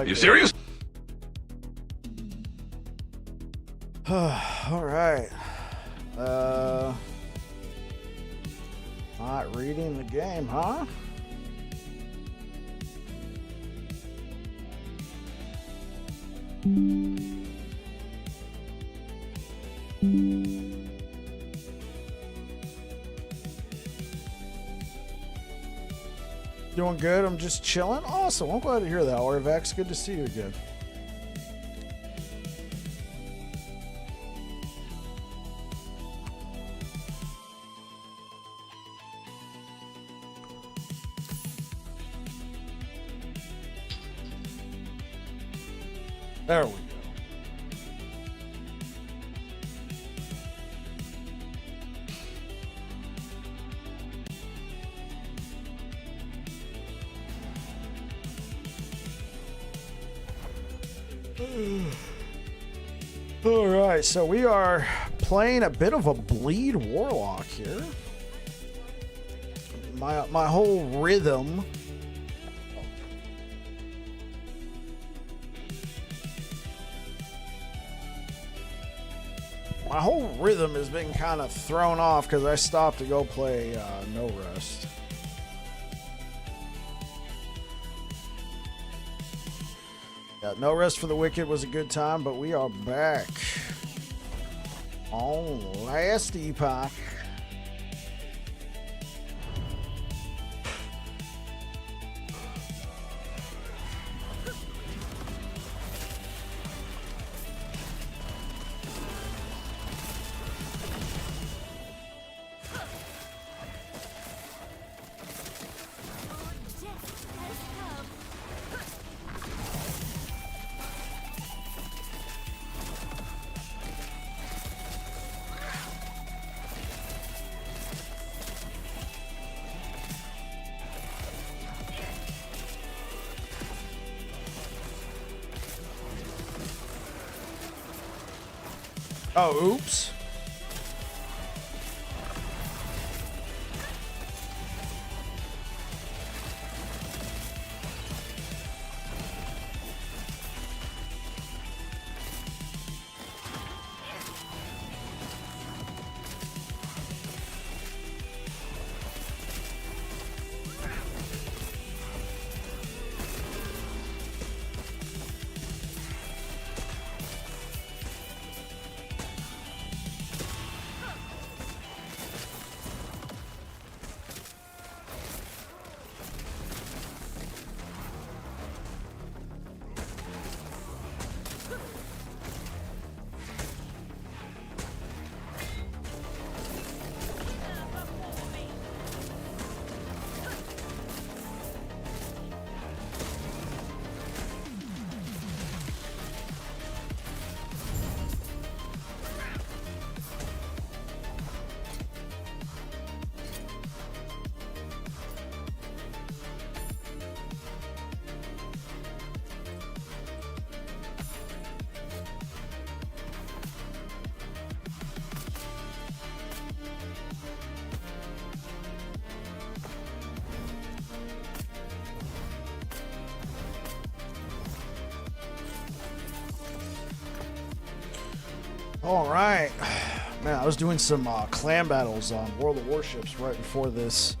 You serious? All right. Not reading the game, huh? Doing good. I'm just chilling. Awesome. I'm glad to hear that, Orvex. Good to see you again. There we go. All right, so we are playing a bit of a bleed Warlock here. My whole rhythm. My whole rhythm has been kind of thrown off because I stopped to go play No Rest. Yeah, No Rest for the Wicked was a good time, but we are back on last Epoch. Oh, oops. All right, man. I was doing some clan battles on World of Warships right before this,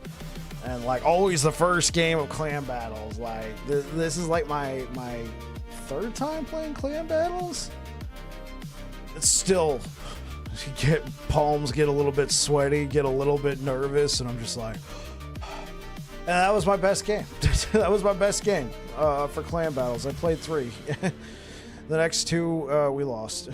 and like always, the first game of clan battles. Like this is like my third time playing clan battles. It's still palms get a little bit sweaty, get a little bit nervous, and I'm just like, and that was my best game. That was my best game for clan battles. I played 3. The next 2 we lost.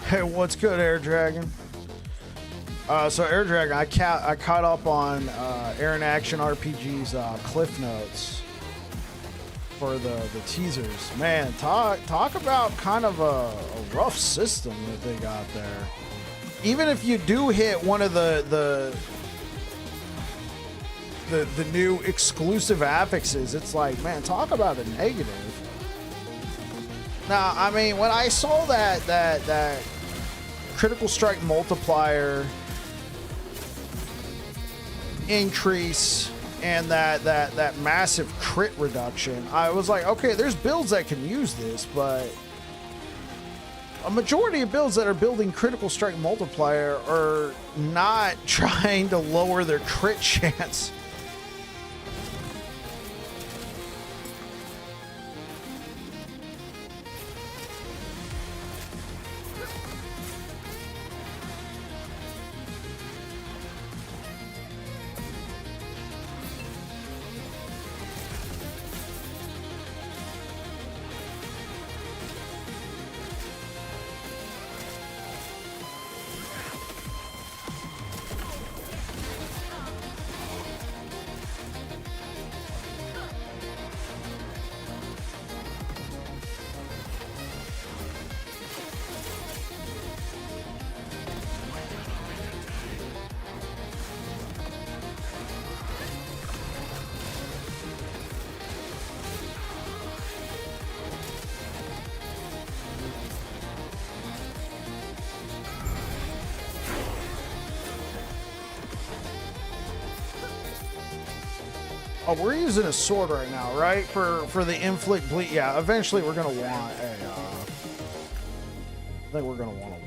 Hey, what's good, Air Dragon? So Air Dragon, I caught up on Air in Action RPG's Cliff Notes for the teasers. Man, talk about kind of a rough system that they got there. Even if you do hit one of the new exclusive affixes, it's like, man, talk about a negative. Now, I mean, when I saw that critical strike multiplier increase and that massive crit reduction, I was like, okay, there's builds that can use this, but a majority of builds that are building critical strike multiplier are not trying to lower their crit chance. Oh, we're using a sword right now, right? For the inflict bleed. Yeah, eventually we're gonna want a. I think we're gonna want a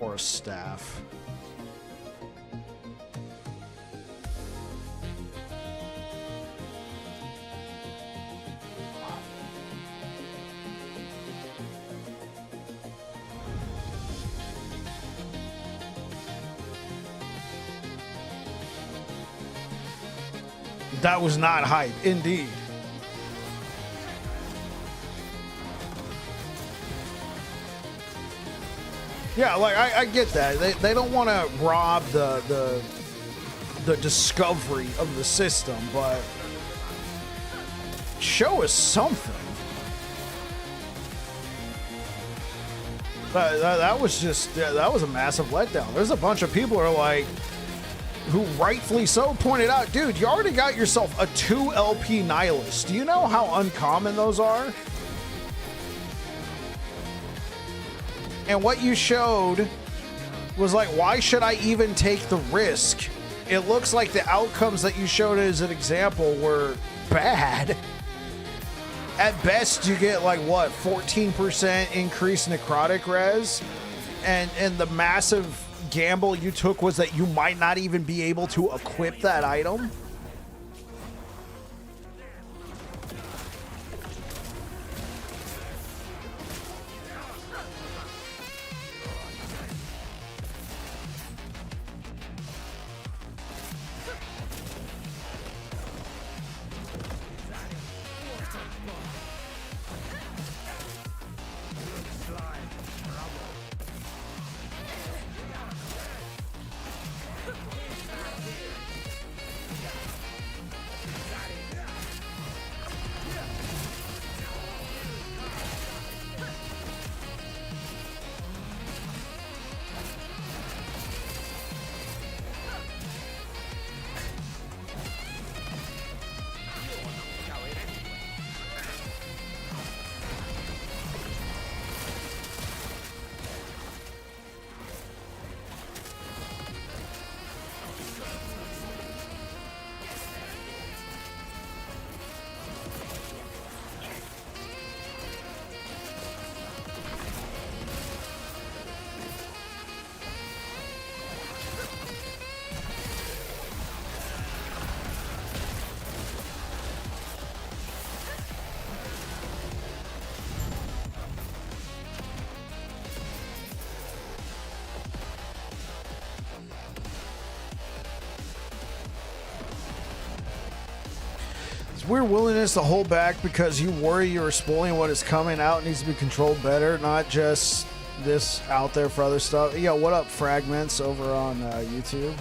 or a staff. That was not hype, indeed. Yeah, like I get that. They don't want to rob the discovery of the system, but show us something. That was just that was a massive letdown. There's a bunch of people who are like, who rightfully so pointed out, dude, you already got yourself a 2 LP Nihilist. Do you know how uncommon those are? And what you showed was like, why should I even take the risk? It looks like the outcomes that you showed as an example were bad. At best, you get like what, 14% increase necrotic res, and the massive gamble you took was that you might not even be able to equip that item. Weird willingness to hold back because you worry you're spoiling what is coming out. It needs to be controlled better, not just this out there for other stuff. Yo, what up, Fragments over on YouTube?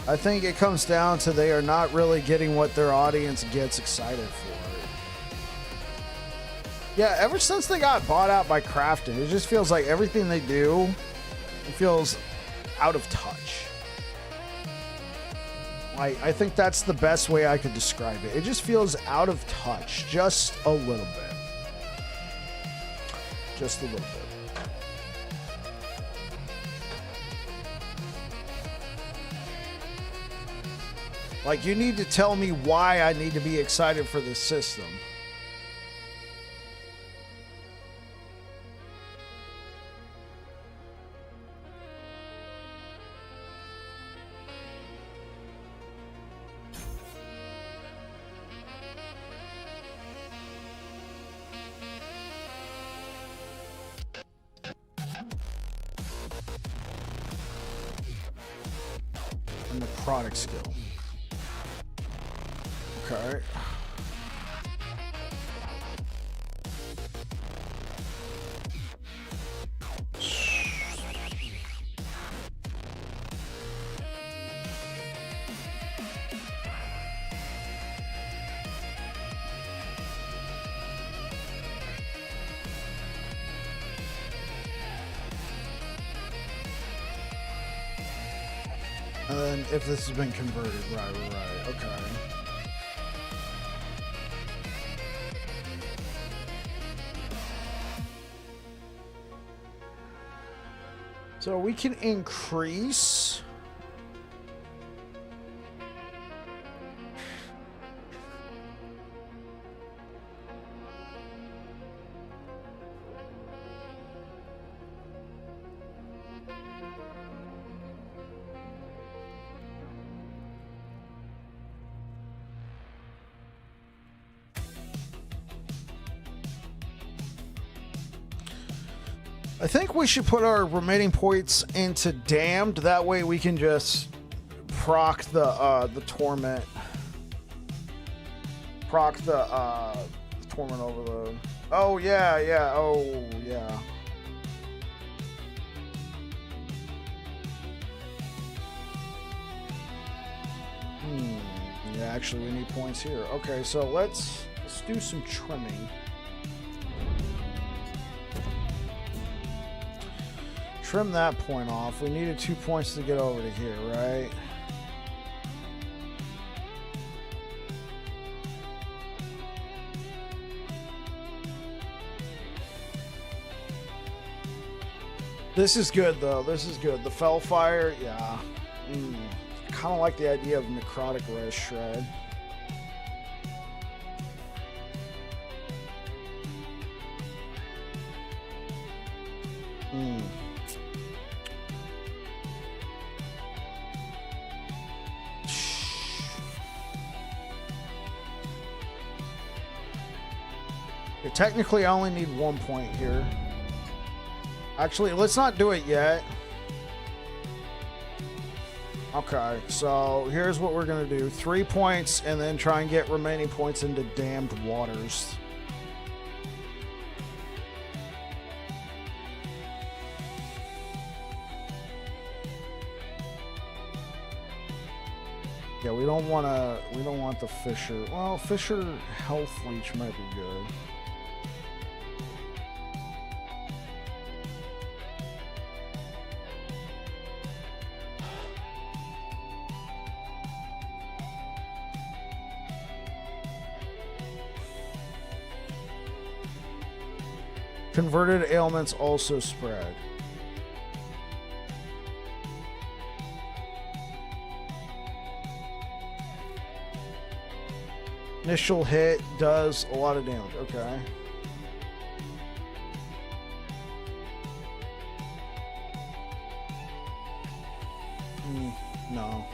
I think it comes down to they are not really getting what their audience gets excited for. Yeah, ever since they got bought out by Crafton, it just feels like everything they do, it feels out of touch. I think that's the best way I could describe it. It just feels out of touch, just a little bit. Just a little bit. Like, you need to tell me why I need to be excited for this system. Product skill. Okay. And then if this has been converted, right, okay. So we can increase. I think we should put our remaining points into Damned. That way we can just proc the Torment. proc the torment overload. Oh yeah, yeah. Oh yeah. Yeah, actually we need points here. Okay, so let's do some trimming. Trim that point off. We needed 2 points to get over to here, right? This is good though. This is good. The Fellfire, yeah. Kind of like the idea of necrotic res shred. Technically, I only need 1 point here. Actually, let's not do it yet. Okay, so here's what we're gonna do. 3 points, and then try and get remaining points into damned waters. Yeah, we don't want the Fisher. Well, Fisher health leech might be good. Converted ailments also spread. Initial hit does a lot of damage. Okay. No.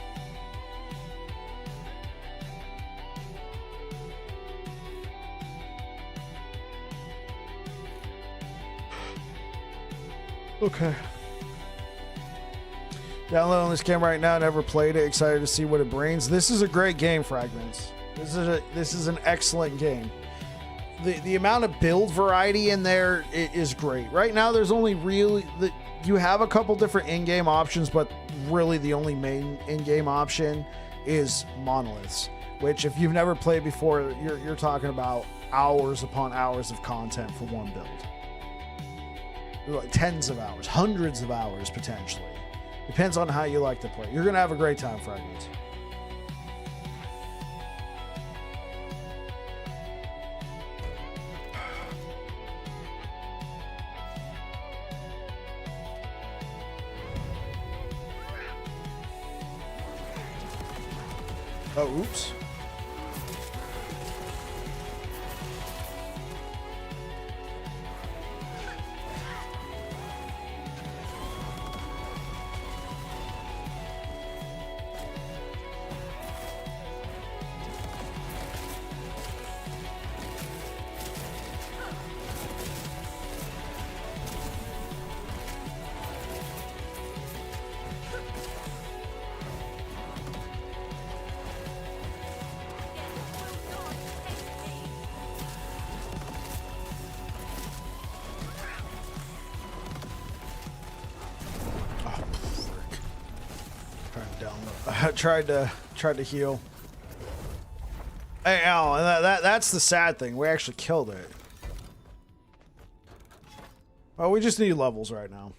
Okay. Downloading this game right now. Never played it. Excited to see what it brings. This is a great game, Fragments. This is an excellent game. The amount of build variety in there is great. Right now, there's only really you have a couple different in-game options, but really the only main in-game option is monoliths. Which, if you've never played before, you're talking about hours upon hours of content for one build. Like tens of hours, hundreds of hours potentially. Depends on how you like to play. You're gonna have a great time, Fragments. Oh, oops. Tried to heal. Hey, Al, that's the sad thing. We actually killed it. Well, we just need levels right now.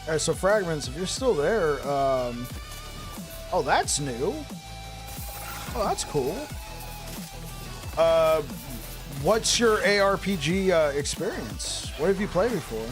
Alright, so Fragments, if you're still there, oh, that's new. Oh, that's cool. What's your ARPG experience? What have you played before?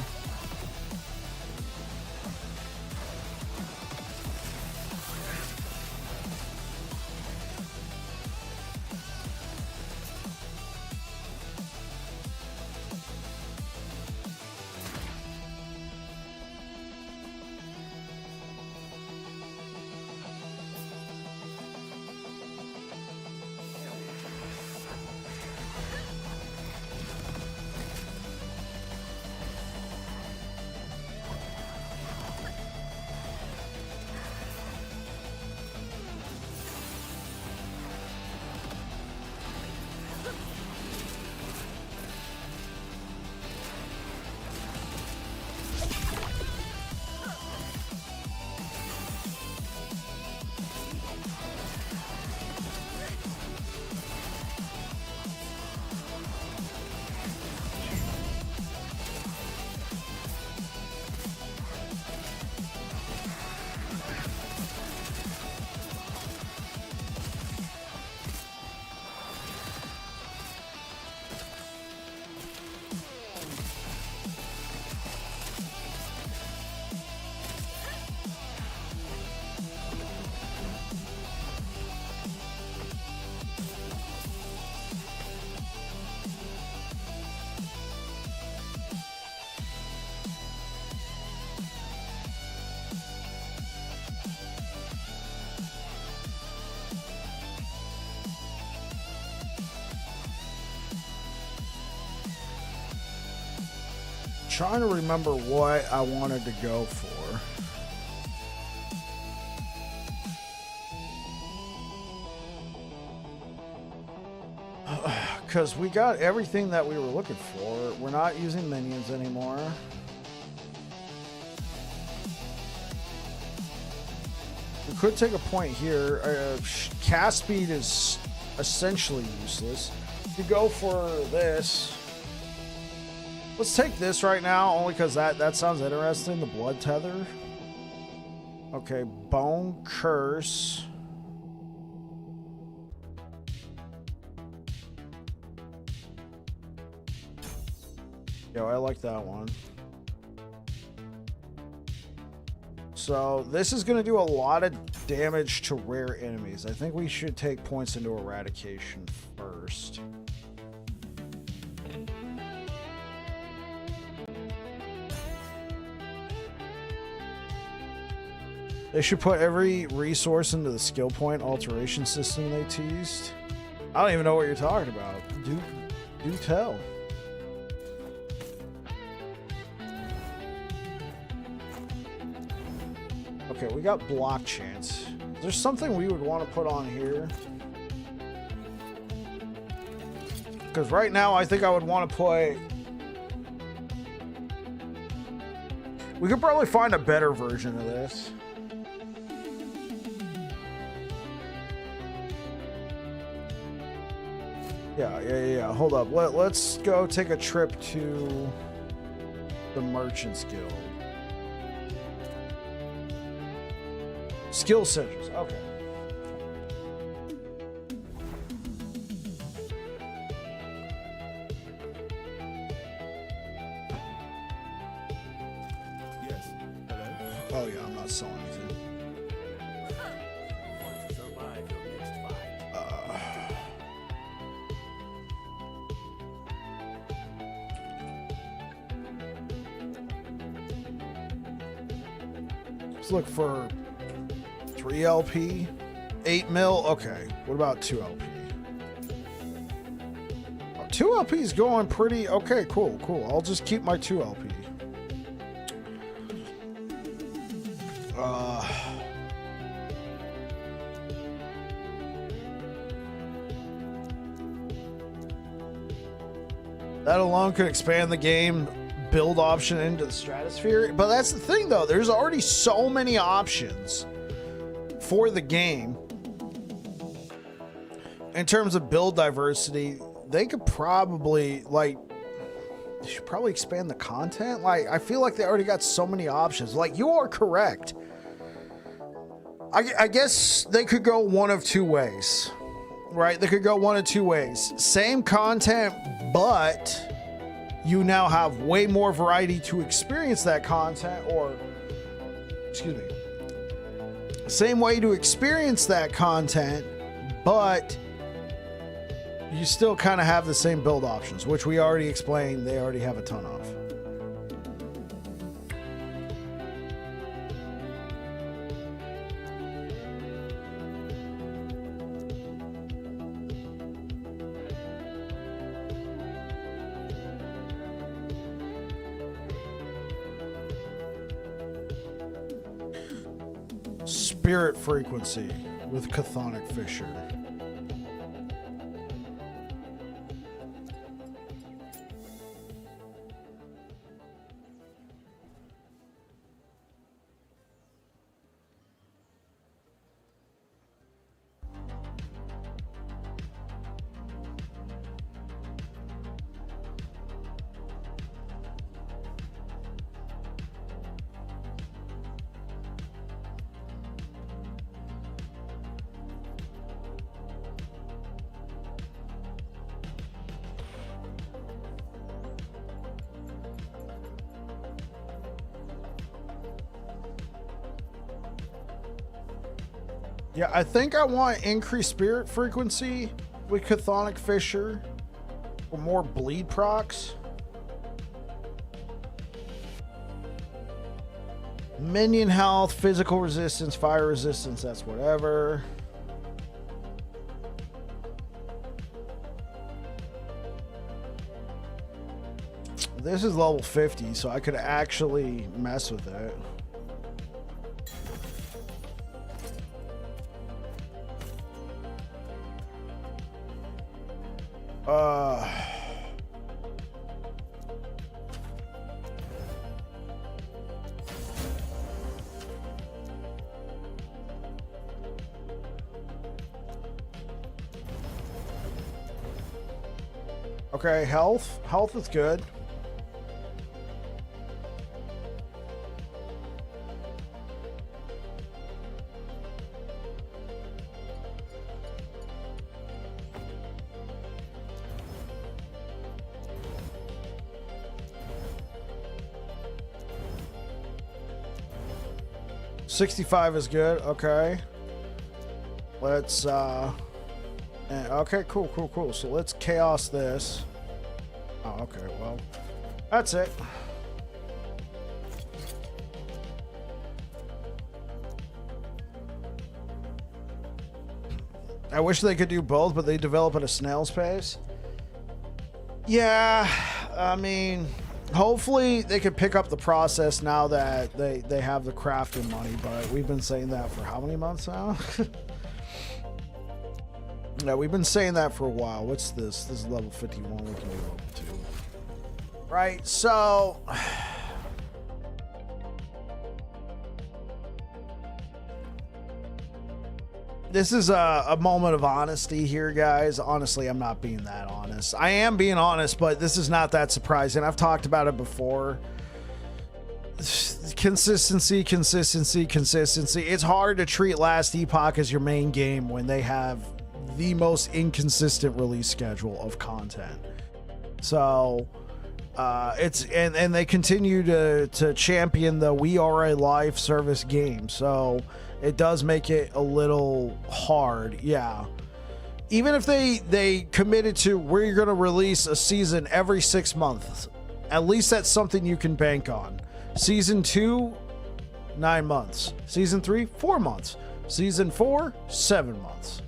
Trying to remember what I wanted to go for. Because we got everything that we were looking for. We're not using minions anymore. We could take a point here. Cast speed is essentially useless. You go for this. Let's take this right now, only because that sounds interesting. The Blood Tether. Okay, Bone Curse. Yo, I like that one. So this is going to do a lot of damage to rare enemies. I think we should take points into Eradication first. They should put every resource into the skill point alteration system they teased. I don't even know what you're talking about. Do tell. Okay, we got block chance. Is there something we would want to put on here? Because right now I think I would want to play... We could probably find a better version of this. Yeah. Hold up. Let's go take a trip to the Merchants Guild. Skill centers. Okay. Yes. Hello. Oh yeah, I'm not selling anything. Let's look for 3 LP, 8 mil. Okay, what about 2 LP? 2 LP is going pretty okay. Cool. I'll just keep my 2 LP. That alone could expand the game build option into the stratosphere. But that's the thing, though. There's already so many options for the game in terms of build diversity. They could probably, like, They should probably expand the content. Like, I feel like they already got so many options. Like, you are correct. I guess they could go one of two ways, right? They could go one of two ways. Same content, but you now have way more variety to experience that content, or, excuse me, same way to experience that content, but you still kind of have the same build options, which we already explained they already have a ton of. Spirit frequency with Chthonic Fissure. Yeah, I think I want increased spirit frequency with Chthonic Fissure or more bleed procs. Minion health, physical resistance, fire resistance, that's whatever. This is level 50, so I could actually mess with it. Okay, health. Health is good. $65 is good. Okay. Let's okay, cool. So let's chaos this. Oh, okay, well, that's it. I wish they could do both, but they develop at a snail's pace. Yeah, I mean, hopefully they could pick up the process now that they have the crafting money, but we've been saying that for how many months now? Yeah, we've been saying that for a while. What's this? This is level 51. We can do level 2. Right, so this is a moment of honesty here, guys. Honestly, I'm not being that honest. I am being honest, but this is not that surprising. I've talked about it before. Consistency. It's hard to treat Last Epoch as your main game when they have the most inconsistent release schedule of content. So it's and they continue to champion the We Are a Live service game, so it does make it a little hard. Yeah, even if they committed to we're gonna release a season every 6 months, at least that's something you can bank on. Season 2, 9 months. Season 3, 4 months. Season 4, 7 months.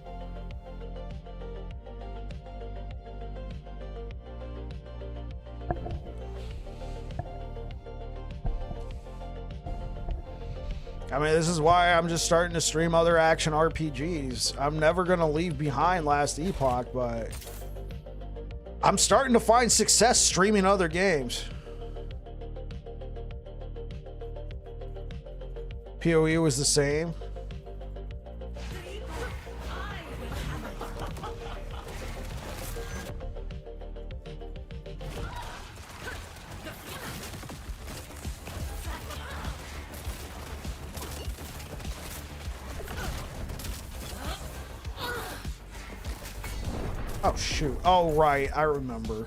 I mean, this is why I'm just starting to stream other action RPGs. I'm never going to leave behind Last Epoch, but I'm starting to find success streaming other games. PoE was the same. Oh, shoot. Oh, right. I remember.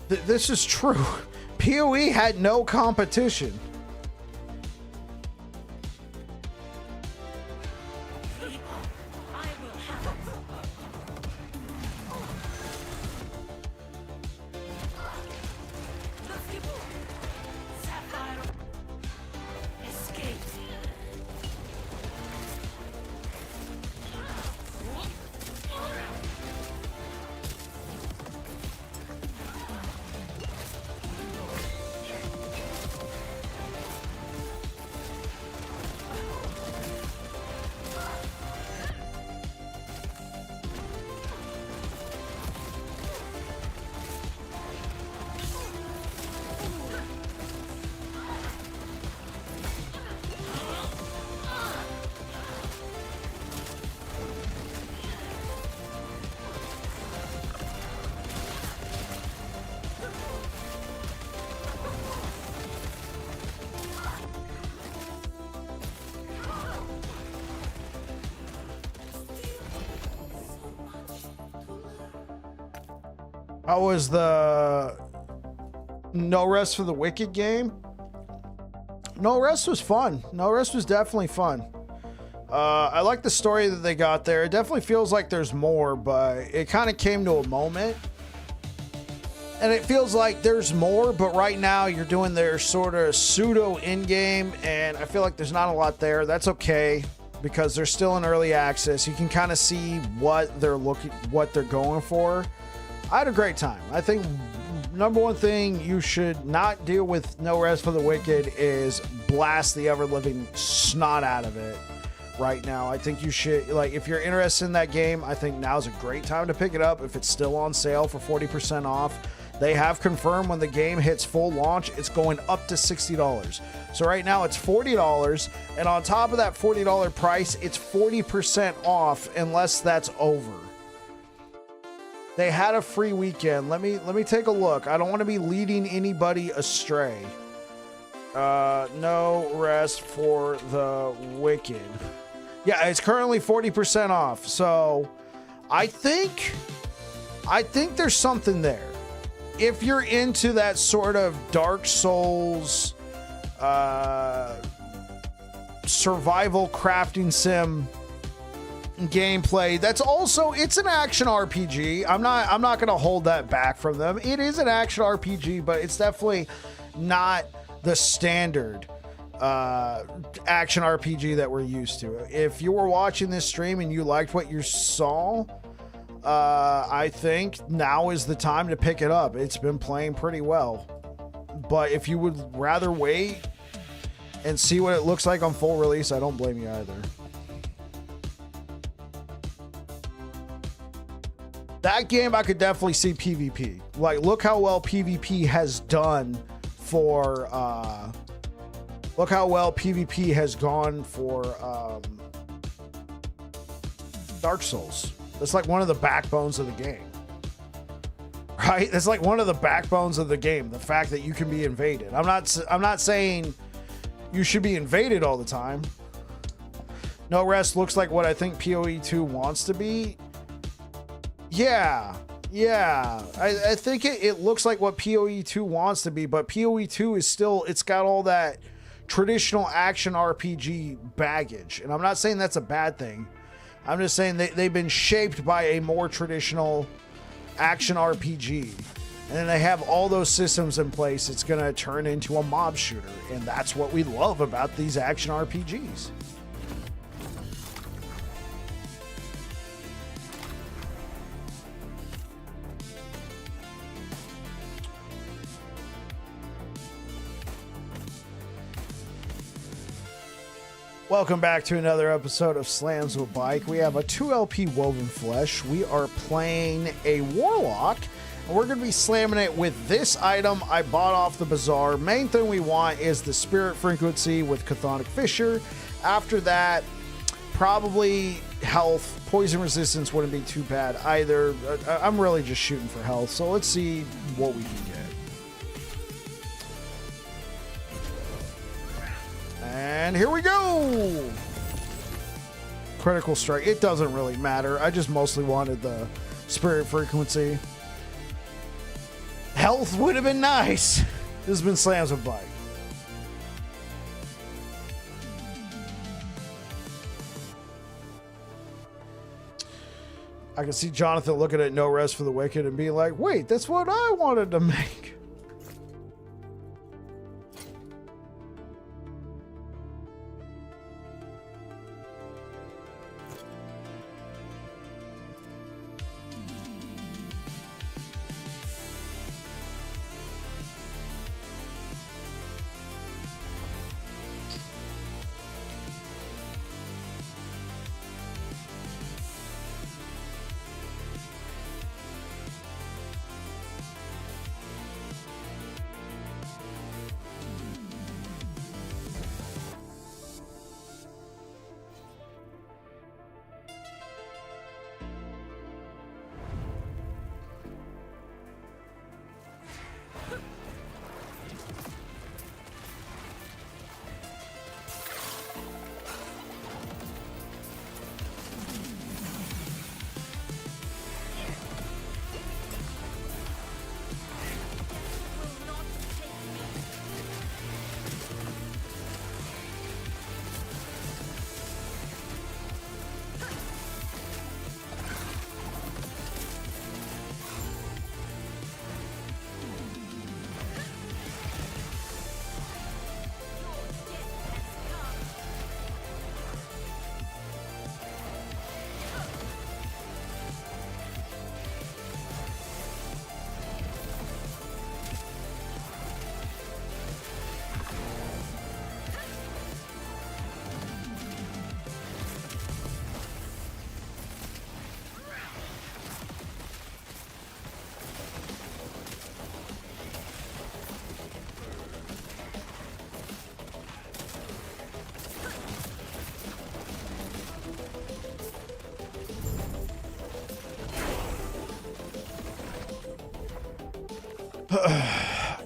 This is true. PoE had no competition. How was the No Rest for the Wicked game? No Rest was fun. No Rest was definitely fun. I like the story that they got there. It definitely feels like there's more, but it kind of came to a moment. And it feels like there's more, but right now you're doing their sort of pseudo in-game, and I feel like there's not a lot there. That's okay, because they're still in early access. You can kind of see what they're going for. I had a great time. I think number one thing you should not deal with No Rest for the Wicked is blast the ever-living snot out of it right now. I think you should, like, if you're interested in that game, I think now's a great time to pick it up if it's still on sale for 40% off. They have confirmed when the game hits full launch, it's going up to $60. So right now it's $40, and on top of that $40 price, it's 40% off unless that's over. They had a free weekend. Let me take a look. I don't want to be leading anybody astray. No Rest for the Wicked. Yeah, it's currently 40% off. So I think there's something there. If you're into that sort of Dark Souls survival crafting sim gameplay, that's also, it's an action RPG. I'm not gonna hold that back from them. It is an action RPG, but it's definitely not the standard action RPG that we're used to. If you were watching this stream and you liked what you saw, I think now is the time to pick it up. It's been playing pretty well, but if you would rather wait and see what it looks like on full release, I don't blame you either. That game, I could definitely see PvP. Like, look how well PvP has done for, look how well PvP has gone for, Dark Souls. That's like one of the backbones of the game, right? That's like one of the backbones of the game. The fact that you can be invaded. I'm not saying you should be invaded all the time. No Rest looks like what I think PoE 2 wants to be. Yeah. I think it looks like what PoE 2 wants to be, but PoE 2 is still, it's got all that traditional action RPG baggage. And I'm not saying that's a bad thing. I'm just saying they've been shaped by a more traditional action RPG. And then they have all those systems in place. It's going to turn into a mob shooter. And that's what we love about these action RPGs. Welcome back to another episode of Slams with Bike. We have a 2LP Woven Flesh. We are playing a Warlock, and we're going to be slamming it with this item I bought off the bazaar. Main thing we want is the Spirit Frequency with Chthonic Fissure. After that, probably health. Poison resistance wouldn't be too bad either. I'm really just shooting for health, so let's see what we can get. And here we go! Critical strike. It doesn't really matter. I just mostly wanted the spirit frequency. Health would have been nice. This has been Slams with Bike. I can see Jonathan looking at No Rest for the Wicked and being like, wait, that's what I wanted to make.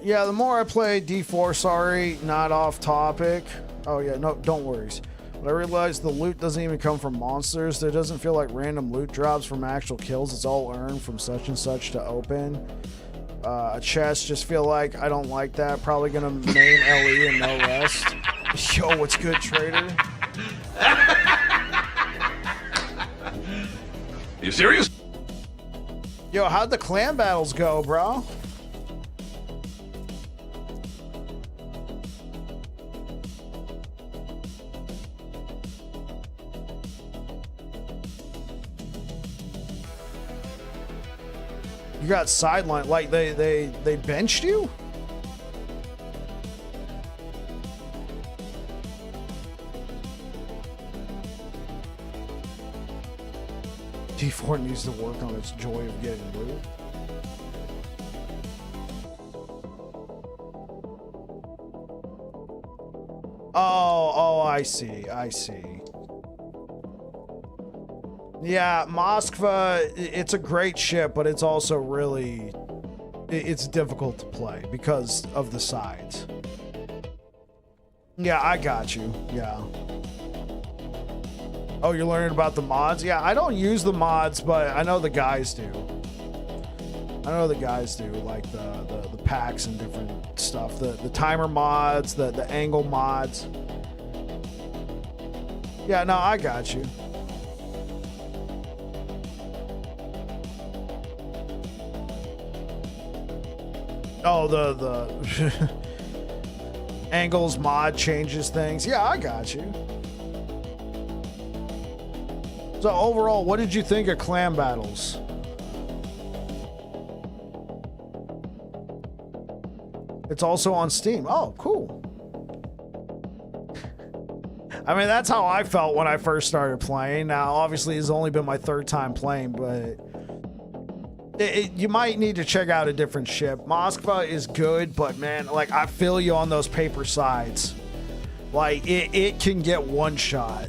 Yeah, the more I play D4, sorry, not off topic. Oh yeah, no, don't worry. But I realized the loot doesn't even come from monsters. There doesn't feel like random loot drops from actual kills. It's all earned from such and such to open. A chest, just feel like I don't like that. Probably gonna main LE and no rest. Yo, what's good, trader? You serious? Yo, how'd the clan battles go, bro? You got sidelined, like they benched you? D4 needs to work on its joy of getting loot. Oh, I see. Yeah, Moskva, it's a great ship, but it's also really, it's difficult to play because of the sides. Yeah, I got you. Yeah. Oh, you're learning about the mods? Yeah, I don't use the mods, but I know the guys do. Like the packs and different stuff. The timer mods, the angle mods. Yeah, no, I got you. Oh, the angles mod changes things. Yeah, I got you. So overall, what did you think of clan battles? It's also on Steam. Oh, cool. I mean, that's how I felt when I first started playing. Now, obviously, it's only been my third time playing, but you might need to check out a different ship. Moskva is good, but man, like, I feel you on those paper sides. Like, it can get one shot.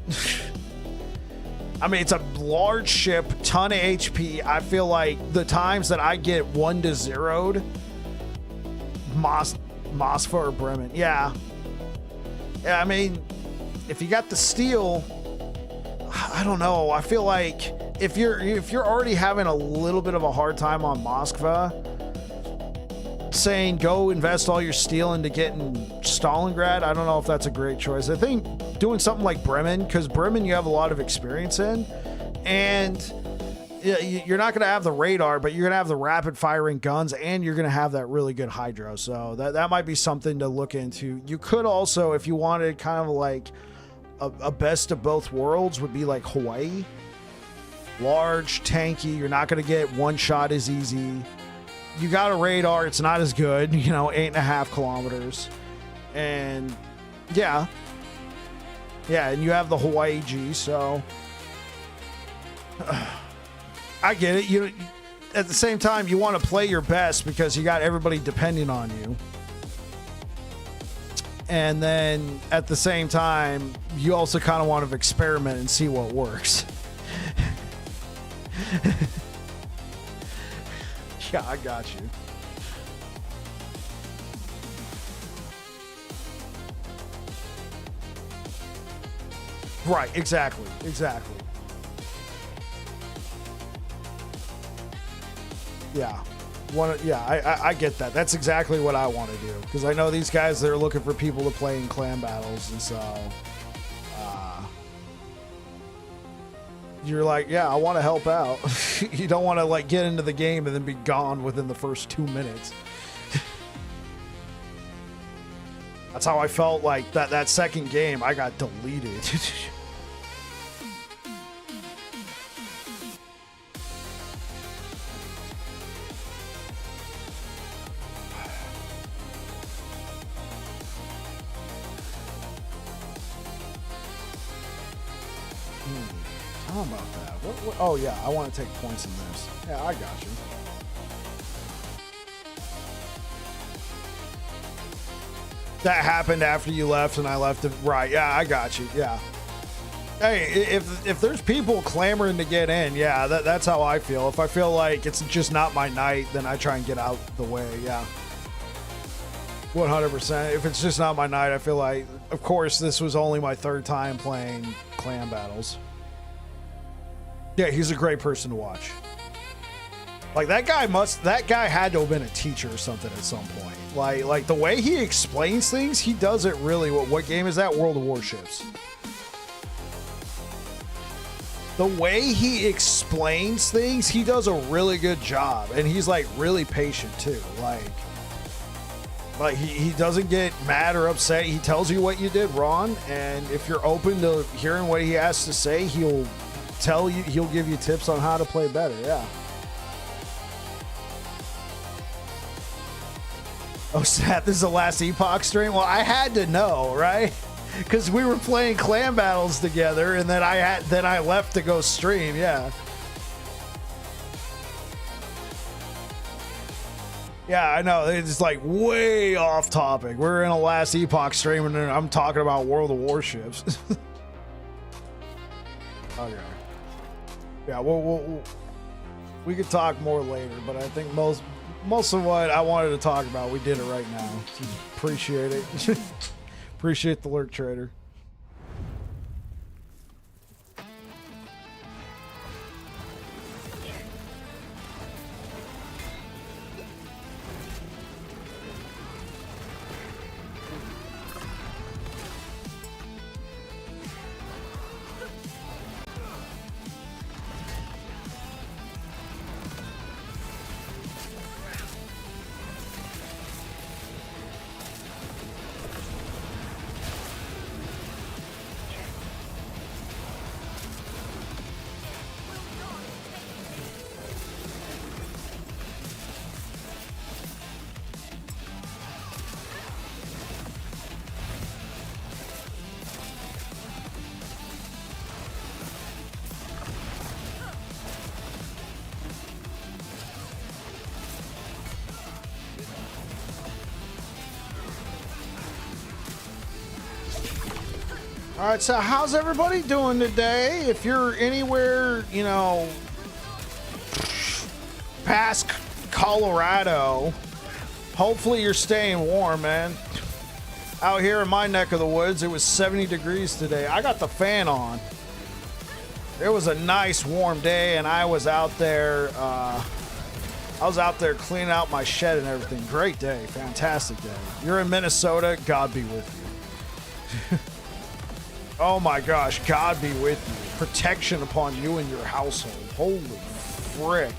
I mean, it's a large ship, ton of HP. I feel like the times that I get 1 to 0'd, Moskva or Bremen. Yeah. Yeah, I mean, if you got the steel, I don't know. I feel like if you're already having a little bit of a hard time on Moskva, saying go invest all your steel into getting Stalingrad, I don't know if that's a great choice. I think doing something like Bremen, because Bremen you have a lot of experience in, and you're not going to have the radar, but you're going to have the rapid firing guns, and you're going to have that really good hydro. So that might be something to look into. You could also, if you wanted kind of like a best of both worlds, would be like Hawaii. Large, tanky, you're not going to get one shot as easy. You got a radar, it's not as good, 8.5 kilometers. And yeah, and you have the Hawaii G, so I get it. You at the same time, you want to play your best because you got everybody depending on you. And then at the same time, you also kind of want to experiment and see what works. Yeah, I got you. Right, exactly. Yeah. I get that. That's exactly what I want to do. Because I know these guys, they're looking for people to play in clan battles, and so you're like, yeah, I want to help out. You don't want to like get into the game and then be gone within the first 2 minutes. That's how I felt like that second game. I got deleted. How about that? What? Oh yeah, I want to take points in this. Yeah, I got you. That happened after you left and I left it. Right, yeah, I got you. Yeah. Hey, if there's people clamoring to get in, yeah, that's how I feel. If I feel like it's just not my night, then I try and get out the way, yeah. 100%. If it's just not my night, I feel like, of course, this was only my 3rd time playing clan battles. Yeah, he's a great person to watch. Like that guy had to have been a teacher or something at some point. Like the way he explains things, he does it really well. What game is that? World of Warships. The way he explains things, he does a really good job, and he's like really patient too. Like he doesn't get mad or upset. He tells you what you did wrong, and if you're open to hearing what he has to say, he'll tell you, he'll give you tips on how to play better. Yeah. Oh snap, this is the last Epoch stream? Well, I had to know, right? Because we were playing clan battles together, and then I left to go stream. Yeah. Yeah, I know. It's like way off topic. We're in a last Epoch stream, and I'm talking about World of Warships. Okay. Yeah, we could talk more later, but I think most of what I wanted to talk about, we did it right now. Appreciate it. Appreciate the lurk, trader. All right, so how's everybody doing today? If you're anywhere, past Colorado, hopefully you're staying warm, man. Out here in my neck of the woods, it was 70 degrees today. I got the fan on. It was a nice warm day, and I was out there. Cleaning out my shed and everything. Great day, fantastic day. You're in Minnesota, God be with you. Oh my gosh, God be with you. Protection upon you and your household. Holy frick.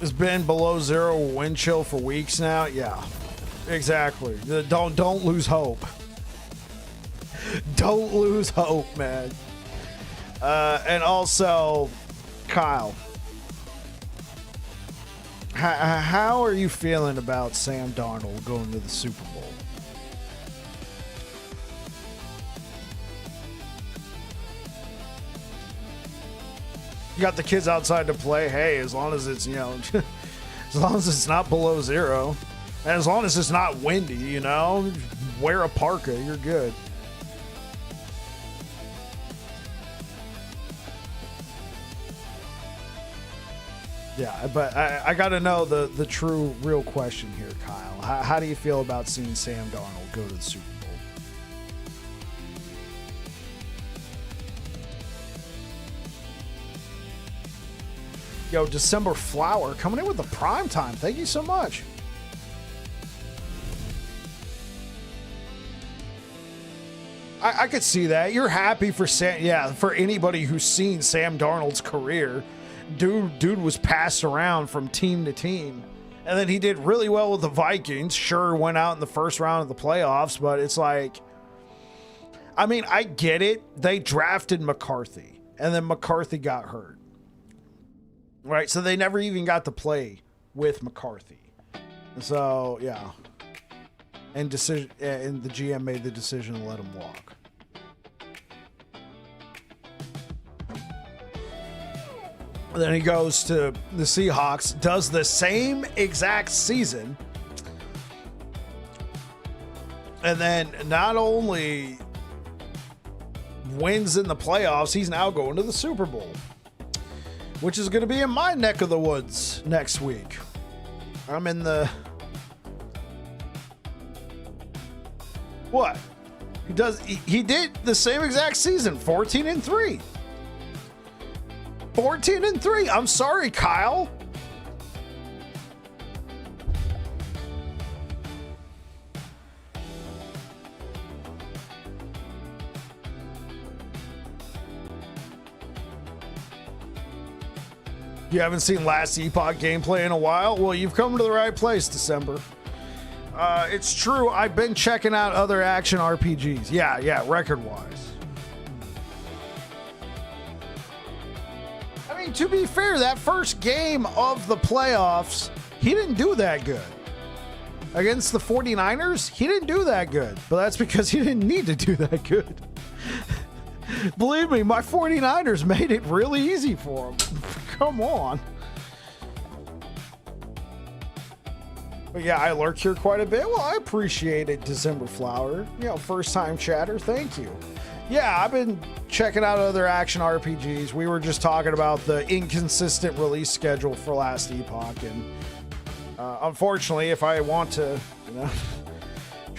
It's been below zero wind chill for weeks now. Yeah, exactly. Don't lose hope. Don't lose hope, man. And also, Kyle, how are you feeling about Sam Darnold going to the Super Bowl? You got the kids outside to play. Hey, as long as it's, as long as it's not below zero, and as long as it's not windy, wear a parka, you're good. Yeah, but I got to know the true, real question here, Kyle. How do you feel about seeing Sam Darnold go to the Super Bowl? Yo, December Flower coming in with the prime time. Thank you so much. I could see that. You're happy for Sam. Yeah, for anybody who's seen Sam Darnold's career. Dude was passed around from team to team. And then he did really well with the Vikings. Sure, went out in the first round of the playoffs, but it's like, I mean, I get it. They drafted McCarthy, and then McCarthy got hurt. Right, so they never even got to play with McCarthy. So, yeah. And the GM made the decision to let him walk. Then he goes to the Seahawks, does the same exact season. And then not only wins in the playoffs, he's now going to the Super Bowl, which is going to be in my neck of the woods next week. I'm in the... What? He did the same exact season, 14-3. 14-3. I'm sorry, Kyle. You haven't seen last Epoch gameplay in a while? Well, you've come to the right place, December. It's true. I've been checking out other action RPGs. Yeah, record-wise. I mean, to be fair, that first game of the playoffs, he didn't do that good. Against the 49ers, he didn't do that good. But that's because he didn't need to do that good. Believe me, my 49ers made it really easy for him. Come on. But yeah, I lurk here quite a bit. Well, I appreciate it, December Flower. First time chatter. Thank you. Yeah, I've been checking out other action RPGs. We were just talking about the inconsistent release schedule for last Epoch. And unfortunately, if I want to,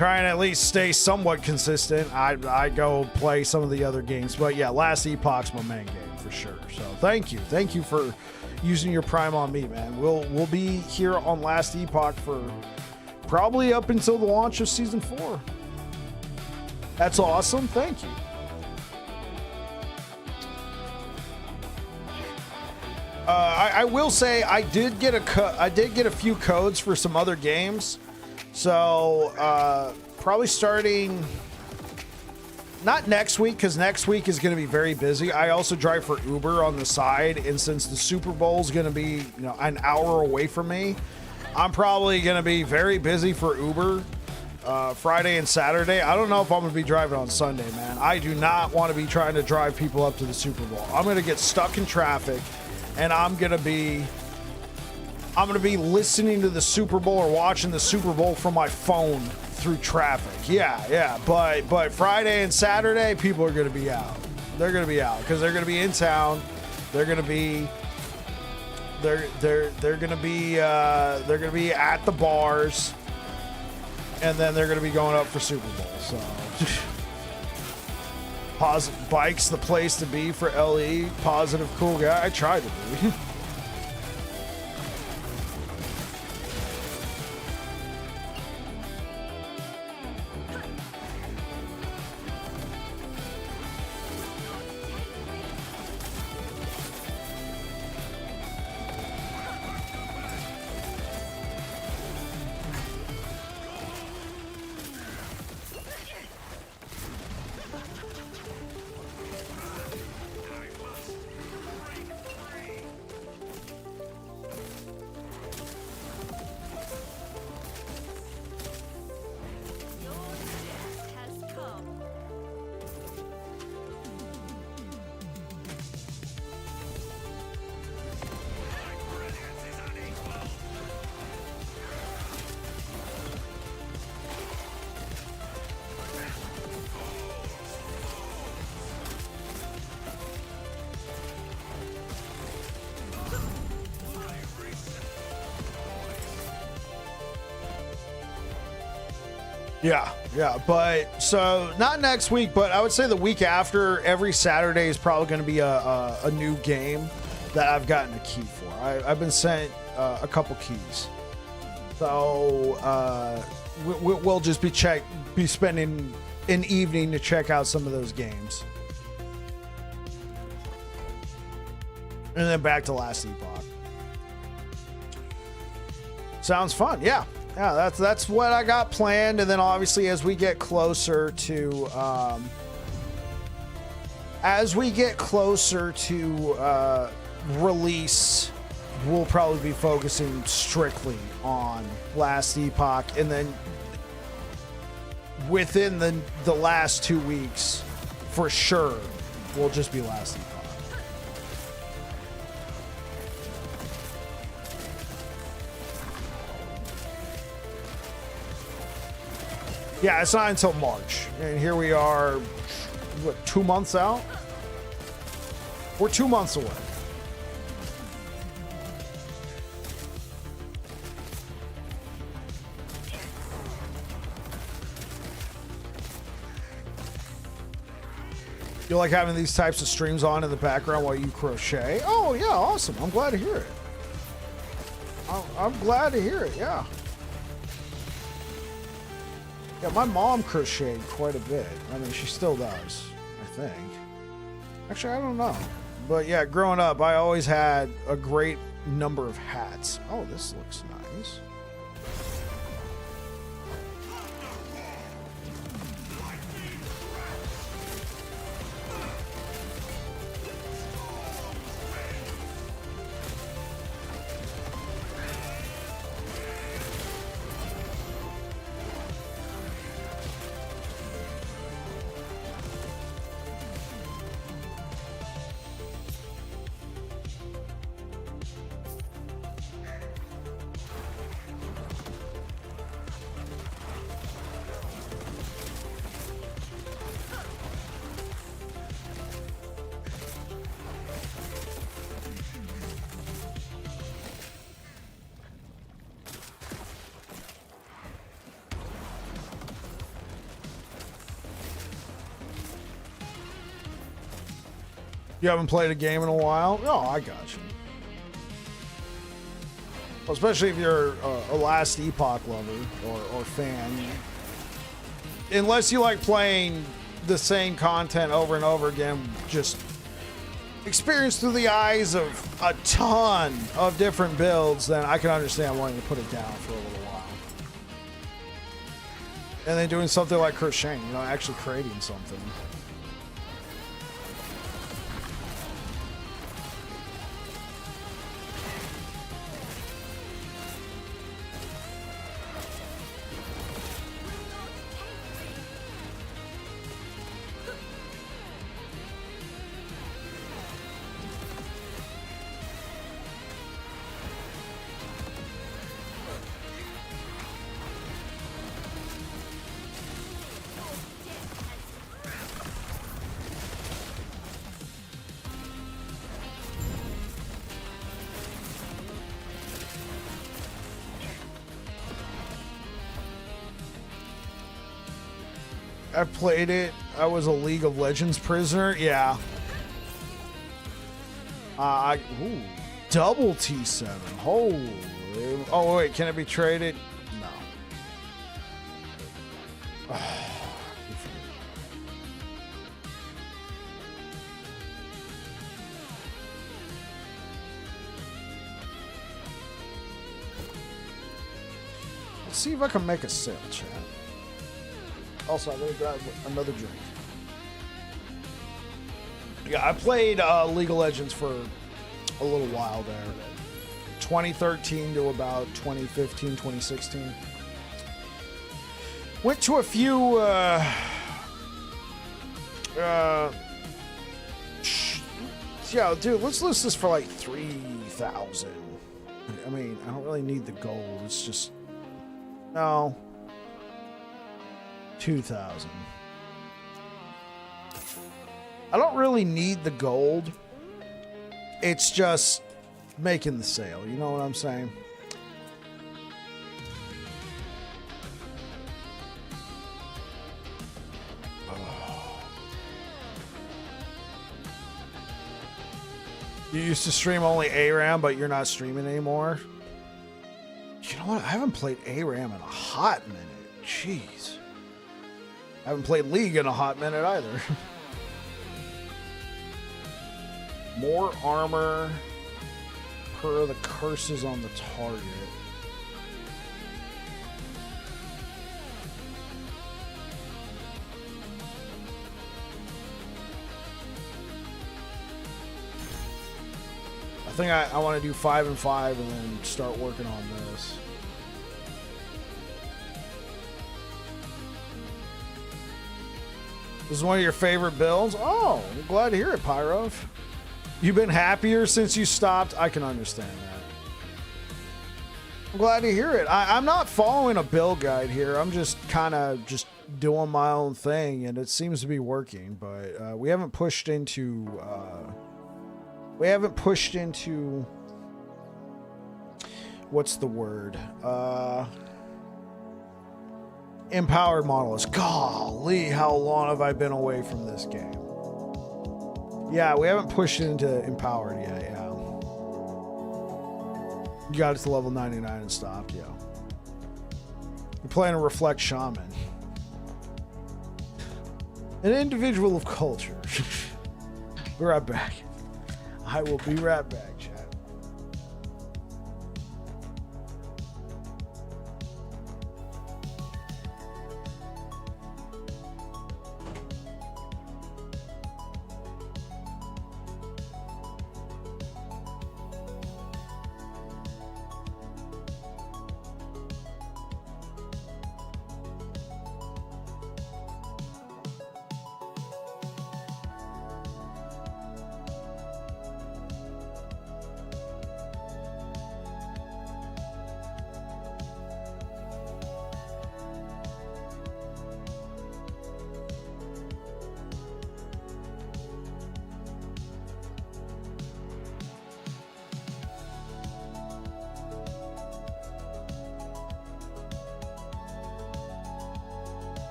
trying to at least stay somewhat consistent. I go play some of the other games, but yeah, Last Epoch's my main game for sure. So thank you for using your Prime on me, man. We'll be here on Last Epoch for probably up until the launch of Season 4. That's awesome. Thank you. I will say I did get a few codes for some other games, so probably starting not next week, because next week is going to be very busy. I also drive for Uber on the side, and since the Super Bowl is going to be an hour away from me, I'm probably going to be very busy for Uber Friday and Saturday. I don't know if I'm going to be driving on Sunday, man. I do not want to be trying to drive people up to the Super Bowl. I'm going to get stuck in traffic. And I'm gonna be listening to the Super Bowl or watching the Super Bowl from my phone through traffic. Yeah. But Friday and Saturday, people are gonna be out. They're gonna be out because they're gonna be in town. They're gonna be at the bars, and then they're gonna be going up for Super Bowl. So. Bike's the place to be for LE. Positive, cool guy. I tried to be. Yeah, but so not next week, but I would say the week after. Every Saturday is probably going to be a new game that I've gotten a key for. I've been sent a couple keys, so we'll just be spending an evening to check out some of those games, and then back to Last Epoch. Sounds fun, yeah. Yeah, that's what I got planned, and then obviously as we get closer to release, we'll probably be focusing strictly on Last Epoch, and then within the last 2 weeks, for sure, we'll just be Last Epoch. Yeah, it's not until March. And here we are, what, 2 months out? We're 2 months away. You like having these types of streams on in the background while you crochet? Oh, yeah, awesome. I'm glad to hear it. I'm glad to hear it, yeah. Yeah, my mom crocheted quite a bit. I mean, she still does, I think. Actually, I don't know. But yeah, growing up, I always had a great number of hats. Oh, this looks nice. You haven't played a game in a while? No, I got you. Well, especially if you're a last Epoch lover or fan. Unless you like playing the same content over and over again, just experienced through the eyes of a ton of different builds, then I can understand wanting to put it down for a little while. And then doing something like crocheting, you know, actually creating something. I played it. I was a League of Legends prisoner. Yeah. Ooh, double T7. Holy. Oh, wait. Can it be traded? No. Let's see if I can make a sale, chat. Also, I'm going to grab another drink. Yeah, I played League of Legends for a little while there. 2013 to about 2015, 2016. Went to a few... yeah, dude, let's list this for like 3,000. I mean, I don't really need the gold. It's just... No. 2,000. I don't really need the gold. It's just making the sale. You know what I'm saying? You used to stream only ARAM, but you're not streaming anymore? You know what? I haven't played ARAM in a hot minute. Jeez. I haven't played League in a hot minute either. More armor per the curses on the target. I think I want to do 5 and 5 and then start working on this. This is one of your favorite builds? Oh, I'm glad to hear it, Pyro. You've been happier since you stopped? I can understand that. I'm glad to hear it. I'm not following a build guide here. I'm just kind of just doing my own thing, and it seems to be working. But we haven't pushed into... what's the word? Empowered models. Golly, how long have I been away from this game? Yeah, we haven't pushed it into empowered yet, yeah. You got it to level 99 and stopped, yeah. You're playing a Reflect Shaman. An individual of culture. Be right back. I will be right back, chat.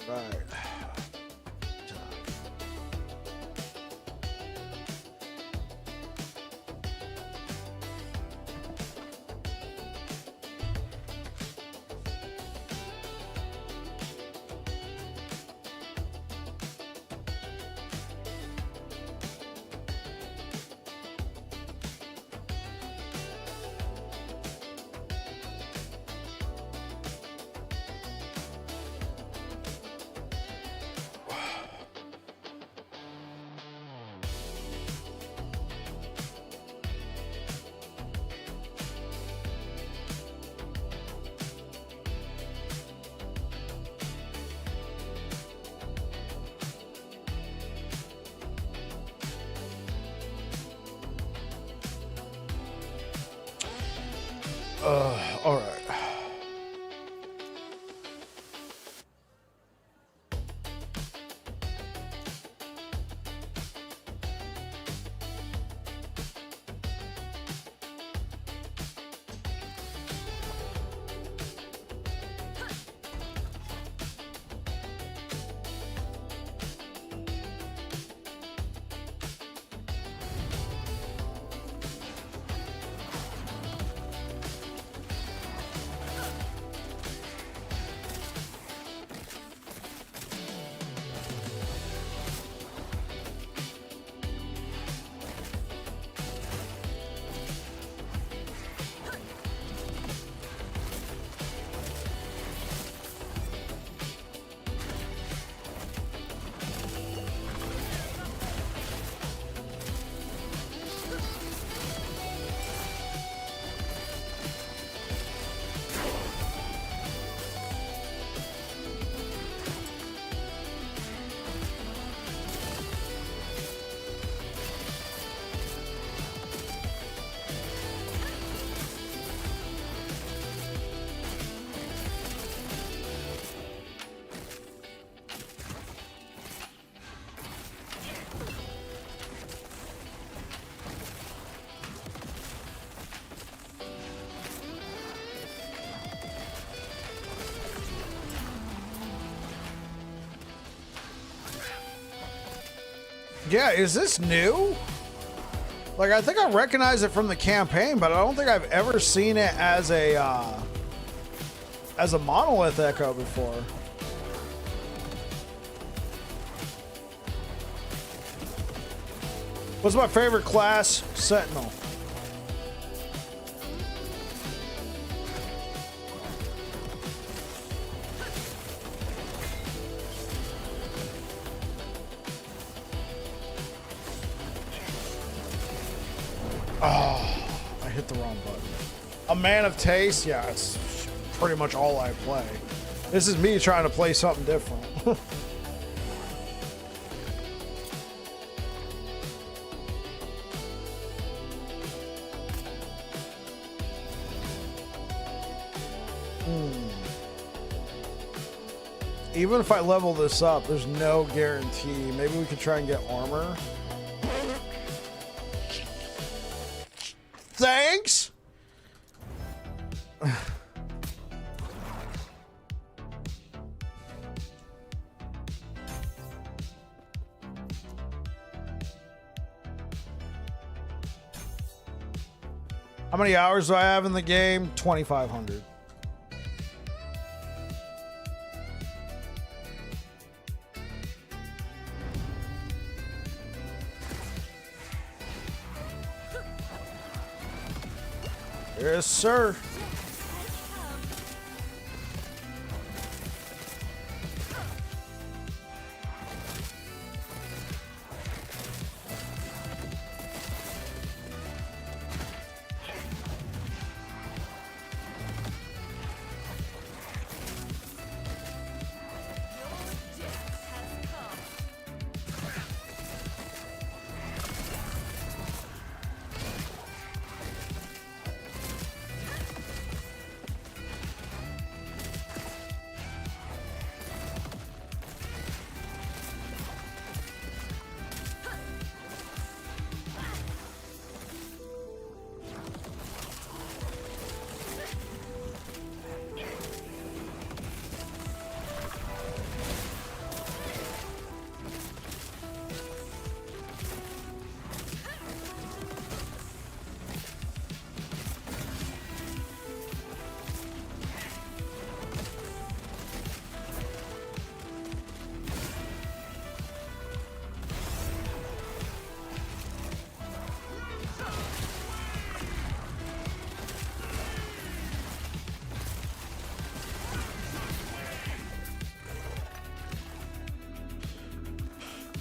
Right. All right. Yeah, is this new? Like, I think I recognize it from the campaign, but I don't think I've ever seen it as a monolith echo before. What's my favorite class? Sentinel. Oh, I hit the wrong button. A man of taste? Yeah, it's pretty much all I play. This is me trying to play something different. Even if I level this up, there's no guarantee. Maybe we could try and get armor. Thanks. How many hours do I have in the game? 2,500. Yes, sir.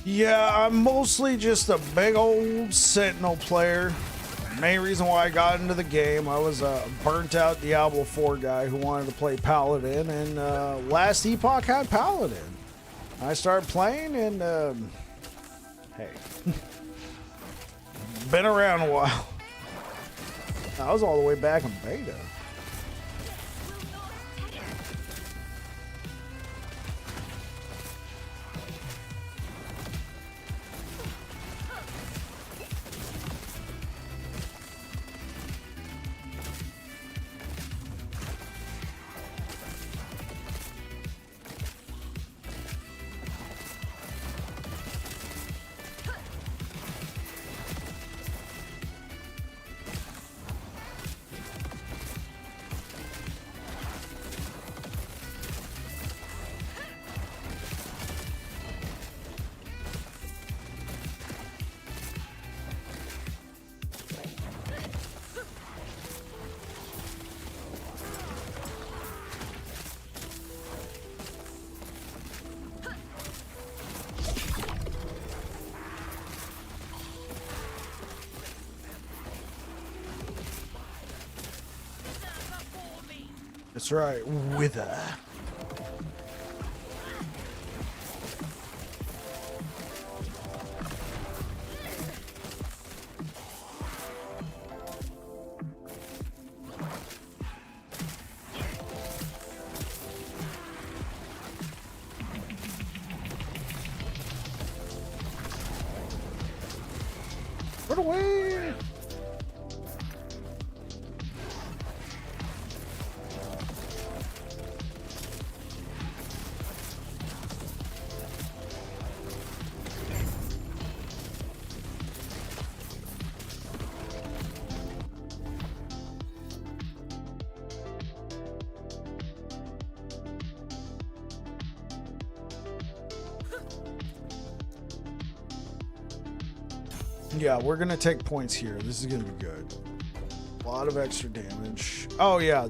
Yeah, I'm mostly just a big old Sentinel player. Main reason why I got into the game, I was a burnt out Diablo 4 guy who wanted to play Paladin, and last Epoch had Paladin. I started playing, and hey, been around a while. I was all the way back in beta. That's right, Wither. Run away! Yeah, we're gonna take points here. This is gonna be good. A lot of extra damage. Oh yeah.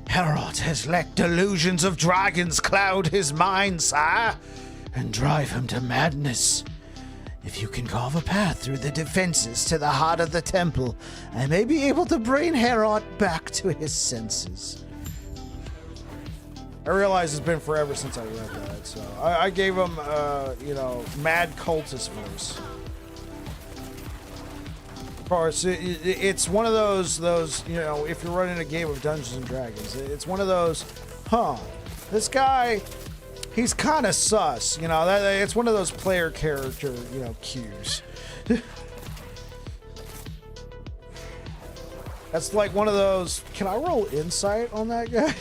Herod has let delusions of dragons cloud his mind, sire, and drive him to madness. If you can carve a path through the defenses to the heart of the temple, I may be able to bring Herod back to his senses. I realize it's been forever since I read that, so I gave him, mad cultist voice. Of course, it's one of those, if you're running a game of Dungeons and Dragons, it's one of those, this guy, he's kind of sus, it's one of those player character, cues. That's like one of those, can I roll insight on that guy?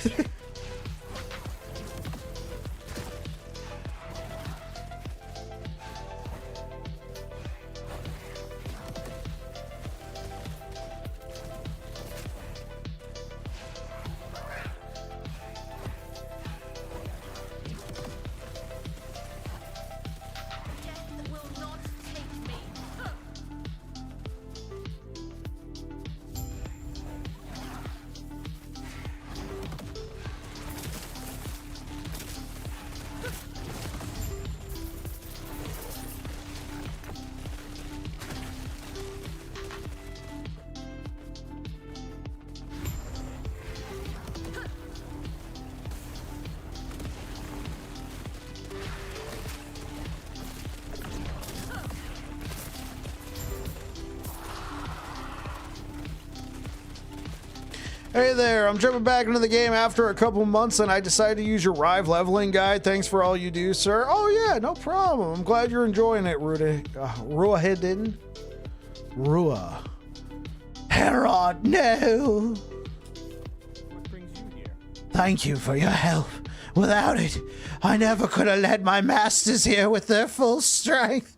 Hey there, I'm jumping back into the game after a couple months and I decided to use your Rive leveling guide. Thanks for all you do, sir. Oh yeah, no problem. I'm glad you're enjoying it, Ruahedin. Rua. Herod, no! What brings you here? Thank you for your help. Without it, I never could have led my masters here with their full strength.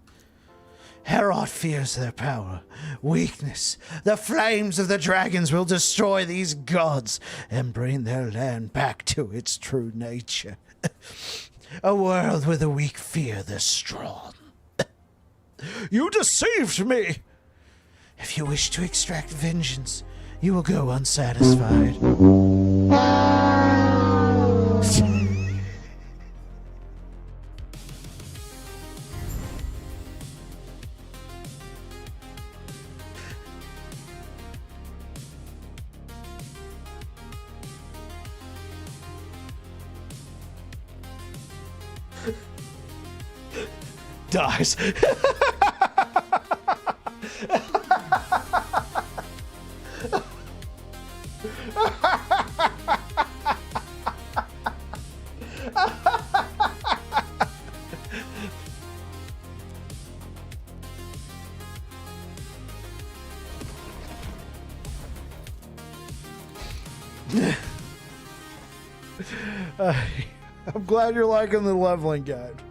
Herod fears their power, weakness. The flames of the dragons will destroy these gods and bring their land back to its true nature. A world where the weak fear the strong. You deceived me! If you wish to extract vengeance, you will go unsatisfied. Dies. I'm glad you're liking the leveling guide.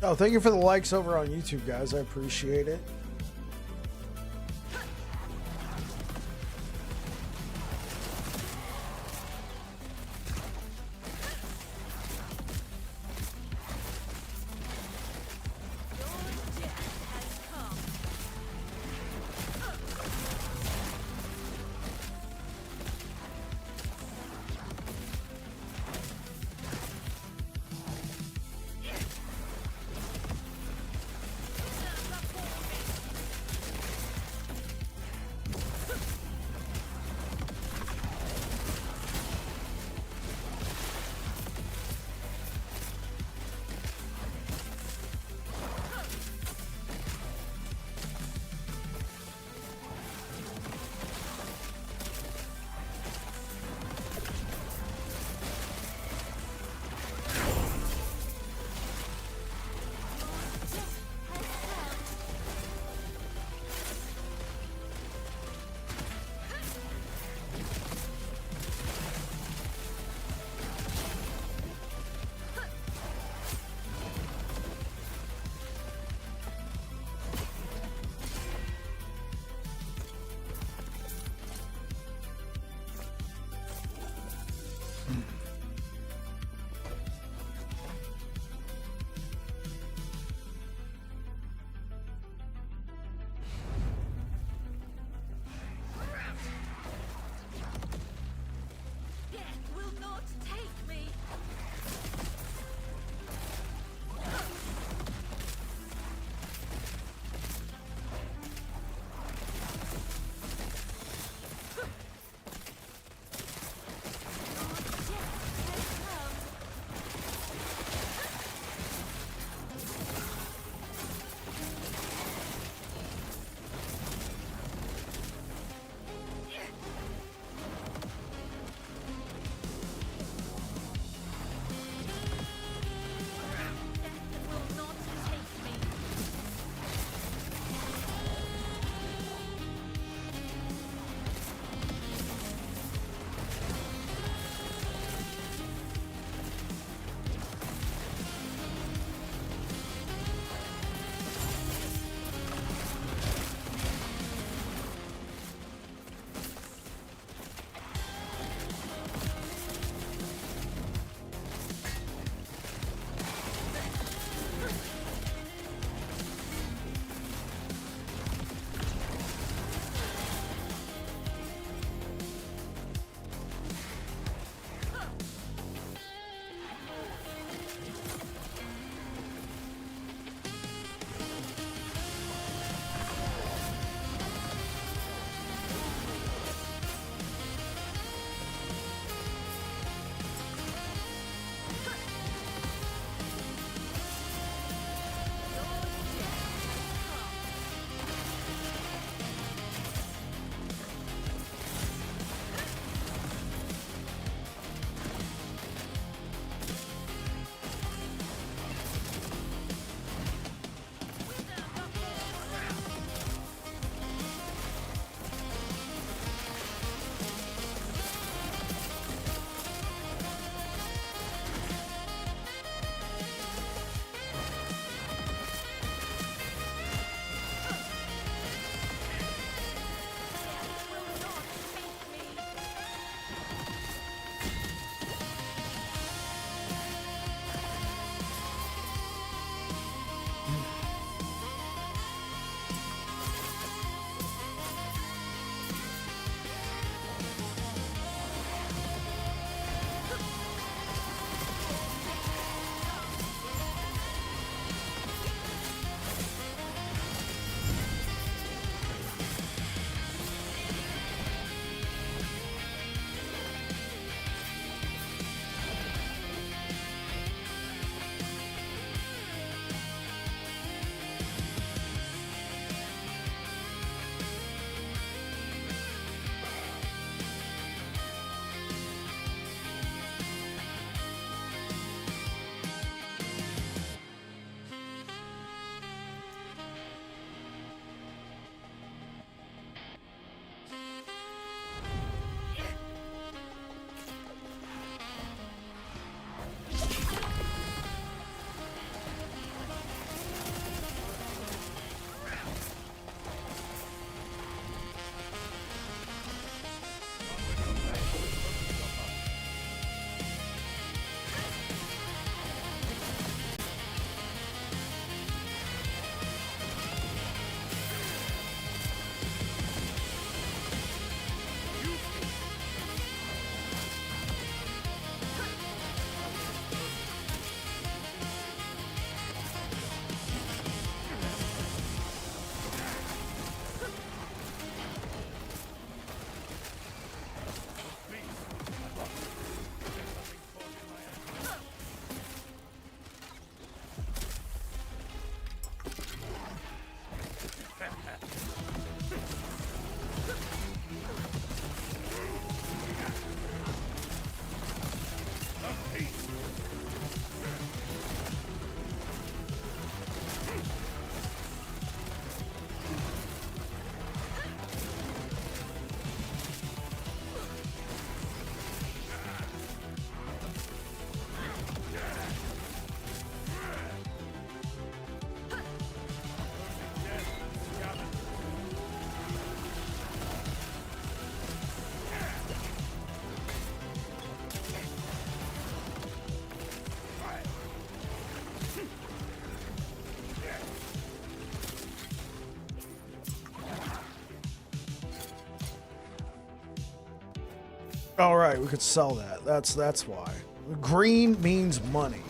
Oh, thank you for the likes over on YouTube, guys. I appreciate it. All right, we could sell that. That's why. Green means money.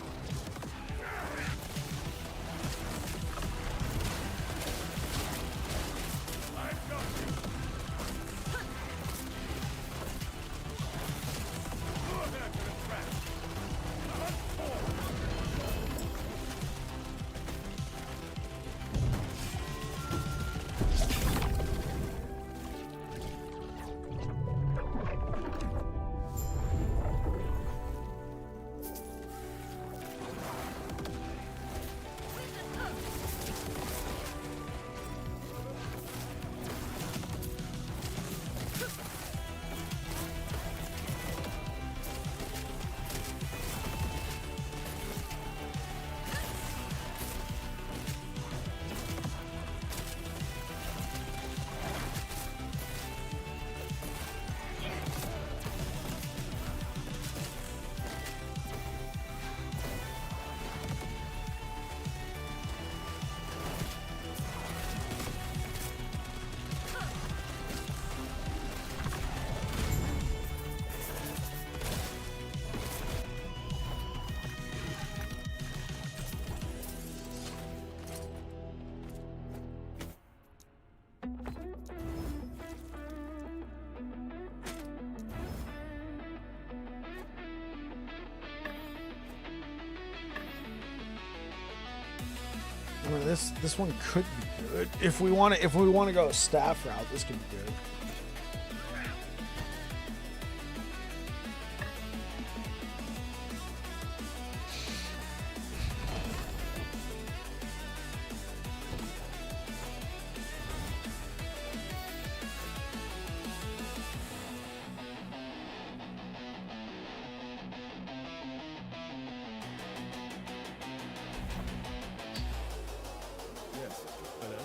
I mean, this one could be good if we want to go a staff route. This could be good. Yes. Hello?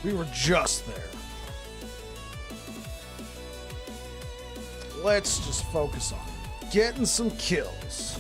We were just there. Let's just focus on getting some kills.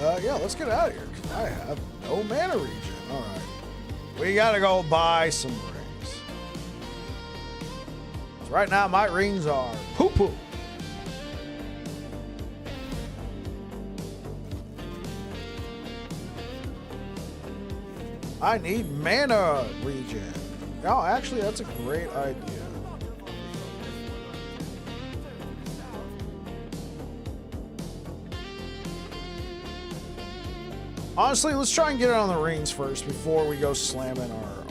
Yeah, let's get out of here, because I have no mana regen. All right. We got to go buy some rings. So right now, my rings are poo-poo. I need mana regen. Oh, actually, that's a great idea. Honestly, let's try and get it on the rings first before we go slamming our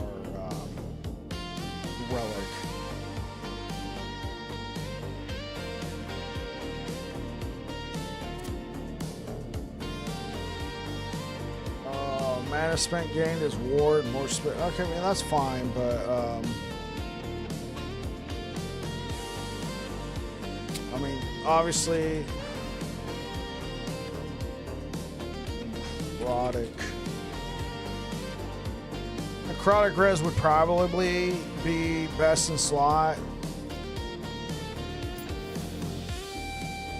relic. Mana spent gained is ward, more spent. Okay, I mean, that's fine, but I mean, obviously, necrotic res would probably be best in slot.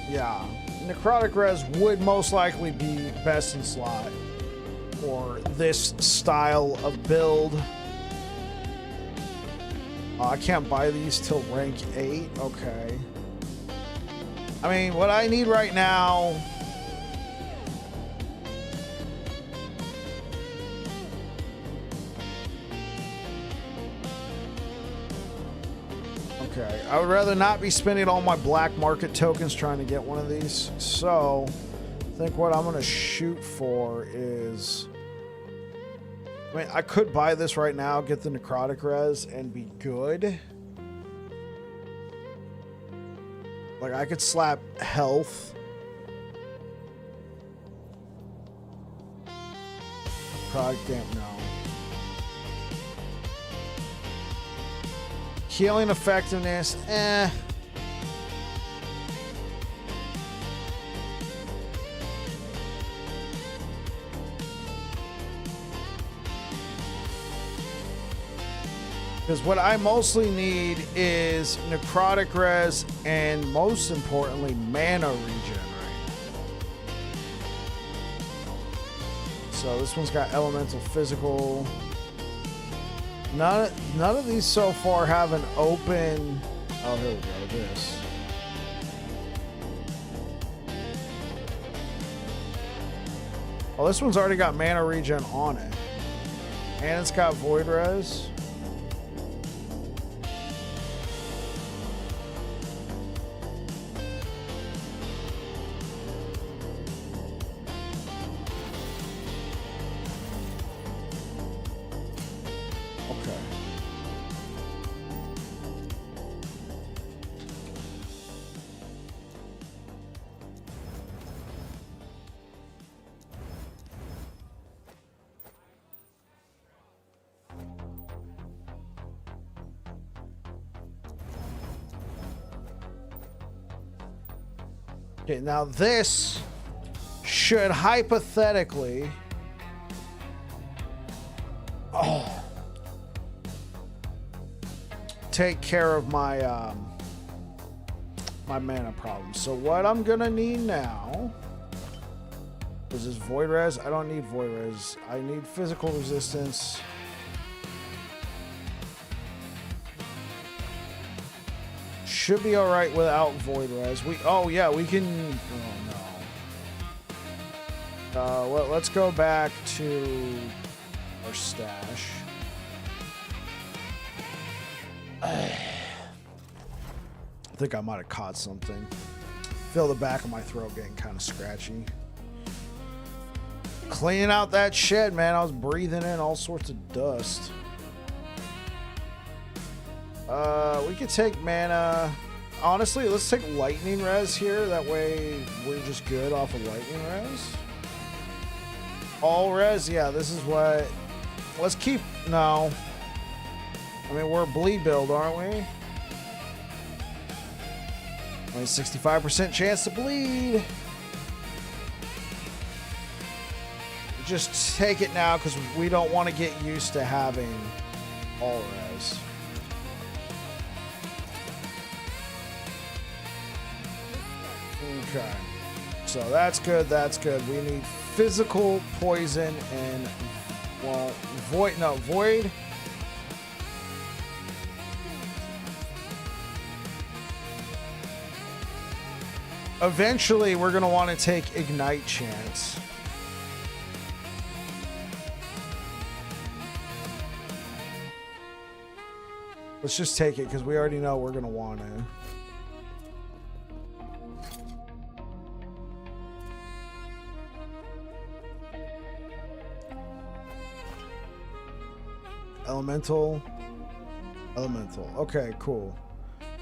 Yeah, necrotic res would most likely be best in slot for this style of build. I can't buy these till rank 8. Okay. I mean, what I need right now. Okay, I would rather not be spending all my black market tokens trying to get one of these. So, I think what I'm going to shoot for is... I mean, I could buy this right now, get the necrotic res, and be good. Like, I could slap health. Necrotic damn, no. Healing effectiveness, eh. Because what I mostly need is necrotic res and most importantly mana regen right now. So this one's got elemental physical. None of these so far have an open. Oh, here we go. This. Oh, this one's already got mana regen on it, and it's got void res. Okay, now this should hypothetically take care of my my mana problem. So what I'm gonna need now is this void res. I don't need void res. I need physical resistance. Should be all right without void res. Oh yeah, we can. Oh no. Well, let's go back to our stash. I think I might have caught something. Feel the back of my throat getting kind of scratchy. Cleaning out that shed, man. I was breathing in all sorts of dust. We could take mana. Honestly, let's take lightning res here. That way we're just good off of lightning res. All res, yeah, this is what. Let's keep. No. I mean, we're a bleed build, aren't we? Only 65% chance to bleed. Just take it now because we don't want to get used to having all res. Okay. So that's good. That's good. We need physical, poison, and well, void. No, void. Eventually, we're gonna want to take ignite chance. Let's just take it because we already know we're gonna want to. Elemental. Okay, cool.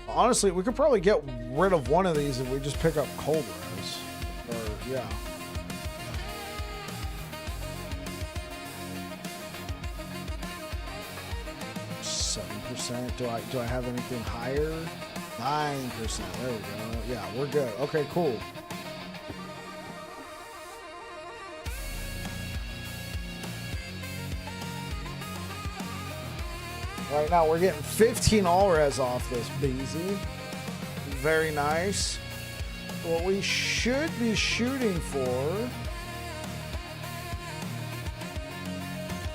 Honestly, we could probably get rid of one of these if we just pick up cold res. Or, yeah. %. Do I have anything higher? 9%. There we go. Yeah, we're good. Okay, cool. Right now, we're getting 15 all-res off this BZ. Very nice. What we should be shooting for...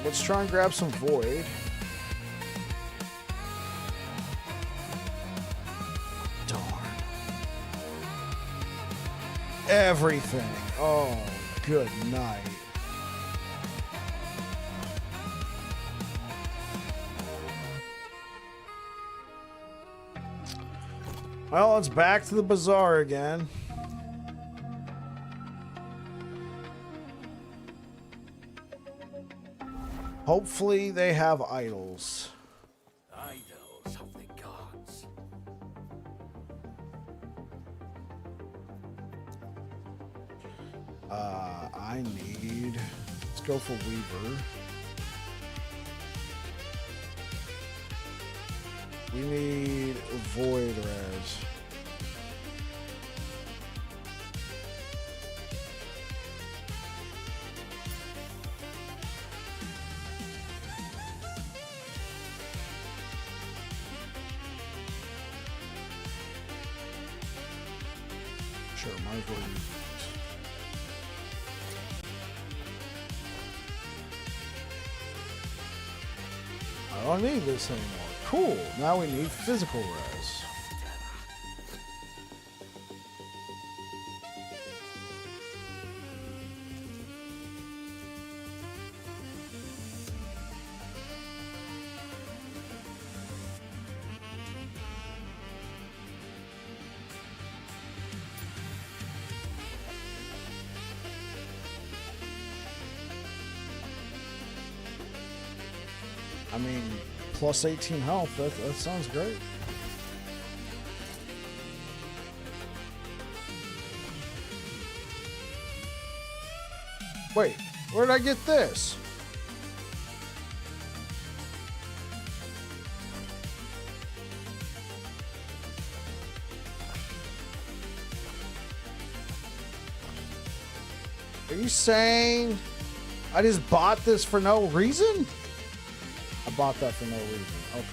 Let's try and grab some void. Darn. Everything. Oh, good night. Well, it's back to the bazaar again. Hopefully they have idols. Idols of the gods. I need... Let's go for Weaver. We need void res. Sure, might as well use it. I don't need this anymore. Cool. Now we need physical res. I mean, plus 18 health, that sounds great. Wait, where did I get this? Are you saying I just bought this for no reason? I bought that for no reason. Okay.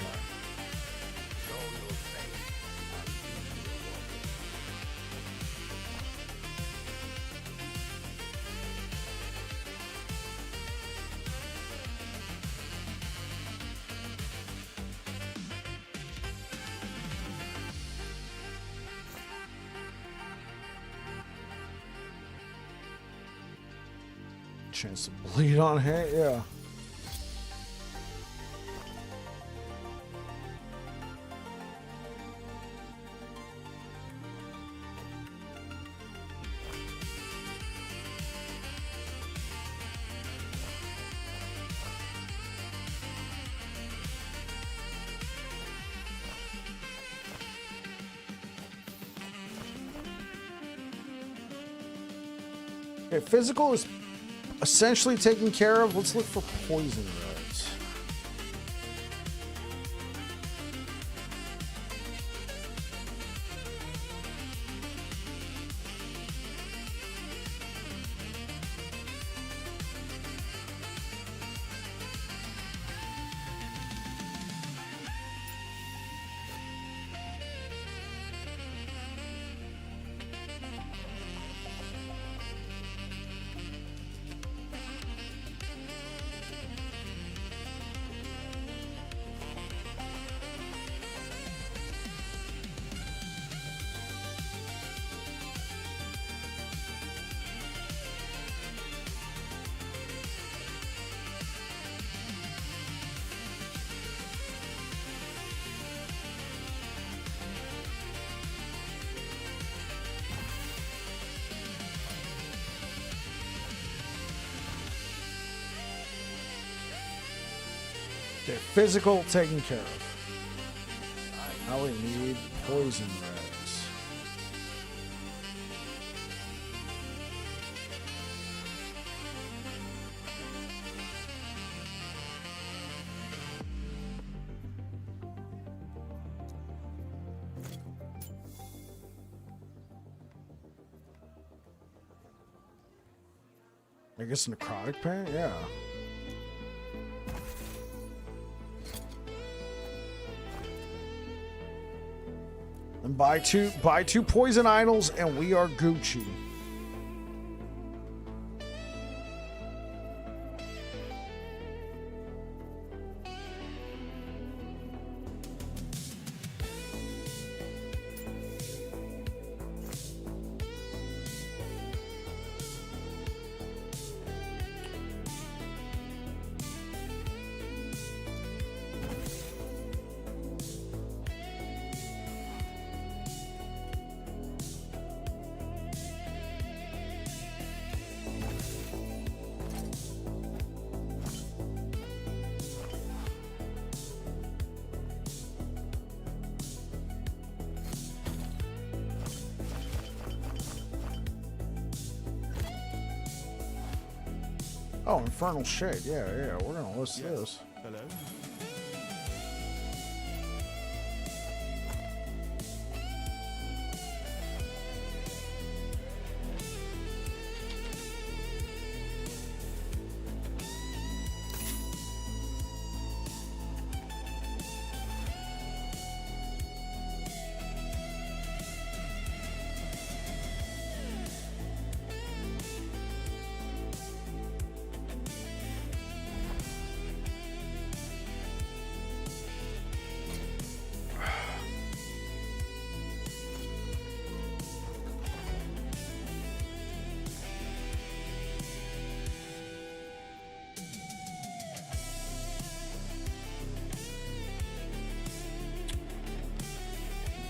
Chance to bleed on hit, yeah. Okay, physical is essentially taken care of. Let's look for poison reds. Okay, physical taken care of. Now we need poison rags. I guess necrotic paint, yeah. And buy two poison idols, and we are Gucci. Oh, Infernal Shade. Yeah, we're gonna list this. Hello?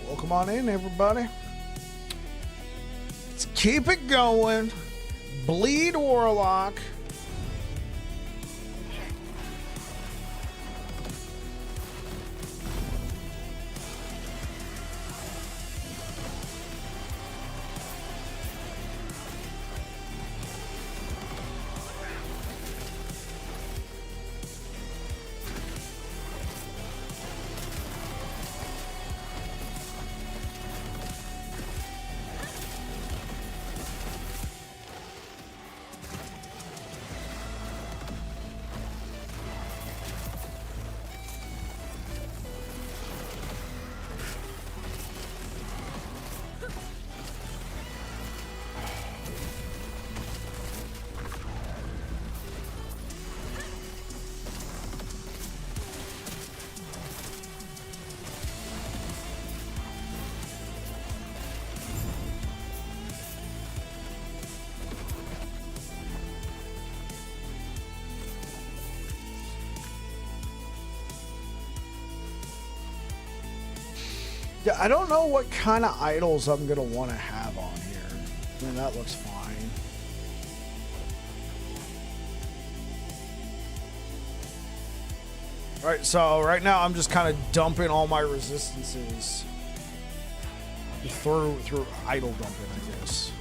Welcome on in, everybody. Let's keep it going. Bleed Warlock. Yeah, I don't know what kind of idols I'm going to want to have on here. I mean, that looks fine. Alright, so right now I'm just kind of dumping all my resistances through idol dumping, I guess.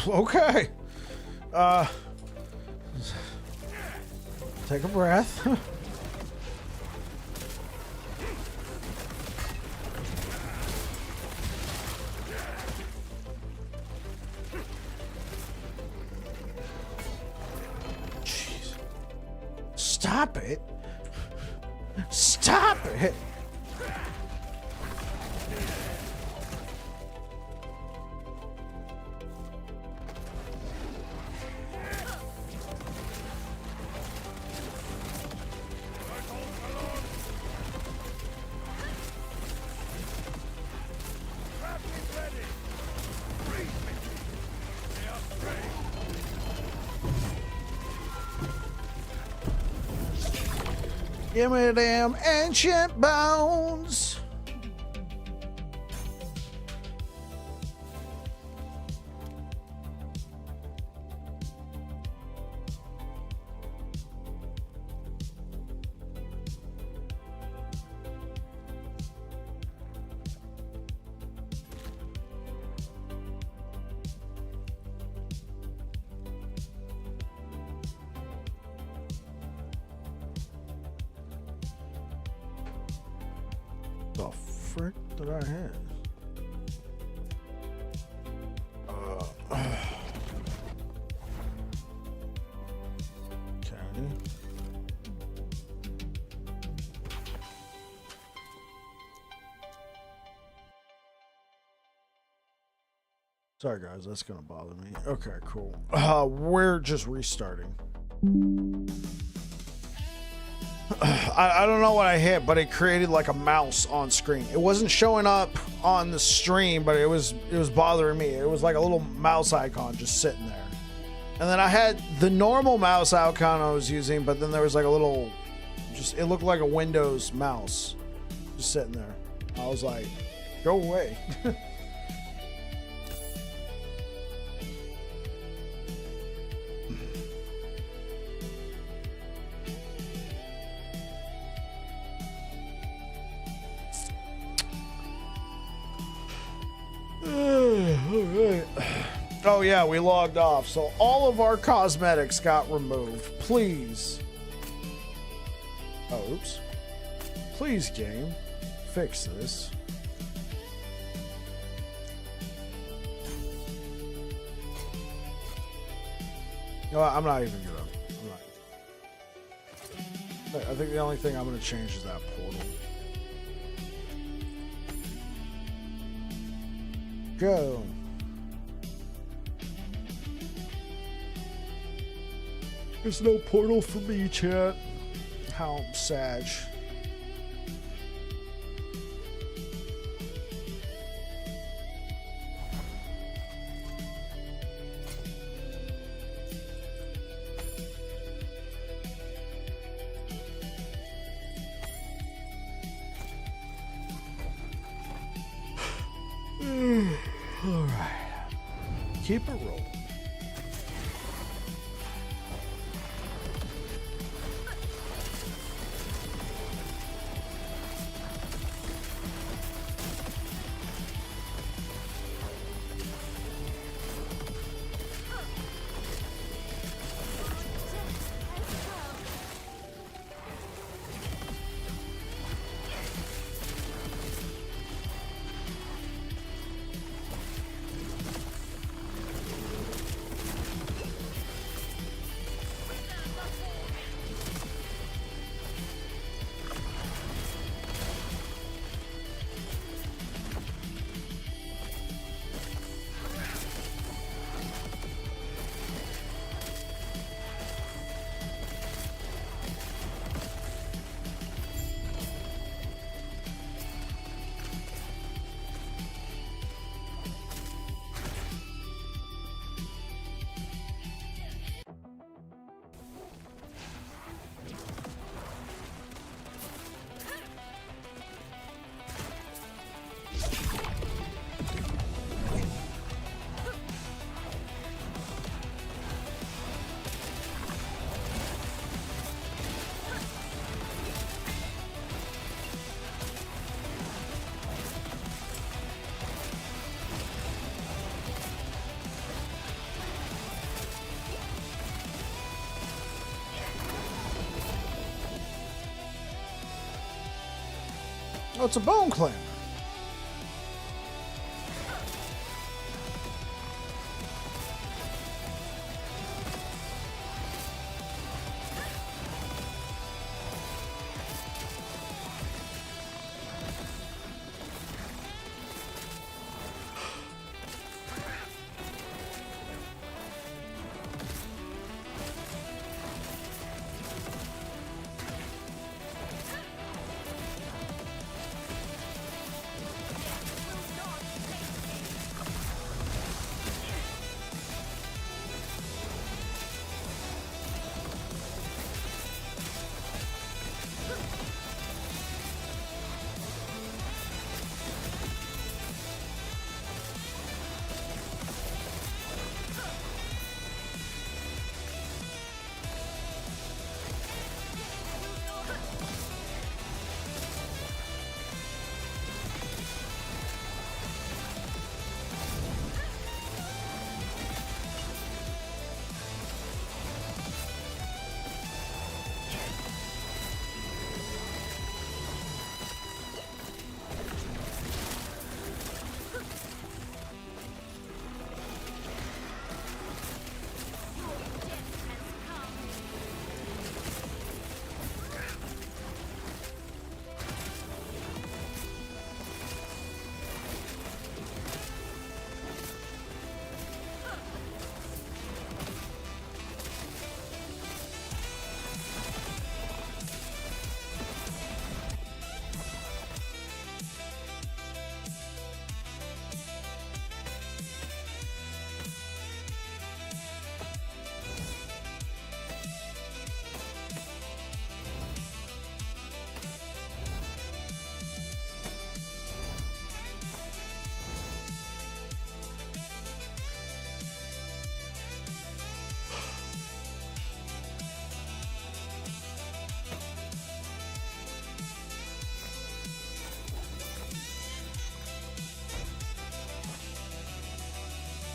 Okay. Take a breath. Jeez. Stop it. Stop it. Give me the damn ancient bones. The frick did I hit? Okay. Sorry guys, that's gonna bother me. Okay, cool. We're just restarting. I don't know what I hit, but it created like a mouse on screen. It wasn't showing up on the stream, but it was bothering me. It was like a little mouse icon just sitting there. And then I had the normal mouse icon I was using, but then there was like a little, it looked like a Windows mouse just sitting there. I was like, go away. Oh yeah, we logged off, so all of our cosmetics got removed. Please. Oh, oops. Please, game, fix this. No, I'm not even gonna. I think the only thing I'm gonna change is that portal. Go. There's no portal for me, chat. How sad. All right. Keep it rolling. Oh, it's a bone clamber.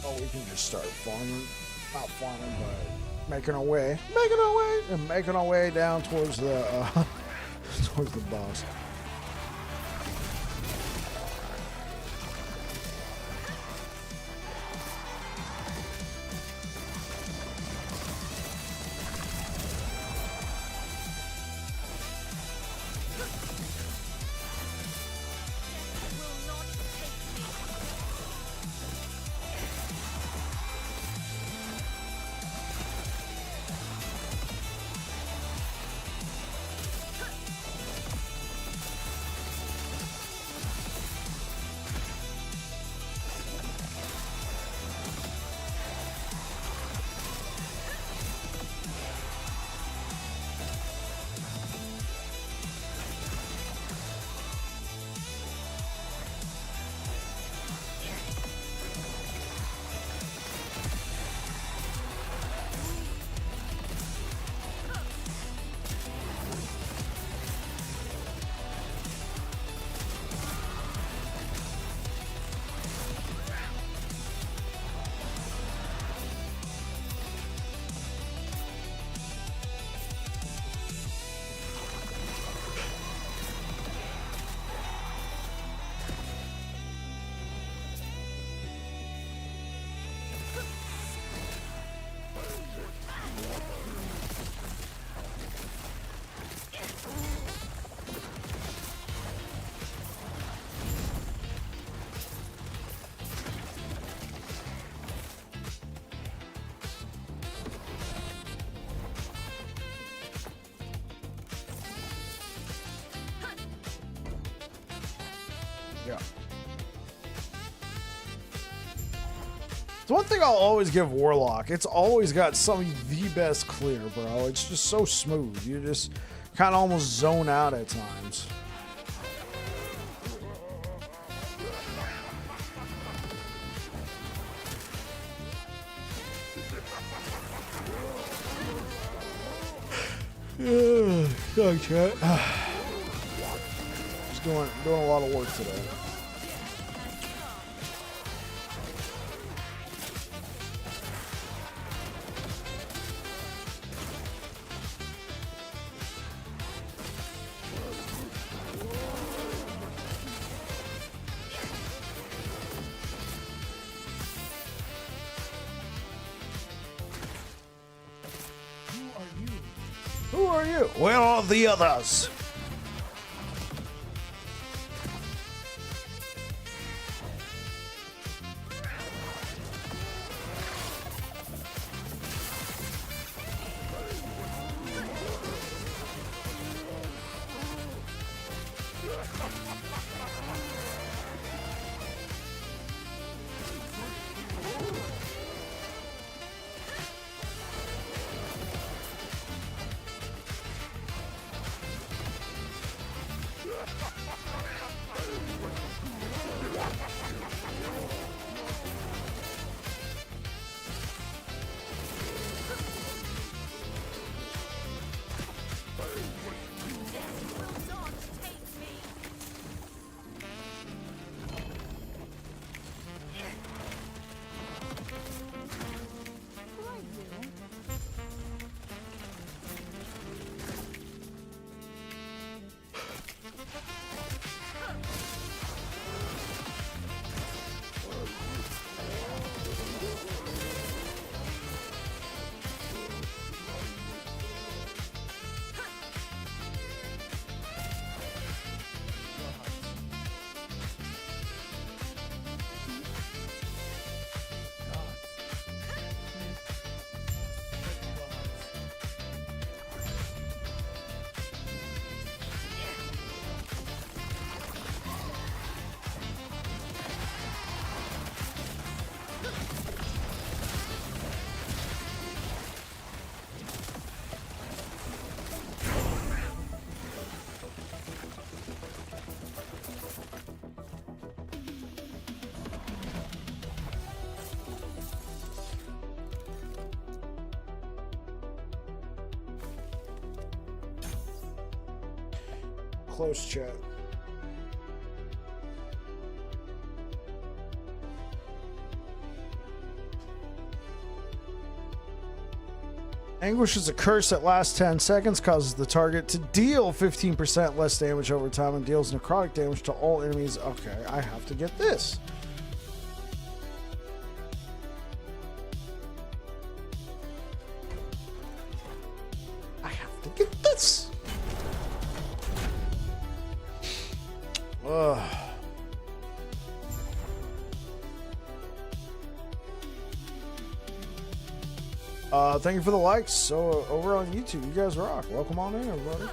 Oh, we can just start farming. Not farming, but making our way. And making our way down towards the, towards the boss. Yeah. It's one thing I'll always give Warlock. It's always got some of the best clear, bro. It's just so smooth. You just kind of almost zone out at times. Sorry, chat. Just doing a lot of work today. Who are you? Where are the others? Close chat. Anguish is a curse that lasts 10 seconds, causes the target to deal 15% less damage over time, and deals necrotic damage to all enemies. Okay, I have to get this. I have to get this. Ugh. Thank you for the likes. So over on YouTube, you guys rock. Welcome on in, everybody.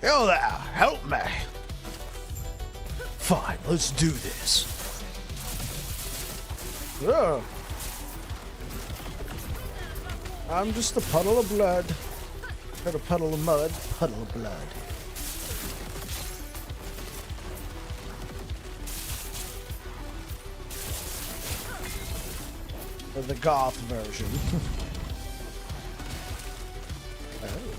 Yo there, help me. Fine, let's do this. Yeah. I'm just a puddle of blood. Not a puddle of mud, puddle of blood. Or the goth version. Oh.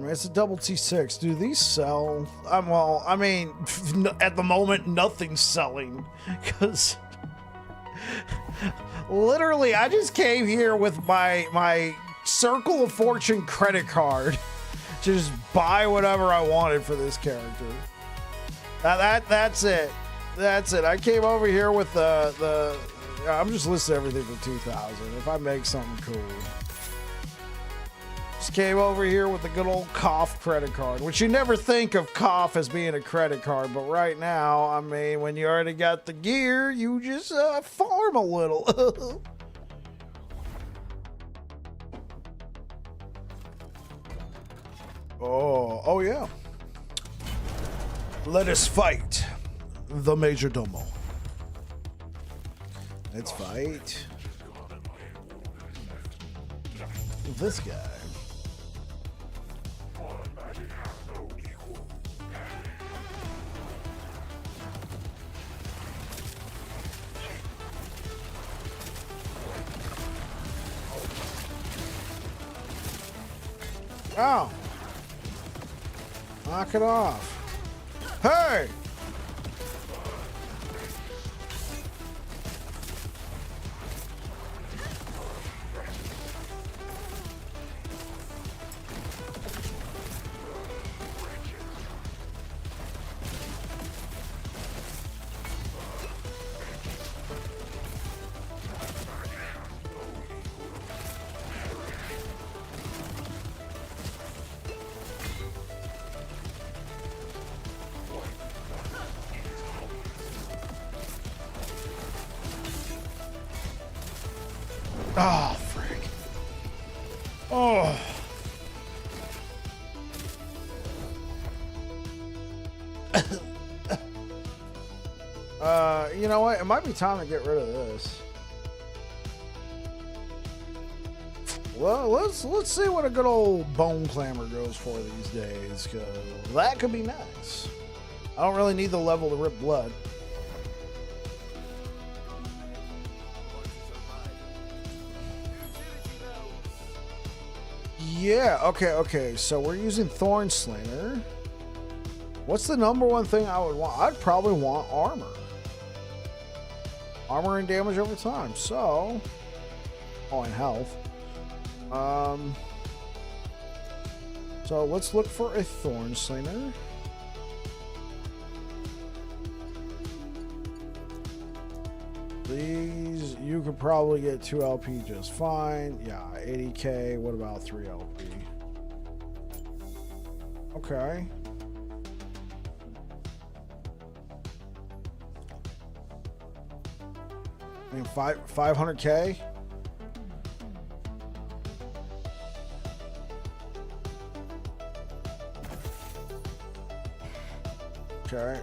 mean, it's a double T6. Do these sell? Well, I mean, at the moment, nothing's selling. Because literally, I just came here with my Circle of Fortune credit card to just buy whatever I wanted for this character. That's it. That's it. I came over here with I'm just listing everything for 2,000. If I make something cool. Just came over here with the good old Cough credit card, which you never think of Cough as being a credit card, but right now, I mean, when you already got the gear, you just farm a little. Oh yeah. Let us fight the Major Domo. Let's fight this guy. Oh. Knock it off. Hey! Oh, frick. Oh. You know what? It might be time to get rid of this. Well, let's see what a good old bone clamor goes for these days, because that could be nice. I don't really need the level to rip blood. Yeah, okay. So we're using Thorn Slinger. What's the number one thing I would want? I'd probably want armor. Armor and damage over time. So, and health. So let's look for a Thorn Slinger. These, you could probably get 2 LP just fine. Yeah, 80k. What about 3 LP? Okay. I mean, 500k? Okay.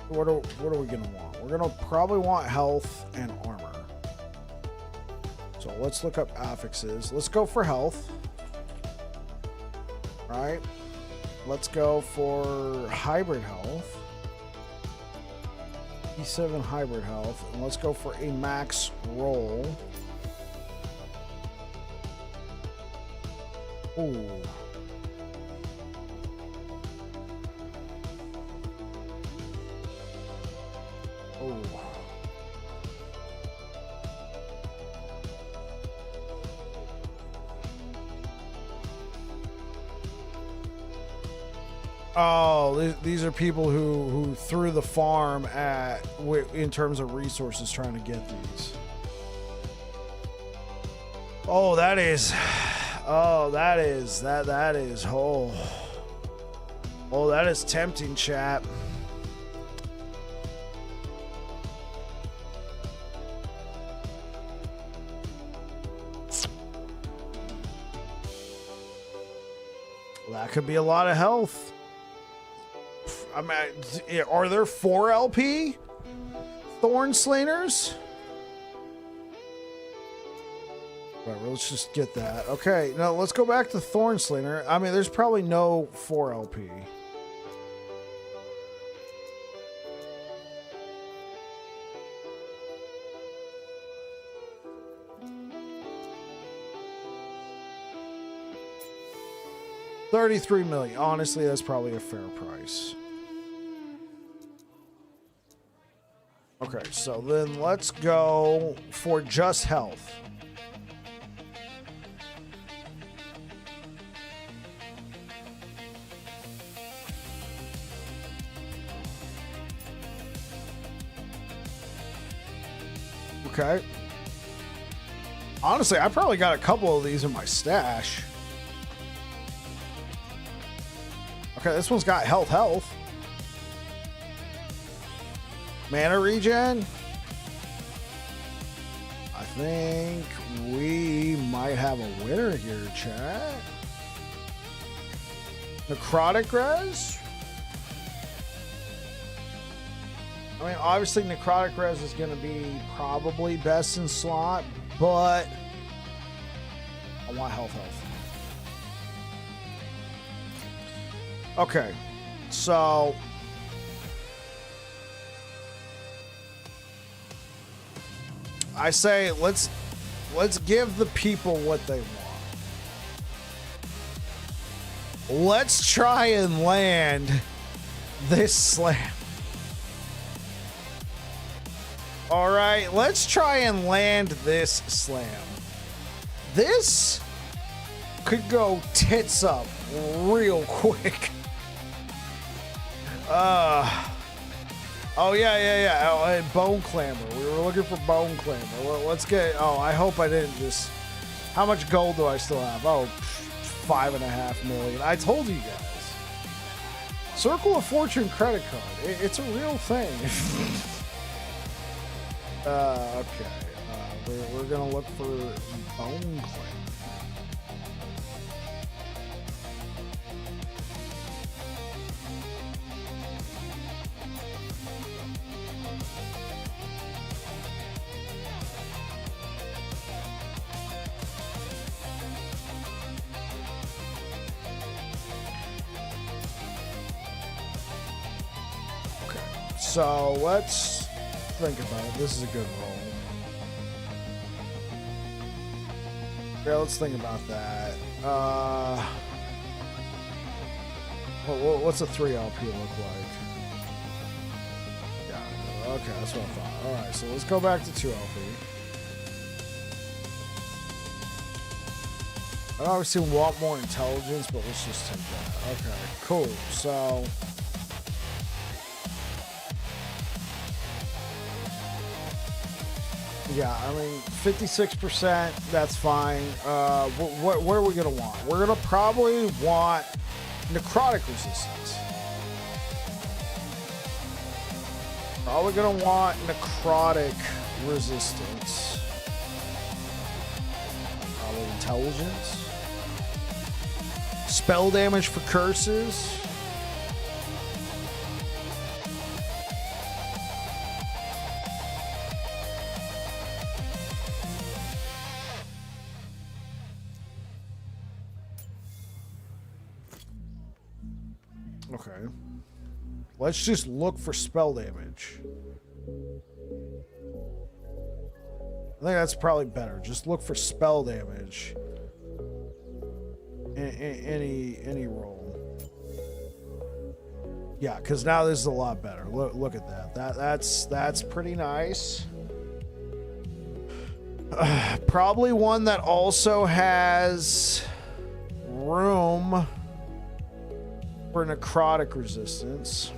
What are we gonna want? We're gonna probably want health and armor. So let's look up affixes. Let's go for health. Right. Let's go for hybrid health. E7 hybrid health. And let's go for a max roll. Ooh. Oh, these are people who threw the farm at in terms of resources trying to get these. Oh, that is that is that is tempting, chat. That could be a lot of health. I mean, are there 4 LP Thorn Slingers? Right, well, let's just get that. Okay, now let's go back to Thorn Slinger. I mean, there's probably no 4 LP. 33 million. Honestly, that's probably a fair price. Okay, so then let's go for just health. Okay. Honestly, I probably got a couple of these in my stash. Okay, this one's got health. Mana regen. I think we might have a winner here, chat. Necrotic res. I mean, obviously necrotic res is going to be probably best in slot, but I want health. Okay, so I say let's give the people what they want. Let's try and land this slam. All right, let's try and land this slam. This could go tits up real quick. Oh yeah. Oh, and Bone Clamor. We were looking for Bone Clamor. Let's get. Oh, I hope I didn't just. How much gold do I still have? Oh, 5.5 million. I told you guys. Circle of Fortune credit card. It's a real thing. Okay. We're gonna look for Bone Clamor. So let's think about it. This is a good roll. Yeah, let's think about that. What's a 3 LP look like? Yeah, okay, that's what I thought. All right, so let's go back to 2 LP. I obviously want more intelligence, but let's just take that. Okay, cool. So yeah, I mean, 56%, that's fine. What are we going to want? We're going to probably want necrotic resistance. Probably going to want necrotic resistance. Probably intelligence. Spell damage for curses. Okay. Let's just look for spell damage. I think that's probably better. Just look for spell damage. Any roll. Yeah, because now this is a lot better. Look at that. That's pretty nice. Probably one that also has room for necrotic resistance.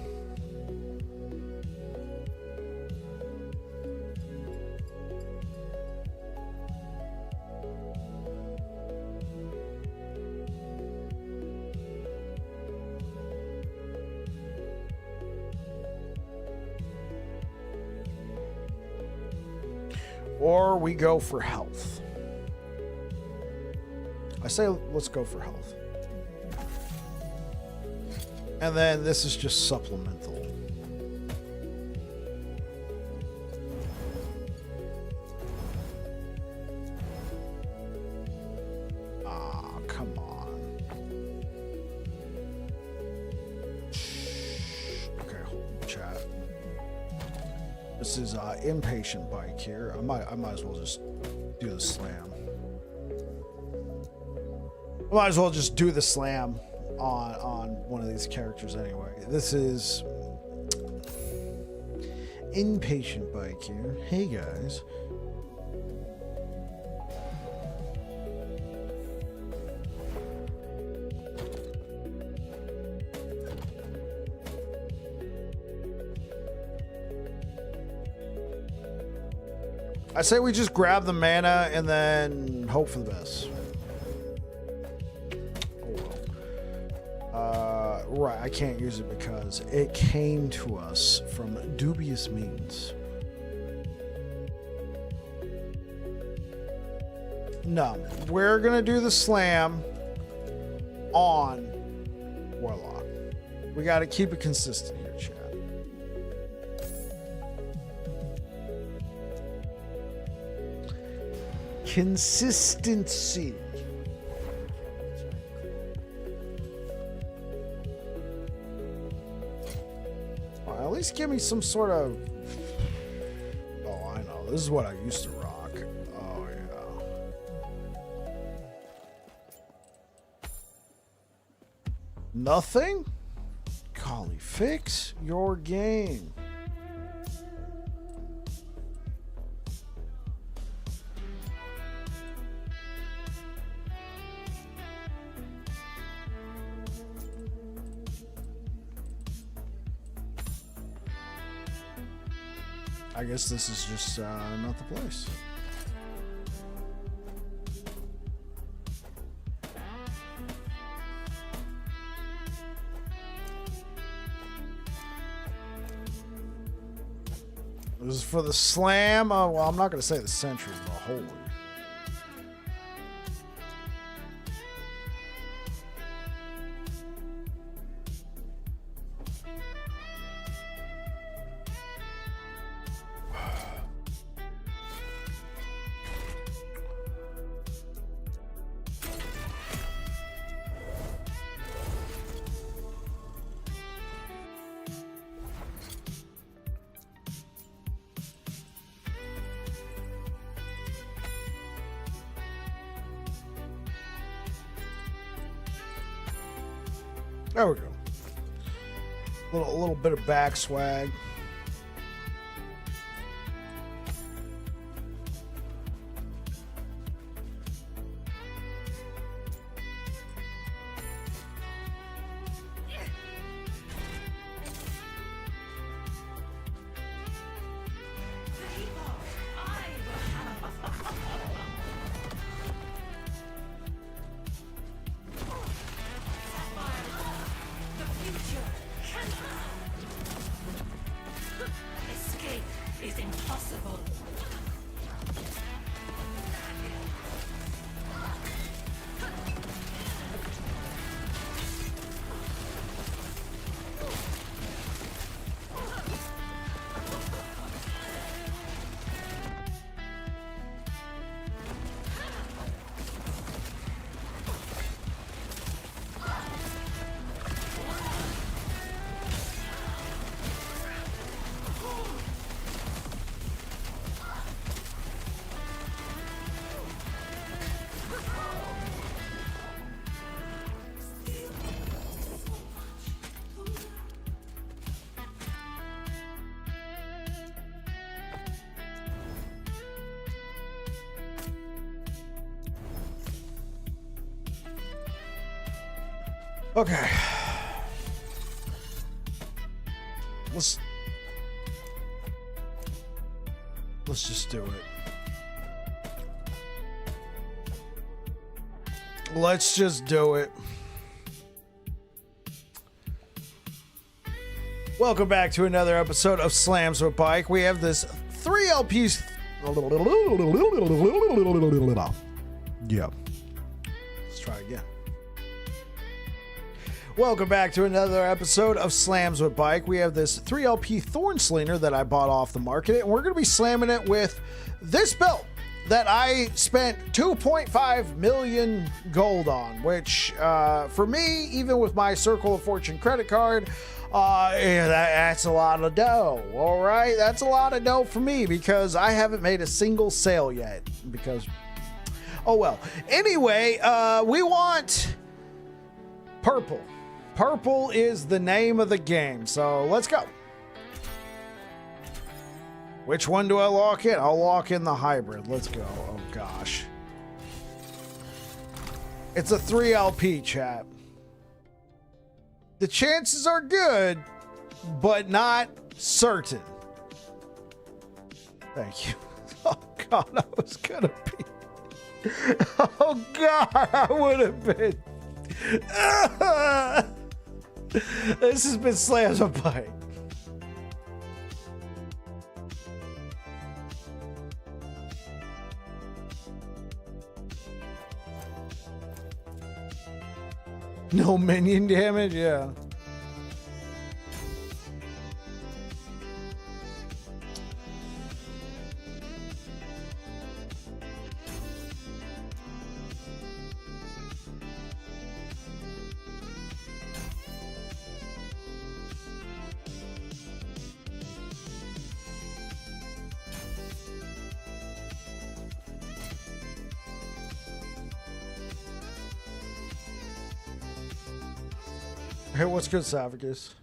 Or we go for health. I say let's go for health. And then this is just supplemental. Ah, come on. Okay, hold on, chat. This is impatient bike here. I might as well just do the slam. I might as well just do the slam. on one of these characters anyway. This is Impatient Bike here. Hey guys. I say we just grab the mana and then hope for the best. Oh well. Right, I can't use it because it came to us from dubious means. No, we're gonna do the slam on Warlock. We gotta keep it consistent here, chat. Consistency. Well, at least give me some sort of... Oh, I know. This is what I used to rock. Oh, yeah. Nothing? Golly, fix your game. I guess this is just not the place. This is for the slam. Well, I'm not going to say the century, but holy. There we go. A little bit of back swag. Okay. Let's just do it. Let's just do it. Welcome back to another episode of Slams with Bike. We have this 3 LPs. Yep. Let's try again. Welcome back to another episode of Slams with Bike. We have this 3LP Thornslinger that I bought off the market, and we're going to be slamming it with this build that I spent 2.5 million gold on, which for me, even with my Circle of Fortune credit card, that's a lot of dough. All right, that's a lot of dough for me because I haven't made a single sale yet because, oh well. Anyway, we want Purple. Purple is the name of the game. So let's go. Which one do I lock in? I'll lock in the hybrid. Let's go. Oh, gosh. It's a 3LP, chat. The chances are good, but not certain. Thank you. Oh, God, I was going to be. Oh, God, I would have been. This has been Slams with Bike. No minion damage? Yeah. Hey, what's good, Savicus?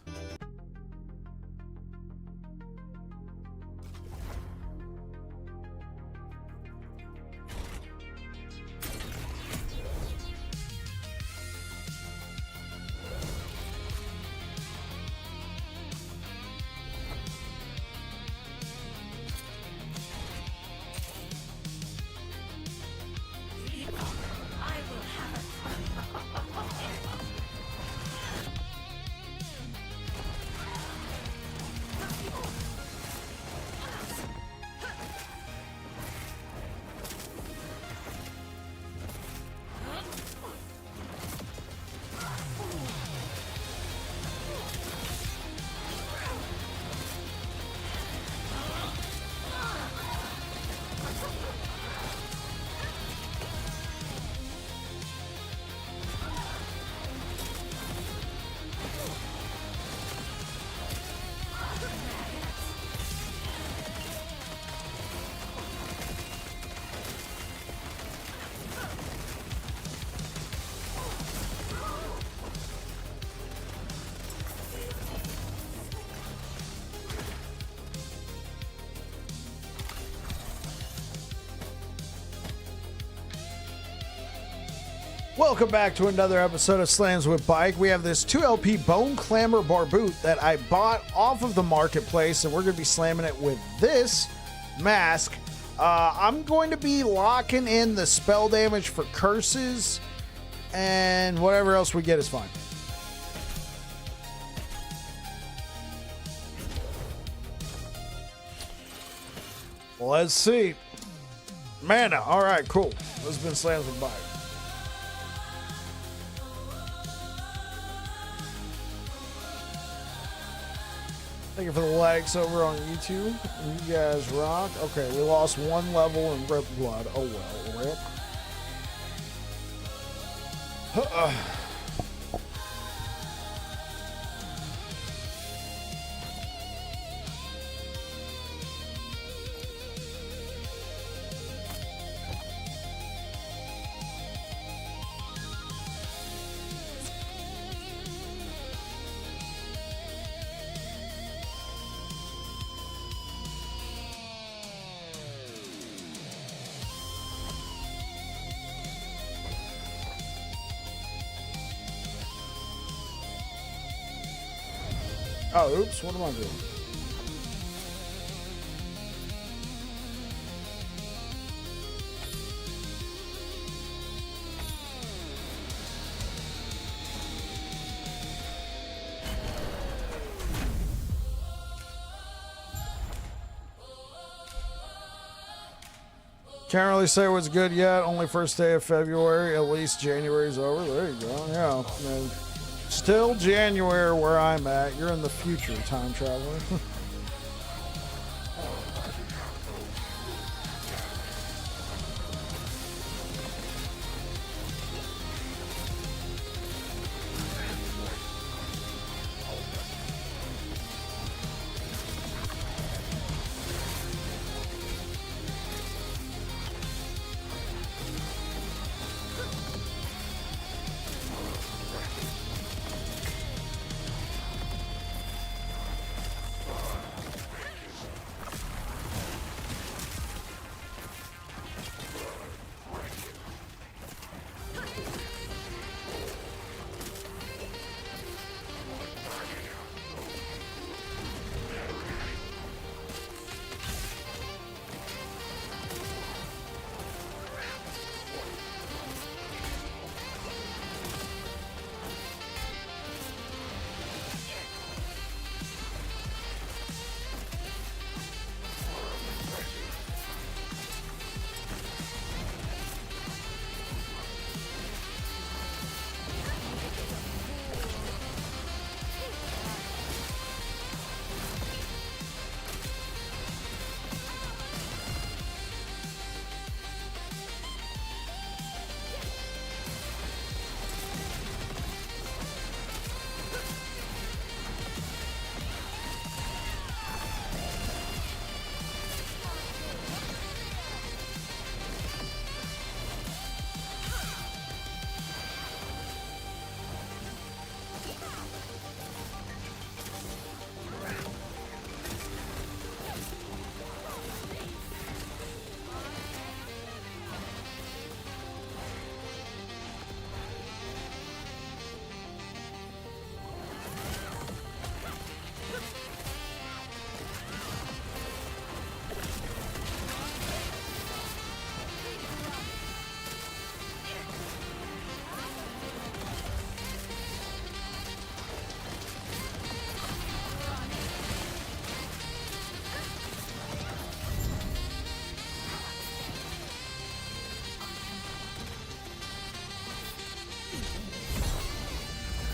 Welcome back to another episode of Slams with Bike. We have this 2LP Bone Clamor Barboot that I bought off of the marketplace, and we're going to be slamming it with this mask. I'm going to be locking in the spell damage for curses, and whatever else we get is fine. Let's see. Mana. All right, cool. This has been Slams with Bike. Thank you for the likes over on YouTube. You guys rock. Okay, we lost one level in Rip Blood. Oh well, rip. Oh, oops, what am I doing? Can't really say what's good yet. Only first day of February. At least January's over. There you go. Yeah. And still January where I'm at. You're in the future, time traveler.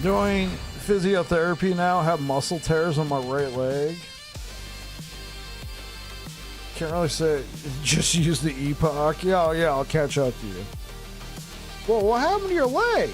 Doing physiotherapy now. Have muscle tears on my right leg. Can't really say. Just use the Epoch. Yeah, I'll catch up to you. Well, what happened to your leg?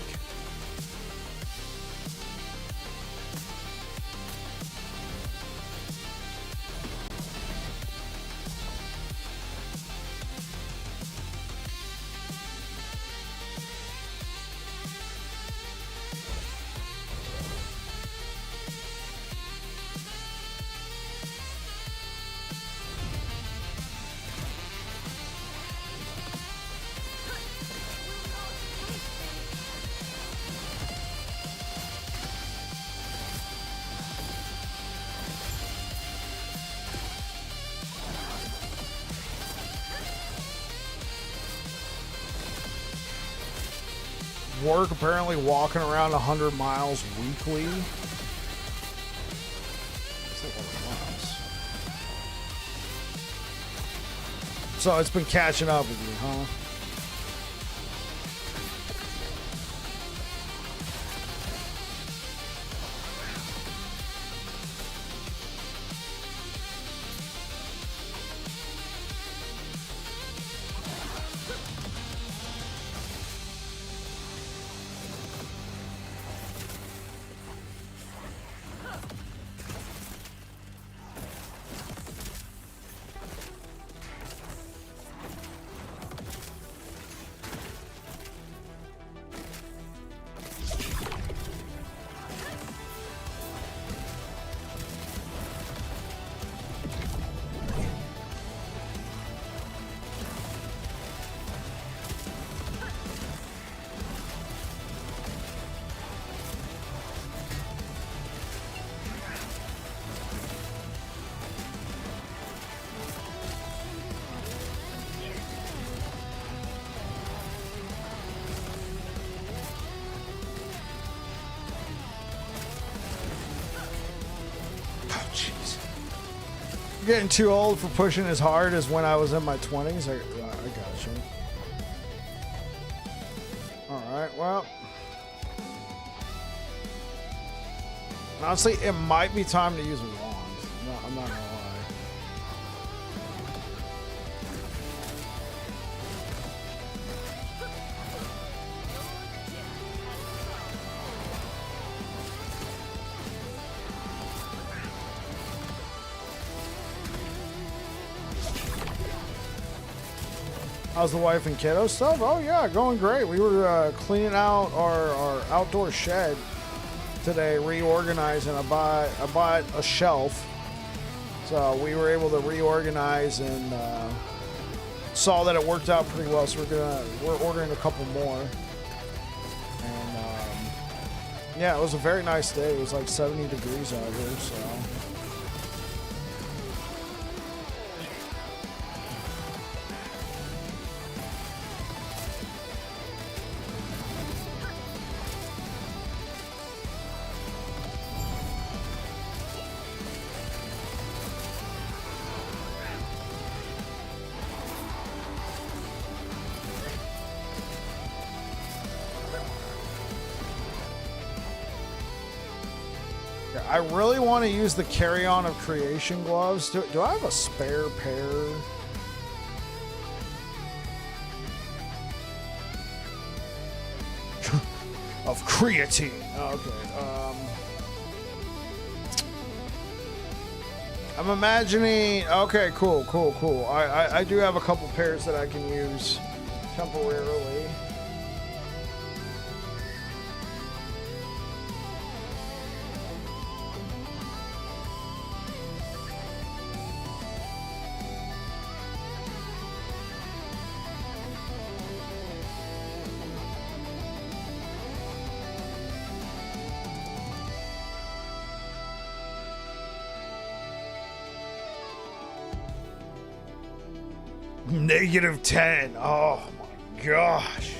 Work apparently walking around 100 miles weekly. So it's been catching up with you, huh? Getting too old for pushing as hard as when I was in my 20s. I got you. Alright, well. Honestly, it might be time to use a wand. I'm not gonna lie. How's the wife and kiddo stuff? Oh yeah, going great. We were cleaning out our outdoor shed today, reorganizing. I bought a shelf, so we were able to reorganize and saw that it worked out pretty well. So we're ordering a couple more. And yeah, it was a very nice day. It was like 70 degrees out here, so. I really want to use the carry-on of creation gloves. Do I have a spare pair? Of creatine. Okay. I'm imagining. Okay, cool. I do have a couple pairs that I can use temporarily. -10. Oh my gosh.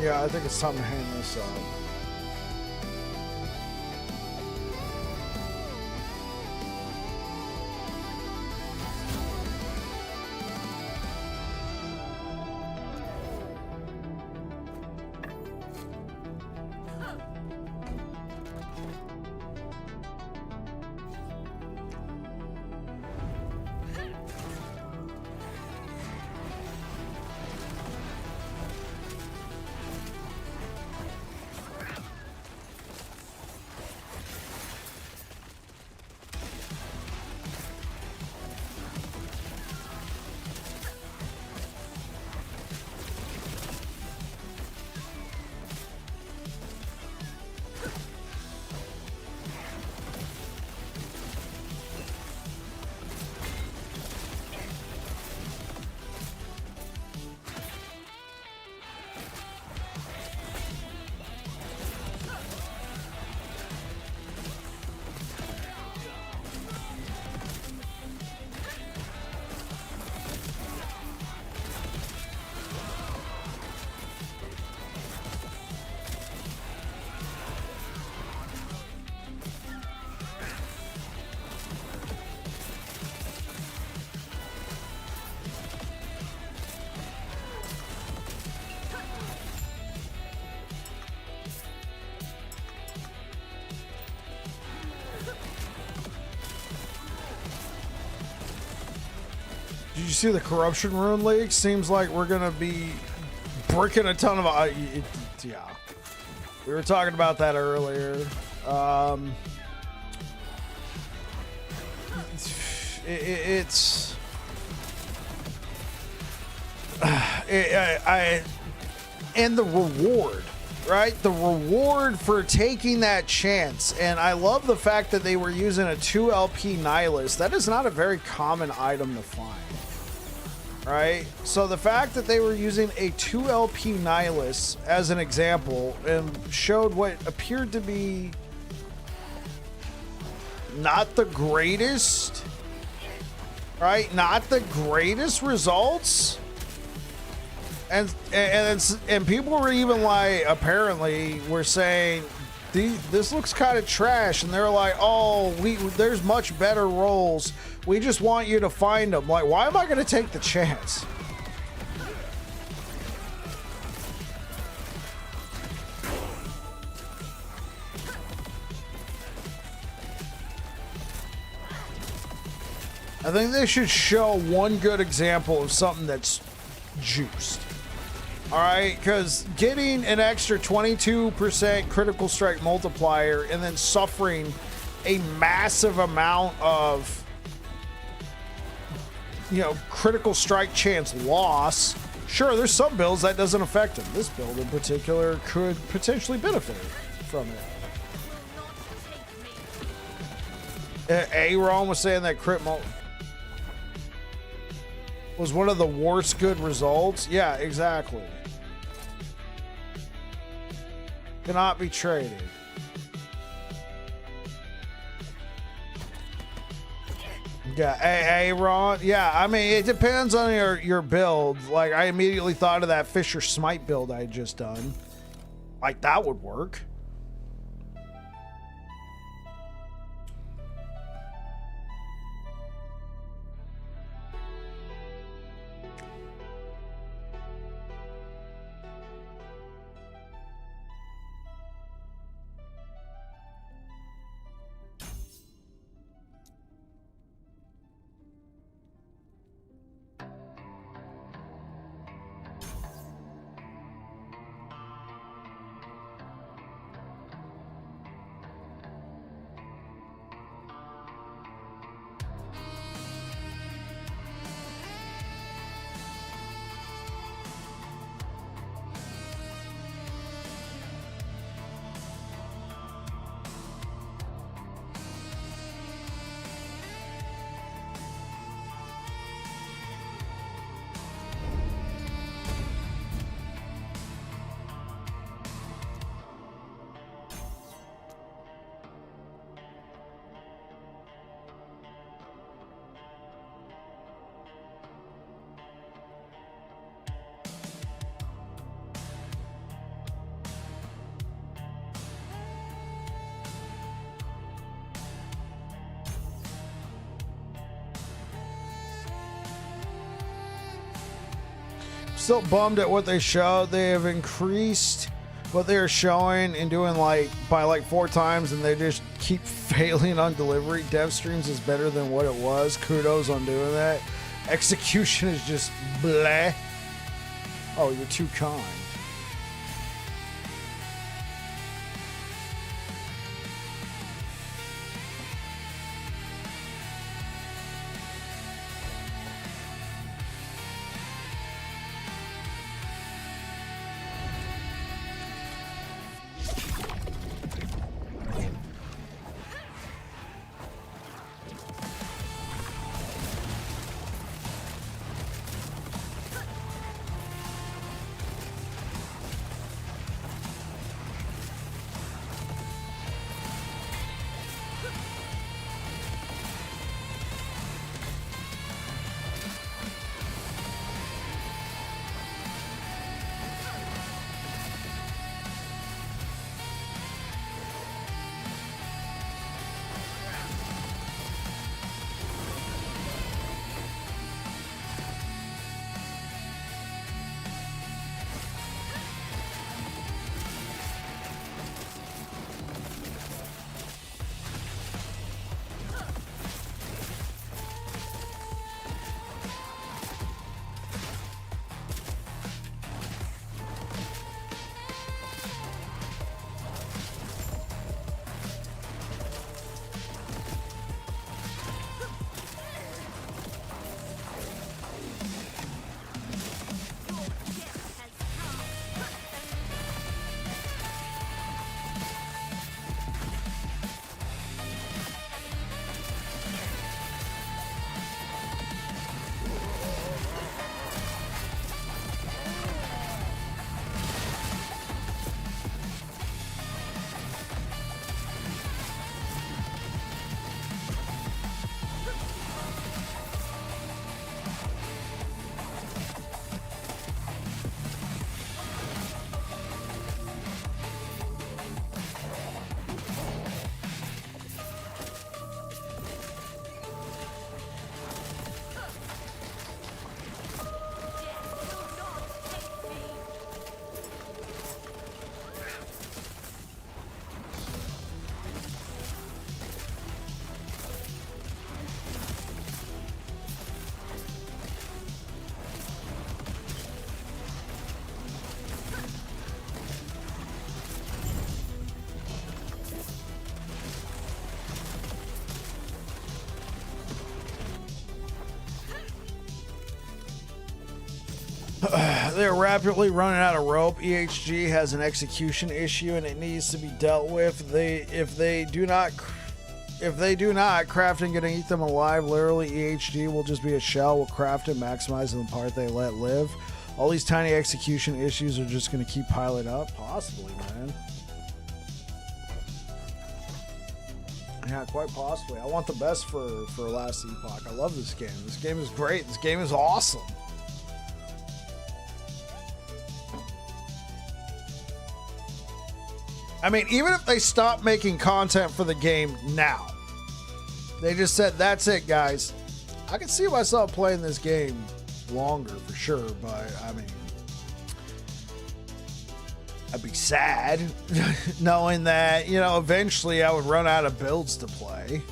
Yeah, I think it's time to hang this up. Did you see the corruption rune leak? Seems like we're gonna be bricking a ton of. Yeah, we were talking about that earlier. It's. And the reward, right? The reward for taking that chance. And I love the fact that they were using a 2 LP Nihilist. That is not a very common item to find. Right? So the fact that they were using a 2 LP Nihilist as an example and showed what appeared to be not the greatest, right? Not the greatest results. And people were even like, apparently were saying, this looks kind of trash. And they're like, oh, there's much better rolls. We just want you to find them. Like, why am I going to take the chance? I think they should show one good example of something that's juiced. All right, because getting an extra 22% critical strike multiplier and then suffering a massive amount of, critical strike chance loss. Sure, there's some builds that doesn't affect them. This build in particular could potentially benefit from it. Aaron was saying that crit was one of the worst good results. Yeah, exactly. Cannot be traded. Yeah, Aaron. Yeah, I mean, it depends on your build. Like, I immediately thought of that Fisher Smite build I had just done. Like, that would work. still bummed at what they showed. They have increased what they are showing and doing like by like 4 times, and they just keep failing on delivery. Dev streams is better than what it was. Kudos on doing that. Execution is just bleh. Oh, you're too kind. They're rapidly running out of rope. EHG has an execution issue and it needs to be dealt with. If they do not, crafting gonna eat them alive. Literally, EHG will just be a shell. Will craft it, maximizing the part they let live. All these tiny execution issues are just gonna keep piling up. Possibly, man. Yeah, quite possibly. I want the best for Last Epoch. I love this game. This game is great. This game is awesome. I mean, even if they stop making content for the game now, they just said, that's it, guys. I can see myself playing this game longer for sure, but I mean, I'd be sad knowing that, you know, eventually I would run out of builds to play.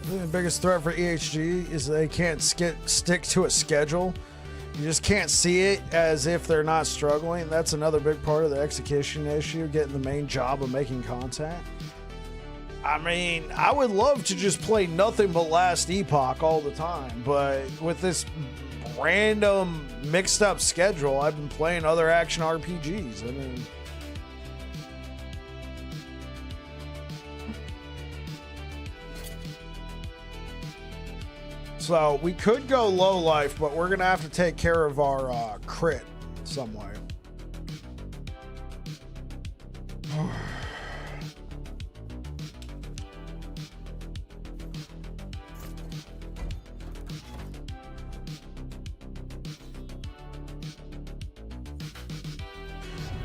I think the biggest threat for EHG is they can't stick to a schedule. You just can't see it as if they're not struggling. That's another big part of the execution issue, getting the main job of making content. I mean, I would love to just play nothing but Last Epoch all the time, but with this random mixed up schedule, I've been playing other action RPGs. I mean, so we could go low life, but we're gonna have to take care of our crit some way.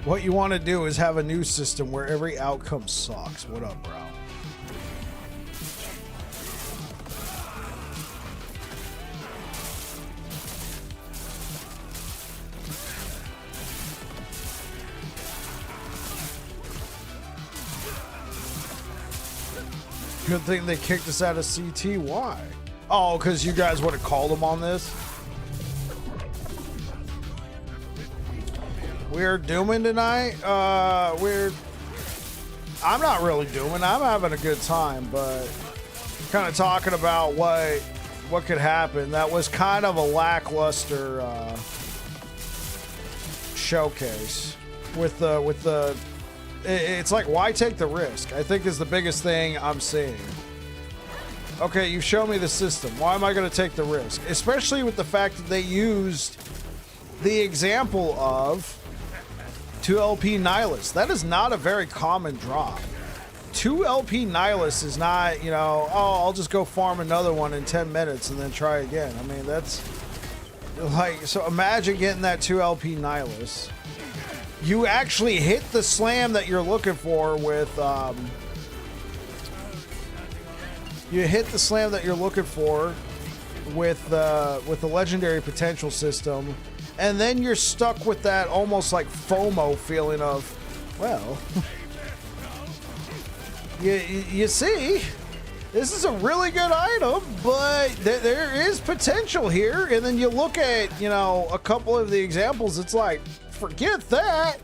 What you want to do is have a new system where every outcome sucks. What up, bro? Good thing they kicked us out of CT. Why? Oh, because you guys would have called them on this? We're dooming tonight. I'm not really dooming. I'm having a good time, but kind of talking about what could happen. That was kind of a lackluster showcase with the. It's like, why take the risk? I think is the biggest thing I'm seeing. Okay, you've shown me the system. Why am I going to take the risk? Especially with the fact that they used the example of 2 LP Nihilus. That is not a very common drop. 2 LP Nihilus is not, you know, oh, I'll just go farm another one in 10 minutes and then try again. I mean, that's like, so imagine getting that 2 LP Nihilus. You actually hit the slam that you're looking for with, you hit the slam that you're looking for with the legendary potential system. And then you're stuck with that almost like FOMO feeling of, well, you see, this is a really good item, but there is potential here. And then you look at, you know, a couple of the examples, it's like, forget that.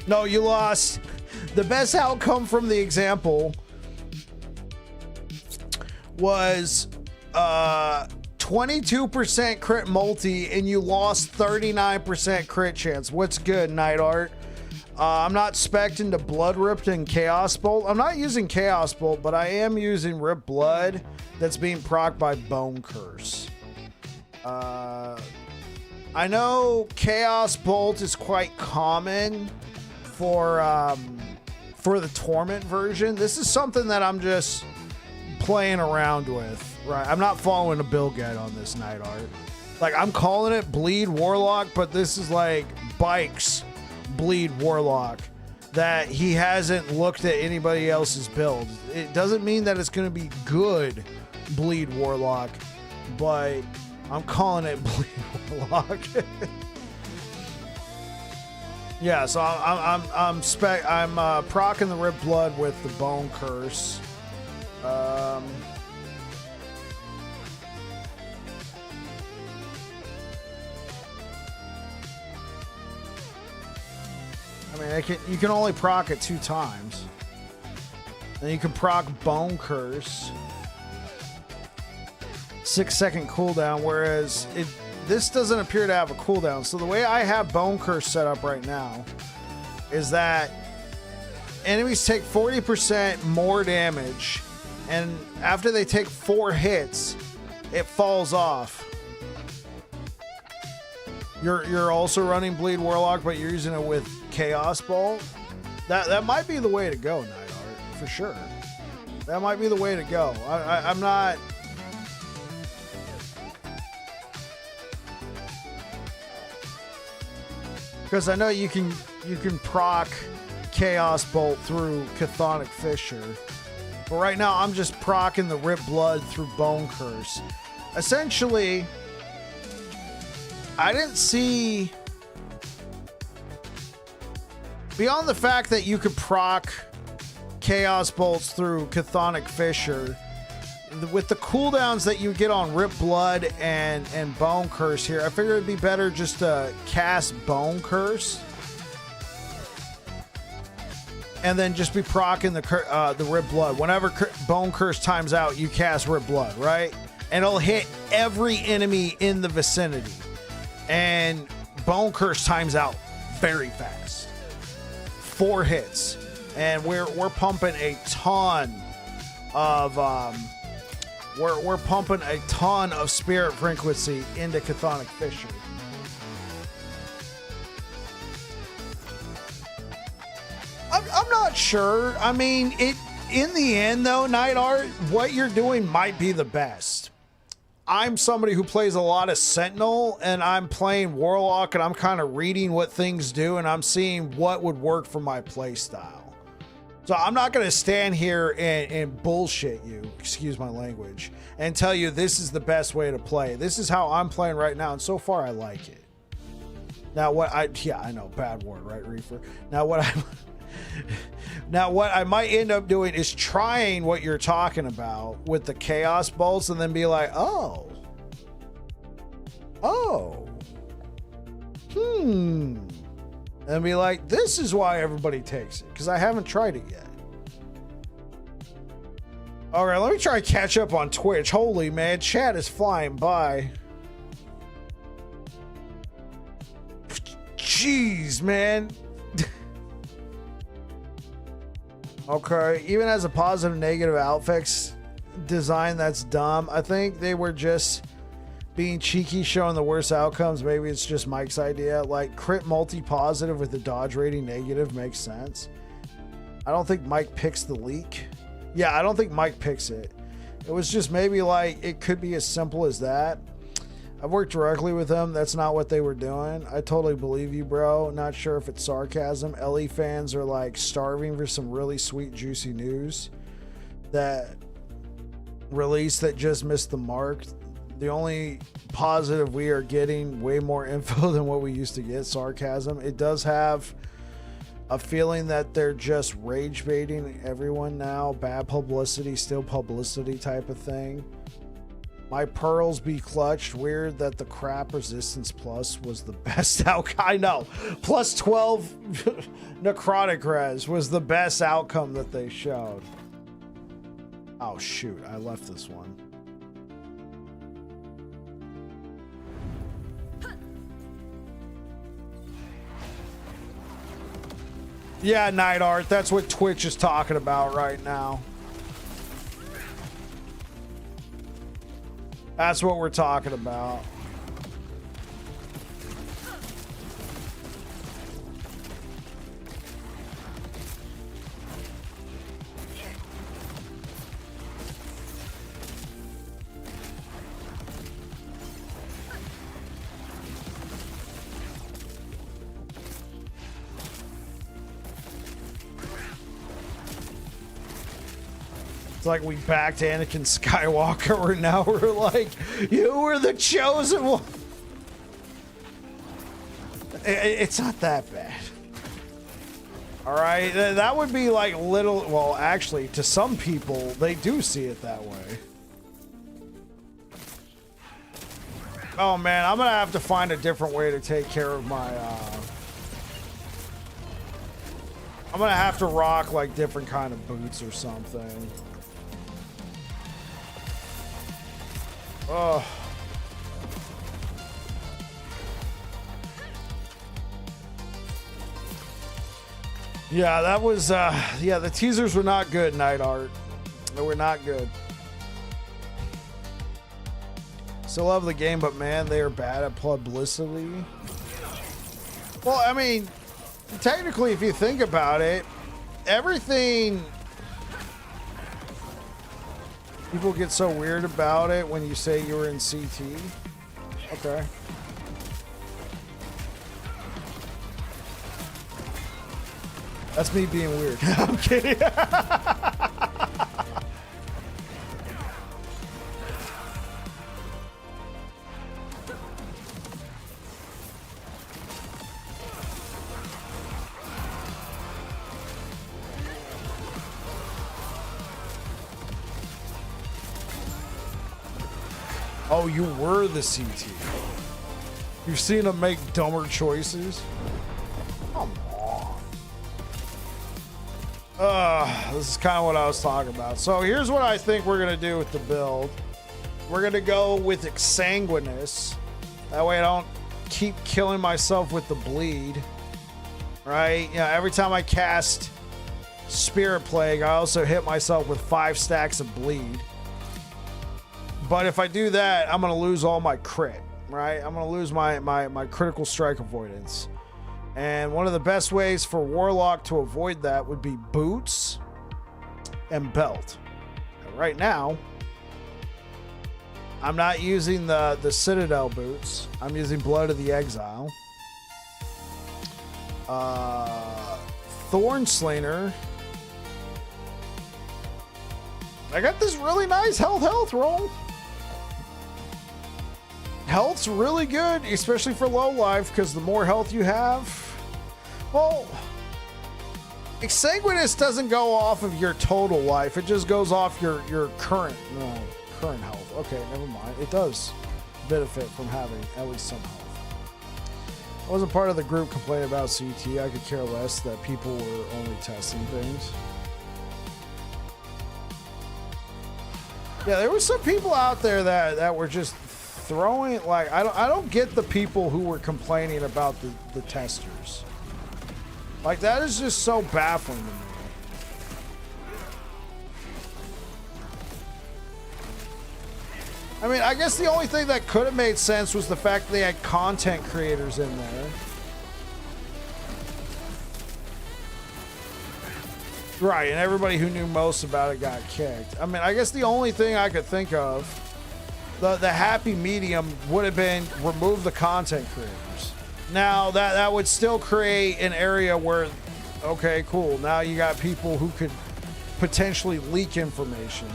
No, you lost. The best outcome from the example was 22% crit multi, and you lost 39% crit chance. What's good, Night Art? I'm not spec'ing to Blood Ripped and Chaos Bolt. I'm not using Chaos Bolt, but I am using Rip Blood that's being procced by Bone Curse. I know Chaos Bolt is quite common for the Torment version. This is something that I'm just playing around with, right? I'm not following a build guide on this, Night Art. Like, I'm calling it Bleed Warlock, but this is like Bike's Bleed Warlock that he hasn't looked at anybody else's build. It doesn't mean that it's going to be good Bleed Warlock, but I'm calling it Bleed Warlock. Yeah, so I'm proccing the Rip Blood with the Bone Curse. I mean, you can only proc it 2 times. Then you can proc Bone Curse. 6-second cooldown, whereas this doesn't appear to have a cooldown. So the way I have Bone Curse set up right now is that enemies take 40% more damage, and after they take 4 hits, it falls off. You're also running Bleed Warlock, but you're using it with Chaos Bolt. That might be the way to go, Night Art, for sure. That might be the way to go. I'm not. Because I know you can proc Chaos Bolt through Chthonic Fissure. But right now I'm just proccing the Rip Blood through Bone Curse. Essentially, I didn't see, beyond the fact that you could proc Chaos Bolts through Chthonic Fissure, with the cooldowns that you get on Rip Blood and Bone Curse here, I figured it'd be better just to cast Bone Curse and then just be proccing the Rip Blood. Whenever Bone Curse times out, you cast Rip Blood, right? And it'll hit every enemy in the vicinity. And Bone Curse times out very fast. 4 hits. And we're pumping a ton of we're pumping a ton of Spirit Frequency into Chthonic Fissure. I'm not sure. I mean, in the end though, Night Art, what you're doing might be the best. I'm somebody who plays a lot of Sentinel, and I'm playing Warlock, and I'm kind of reading what things do, and I'm seeing what would work for my play style. So I'm not going to stand here and bullshit you, excuse my language, and tell you this is the best way to play. This is how I'm playing right now, and so far I like it. Now I know, bad word, right, Reefer? Now what I might end up doing is trying what you're talking about with the Chaos Bolts, and then be like, and be like, this is why everybody takes it, because I haven't tried it yet. All right, let me try to catch up on Twitch. Holy man, chat is flying by. Jeez, man. Okay, even as a positive negative outfix design, that's dumb. I think they were just being cheeky, showing the worst outcomes. Maybe it's just Mike's idea. Like, crit multi-positive with the dodge rating negative makes sense. I don't think Mike picks the leak. Yeah, I don't think Mike picks it. It was just maybe like, it could be as simple as that. I've worked directly with them. That's not what they were doing. I totally believe you, bro. Not sure if it's sarcasm. LE fans are like starving for some really sweet, juicy news that release that just missed the mark. The only positive we are getting way more info than what we used to get. Sarcasm. It does have a feeling that they're just rage baiting everyone now. Bad publicity, still publicity type of thing. My pearls be clutched. Weird that the crap resistance plus was the best outcome. I know. Plus 12 necrotic res was the best outcome that they showed. Oh shoot, I left this one. Yeah, Night Art, that's what Twitch is talking about right now. That's what we're talking about. It's like we backed Anakin Skywalker, where now we're like, you were the chosen one. It's not that bad. All right, that would be like little, well, actually, to some people, they do see it that way. Oh man, I'm gonna have to find a different way to take care of my, I'm gonna have to rock like different kind of boots or something. Oh. Yeah, that was, yeah, the teasers were not good, Night Art. They were not good. Still love the game, but man, they are bad at publicity. Well, I mean, technically, if you think about it, everything... People get so weird about it when you say you were in CT. Okay. That's me being weird. I'm kidding. Oh, you were the CT. You've seen him make dumber choices? Come on. This is kind of what I was talking about. So here's what I think we're going to do with the build. We're going to go with Exsanguinous. That way I don't keep killing myself with the bleed. Right? You know, every time I cast Spirit Plague, I also hit myself with 5 stacks of bleed. But if I do that, I'm going to lose all my crit, right? I'm going to lose my critical strike avoidance. And one of the best ways for Warlock to avoid that would be boots and belt. And right now, I'm not using the Citadel boots. I'm using Blood of the Exile. Thornslinger. I got this really nice health roll. Health's really good, especially for low life, because the more health you have, well, Exsanguinous doesn't go off of your total life. It just goes off your current health. Okay, never mind. It does benefit from having at least some health. I wasn't part of the group complaining about CT. I could care less that people were only testing things. Yeah, there were some people out there that were just throwing, like, I don't get the people who were complaining about the testers. Like, that is just so baffling to me. I mean, I guess the only thing that could have made sense was the fact that they had content creators in there. Right, and everybody who knew most about it got kicked. I mean, I guess the only thing I could think of, the happy medium would have been remove the content creators. Now, that would still create an area where, okay, cool, now you got people who could potentially leak information.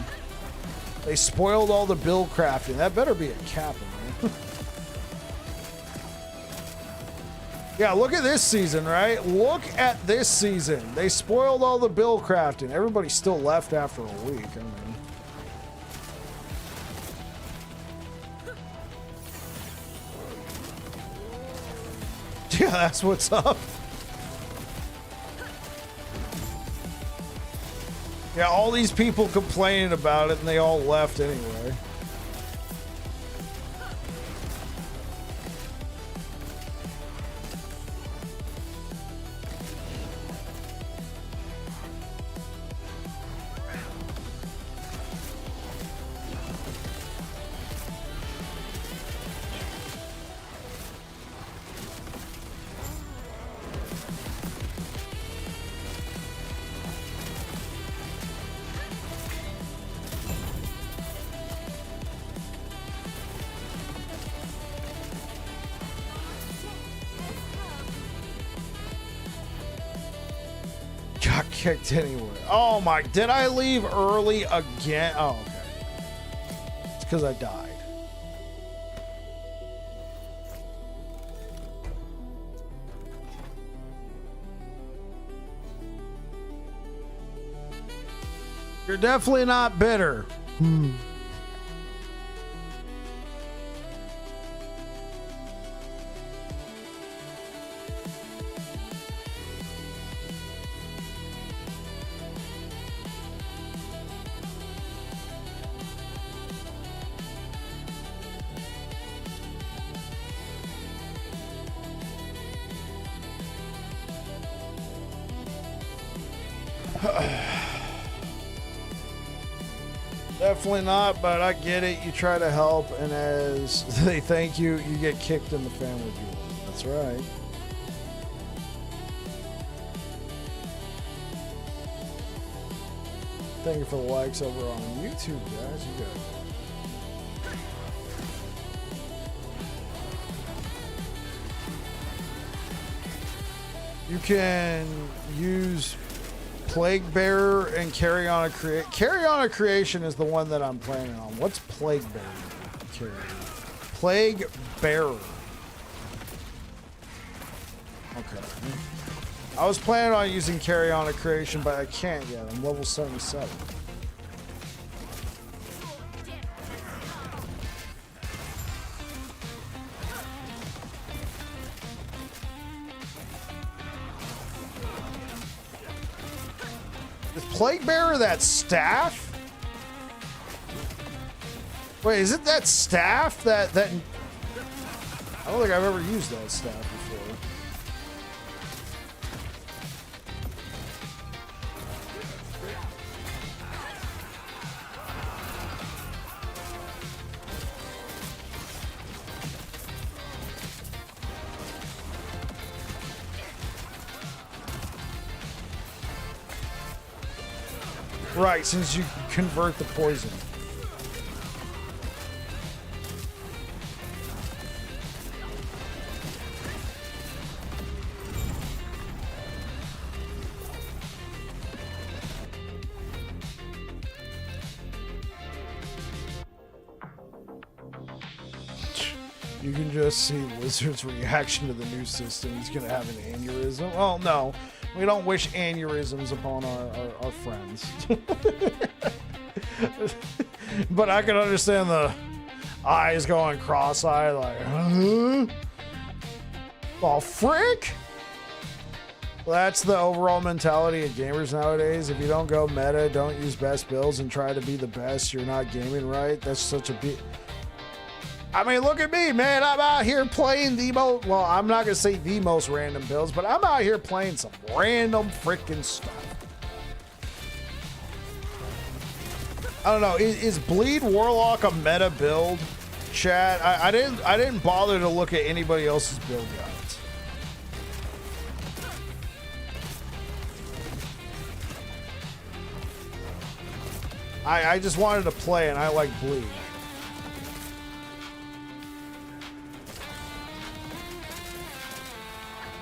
They spoiled all the build crafting. That better be a Kappa, man. Yeah, look at this season, right? Look at this season. They spoiled all the build crafting. Everybody still left after a week. I mean. Yeah, that's what's up. Yeah, all these people complaining about it and they all left anyway. Got kicked anyway. Oh my, did I leave early again? Oh, okay. It's because I died. You're definitely not bitter. Definitely not, but I get it. You try to help, and as they thank you, you get kicked in the family jewel. That's right. Thank you for the likes over on YouTube, guys. You got it. You can use Plague Bearer and Carry On a Creation. Carry On a Creation is the one that I'm planning on. What's Plague Bearer? Plague Bearer. Okay. I was planning on using Carry On a Creation, but I can't yet. I'm level 77. Is Plague Bearer that staff? Wait, is it that staff that I don't think I've ever used that staff before. Right, since you convert the poison. You can just see Wizard's reaction to the new system. He's gonna have an aneurysm. Oh no. We don't wish aneurysms upon our friends. But I can understand the eyes going cross-eyed like, huh? Oh, frick? Well, that's the overall mentality of gamers nowadays. If you don't go meta, don't use best builds, and try to be the best, you're not gaming right. That's such a big... I mean, look at me, man. I'm out here playing the most... Well, I'm not going to say the most random builds, but I'm out here playing some random freaking stuff. I don't know. Is Bleed Warlock a meta build, chat? I didn't bother to look at anybody else's build guides. I just wanted to play, and I like Bleed.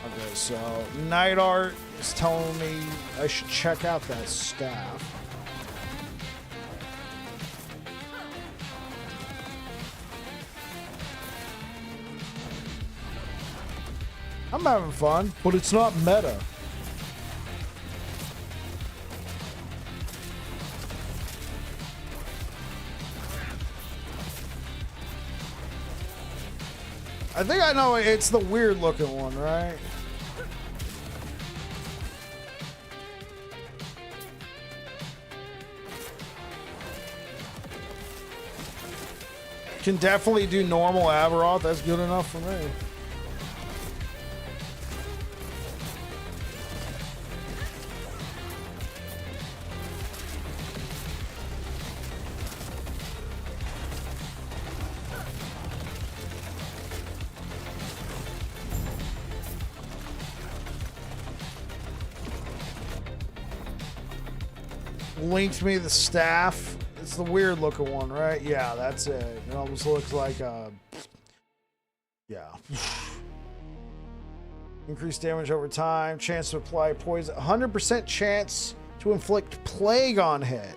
Okay, so Night Art is telling me I should check out that staff. I'm having fun, but it's not meta. I think I know it's the weird looking one, right? Can definitely do normal Aberoth. That's good enough for me. Linked me the staff. It's the weird looking one, right? Yeah, that's it. It almost looks like yeah. Increased damage over time. Chance to apply poison. 100% chance to inflict plague on hit.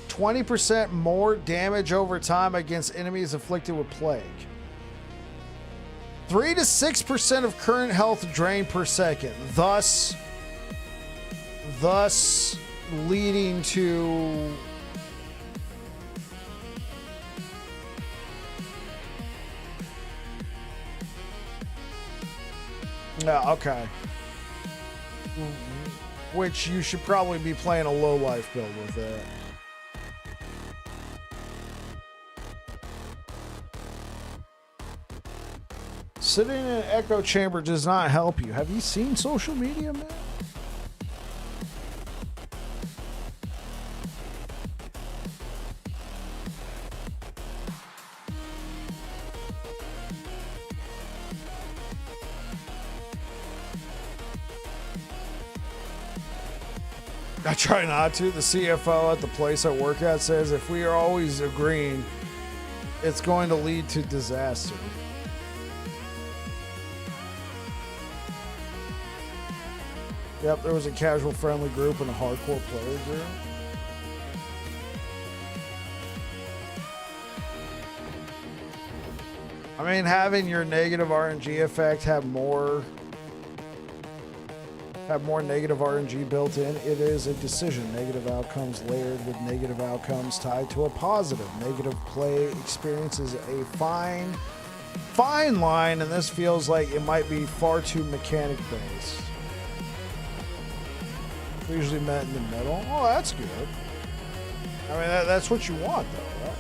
20% more damage over time against enemies afflicted with plague. 3 to 6% of current health drain per second. Thus leading to yeah, okay. Which you should probably be playing a low life build with it. Sitting in an echo chamber does not help you. Have you seen social media, man? I try not to. The CFO at the place I work at says if we are always agreeing, it's going to lead to disaster. Yep, there was a casual friendly group and a hardcore player group. I mean, having your negative RNG effect have more negative RNG built in, it is a decision. Negative outcomes layered with negative outcomes tied to a positive. Negative play experience is a fine line, and this feels like it might be far too mechanic based. Usually met in the middle. Oh, that's good. I mean, that's what you want, though, right?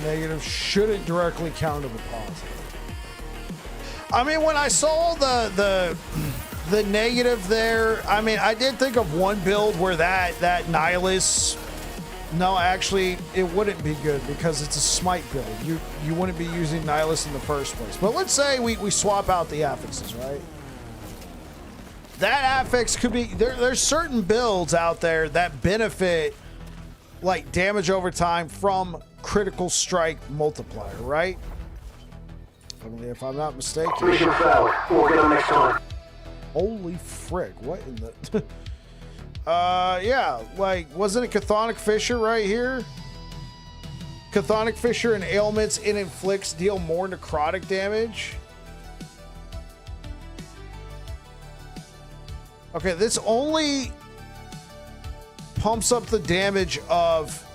Negative shouldn't directly counter the positive. I mean, when I saw the negative there, I mean, I did think of one build where that Nihilus. No, actually, it wouldn't be good because it's a smite build. You wouldn't be using Nihilus in the first place. But let's say we swap out the affixes, right? That affix could be there's certain builds out there that benefit like damage over time from critical strike multiplier, right? I mean, if I'm not mistaken. Mission failed. We'll get them next time. Holy frick! What in the? Yeah, like wasn't it Chthonic Fissure right here? Chthonic Fissure and ailments it inflicts deal more necrotic damage. Okay, this only pumps up the damage of.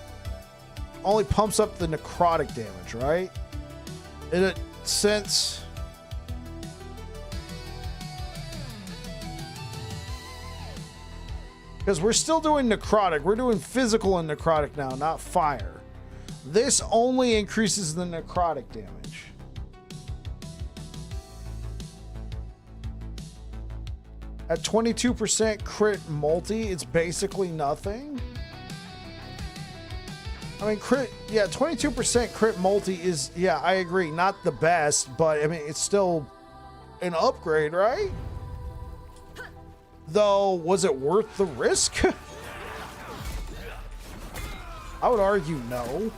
Only pumps up the necrotic damage, right? In a sense. Because we're still doing necrotic. We're doing physical and necrotic now, not fire. This only increases the necrotic damage. At 22% crit multi, it's basically nothing. I mean, crit, yeah, 22% crit multi is, yeah, I agree, not the best, but I mean, it's still an upgrade, right? Though, was it worth the risk? I would argue no.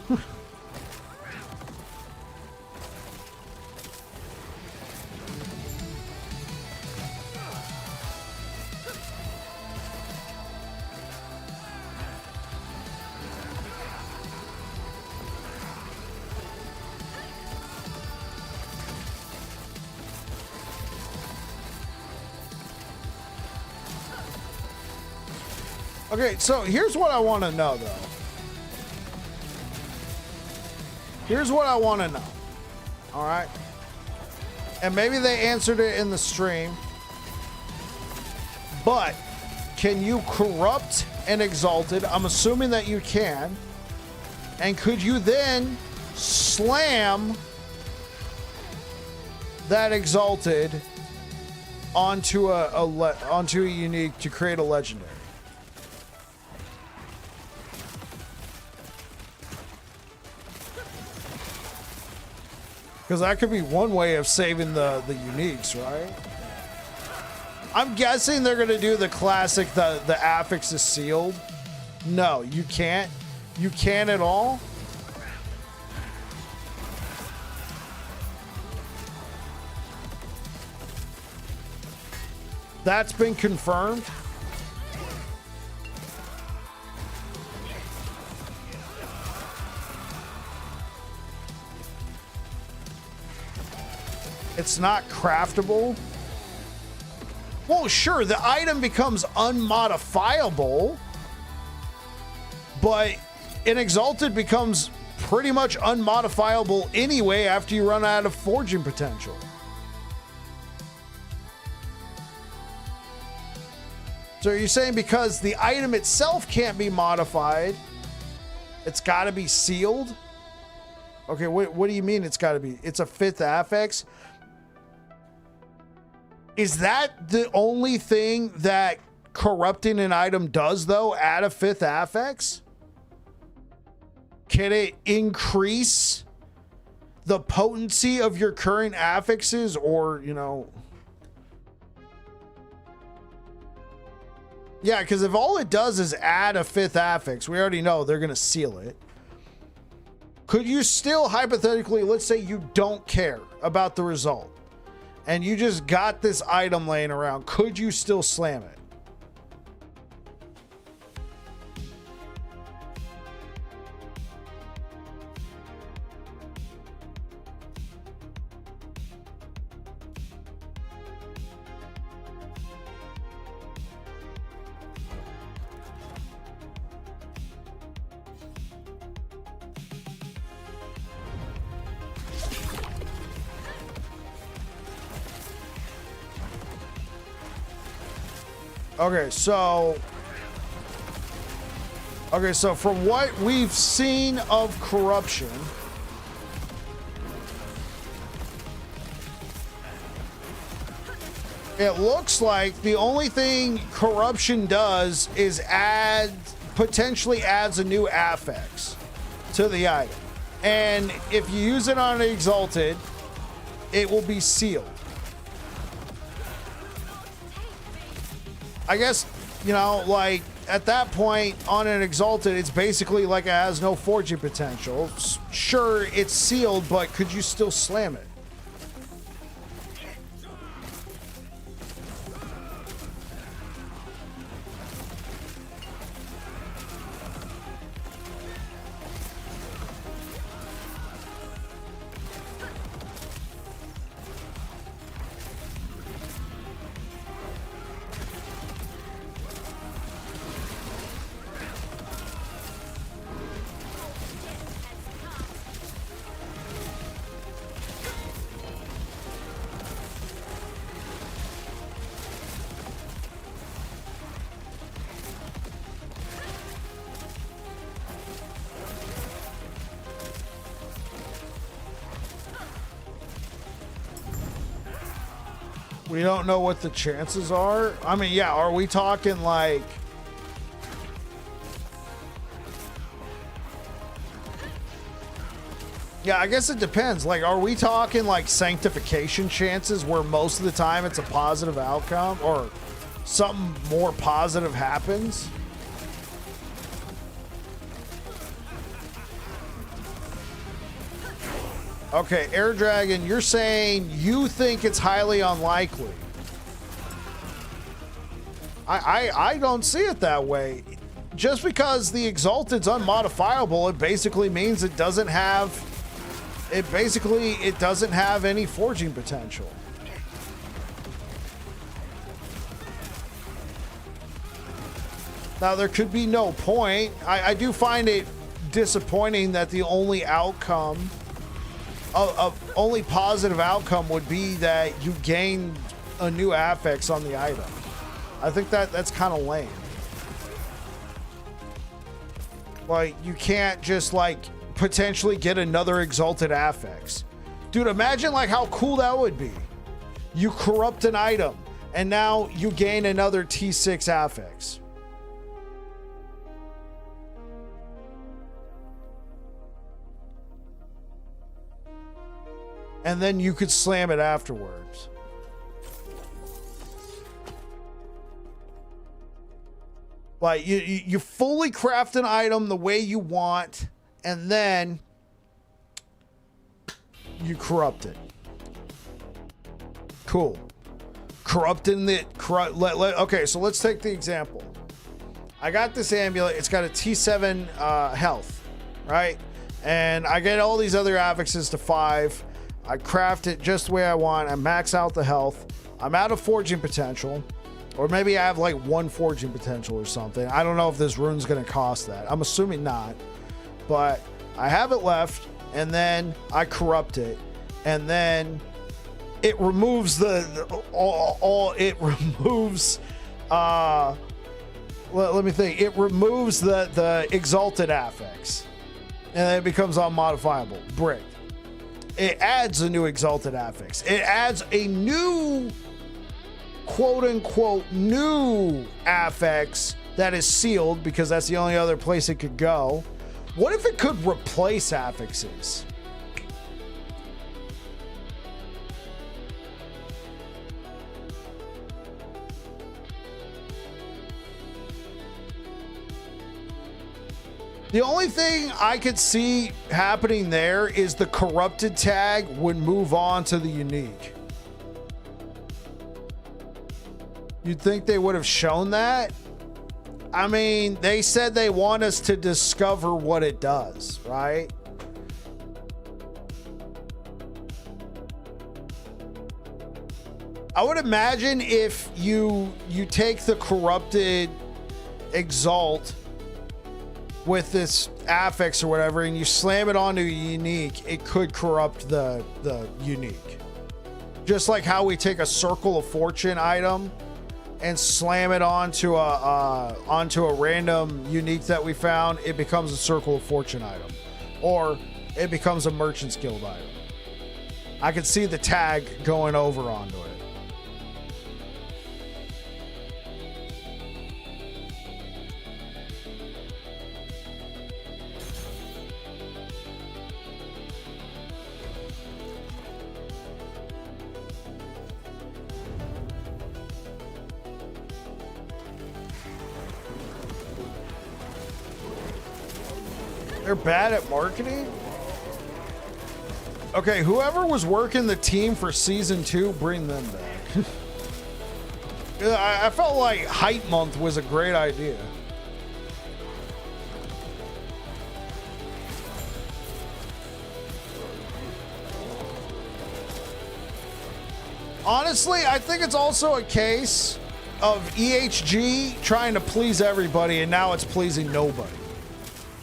Okay, so here's what I want to know, though. Here's what I want to know. All right? And maybe they answered it in the stream. But can you corrupt an exalted? I'm assuming that you can. And could you then slam that exalted onto onto a unique to create a legendary? Because that could be one way of saving the uniques, right? I'm guessing they're going to do the classic, the affix is sealed. No, you can't. You can't at all. That's been confirmed. It's not craftable. Well, sure, the item becomes unmodifiable, but an exalted becomes pretty much unmodifiable anyway after you run out of forging potential. So you're saying because the item itself can't be modified, it's got to be sealed? Okay, what do you mean it's got to be? It's a 5th affix? Is that the only thing that corrupting an item does, though? Add a 5th affix? Can it increase the potency of your current affixes, or, you know... Yeah, because if all it does is add a 5th affix, we already know they're going to seal it. Could you still, hypothetically, let's say you don't care about the result, and you just got this item laying around, could you still slam it? Okay, so from what we've seen of corruption, it looks like the only thing corruption does is potentially adds a new affix to the item. And if you use it on an exalted, it will be sealed. I guess, you know, like, at that point, on an exalted, it's basically like it has no forging potential. Sure, it's sealed, but could you still slam it? We don't know what the chances are. I mean, yeah, are we talking like... Yeah, I guess it depends. Like, are we talking like sanctification chances where most of the time it's a positive outcome or something more positive happens? Okay, Air Dragon, you're saying you think it's highly unlikely. I don't see it that way. Just because the Exalted's unmodifiable, it basically means it doesn't have any forging potential. Now, there could be no point. I do find it disappointing that the only outcome, only positive outcome would be that you gain a new affix on the item. I think that's kind of lame. Like, you can't just, like, potentially get another Exalted affix. Dude, imagine, like, how cool that would be. You corrupt an item, and now you gain another T6 affix. And then you could slam it afterwards. Like, you fully craft an item the way you want, and then you corrupt it. Cool. Corrupting it. Okay, so let's take the example. I got this amulet. It's got a T7 health, right? And I get all these other affixes to 5. I craft it just the way I want. I max out the health. I'm out of forging potential. Or maybe I have like 1 forging potential or something. I don't know if this rune's going to cost that. I'm assuming not. But I have it left, and then I corrupt it. And then it removes it removes let me think. It removes the exalted affix, and then it becomes unmodifiable. Brick. It adds a new exalted affix. It adds a new, quote unquote, new affix that is sealed because that's the only other place it could go. What if it could replace affixes? The only thing I could see happening there is the corrupted tag would move on to the unique. You'd think they would have shown that? I mean, they said they want us to discover what it does, right? I would imagine if you take the corrupted exalt with this affix or whatever, and you slam it onto a unique, it could corrupt the unique. Just like how we take a Circle of Fortune item and slam it onto a random unique that we found, it becomes a Circle of Fortune item, or it becomes a Merchant's Guild item. I could see the tag going over onto it. They're bad at marketing? Okay, whoever was working the team for season 2, bring them back. I felt like Hype Month was a great idea. Honestly, I think it's also a case of EHG trying to please everybody, and now it's pleasing nobody.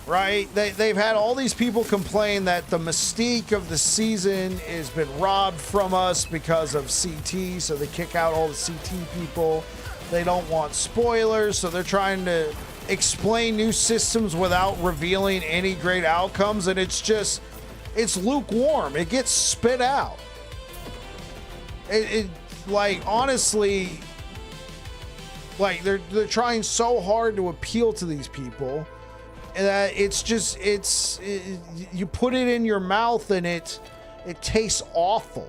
Right? They've had all these people complain that the mystique of the season has been robbed from us because of CT, so they kick out all the CT people. They don't want spoilers, so they're trying to explain new systems without revealing any great outcomes, and it's lukewarm. It gets spit out. It like, honestly, like they're trying so hard to appeal to these people. You put it in your mouth and it tastes awful.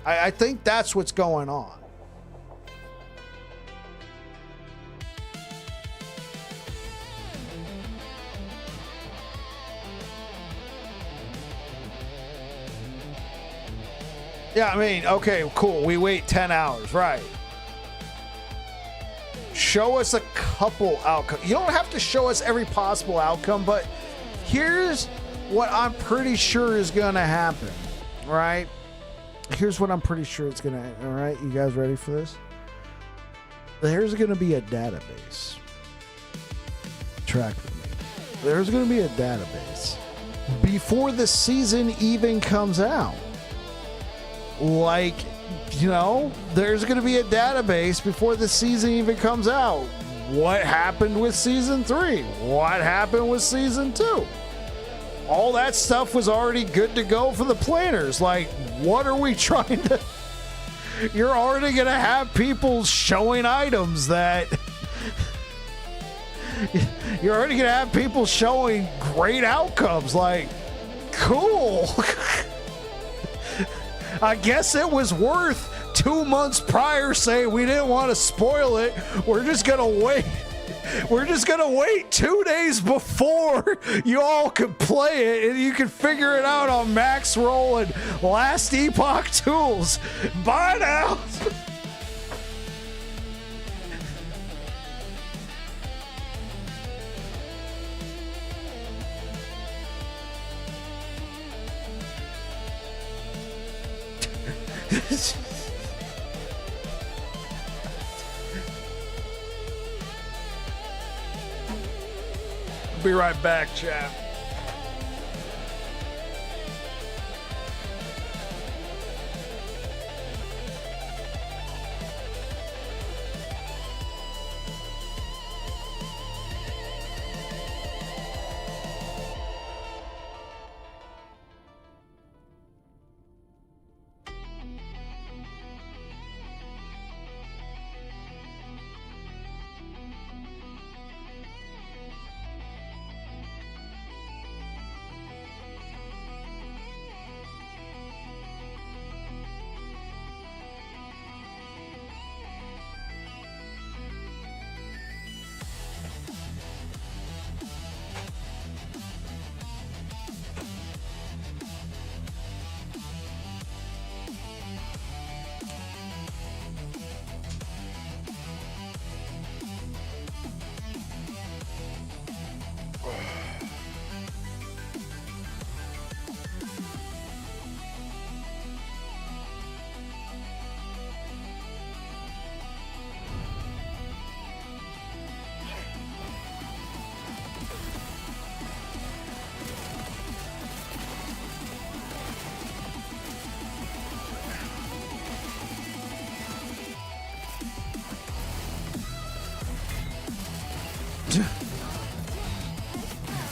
I think that's what's going on. Yeah, I mean, okay, cool. We wait 10 hours, right? Show us a couple outcomes. You don't have to show us every possible outcome, but here's what I'm pretty sure is going to happen, right? Here's what I'm pretty sure it's going to happen, all right? You guys ready for this? There's going to be a database. Track with me. There's going to be a database before the season even comes out. Like, you know, there's going to be a database before the season even comes out. What happened with season 3? What happened with season 2? All that stuff was already good to go for the planners. Like, what are we trying to... You're already going to have people showing items that... You're already going to have people showing great outcomes. Like, cool. I guess it was worth 2 months prior saying we didn't want to spoil it. We're just going to wait. We're just going to wait 2 days before you all could play it and you can figure it out on Max Roll and Last Epoch tools. Bye now. Be right back, chat.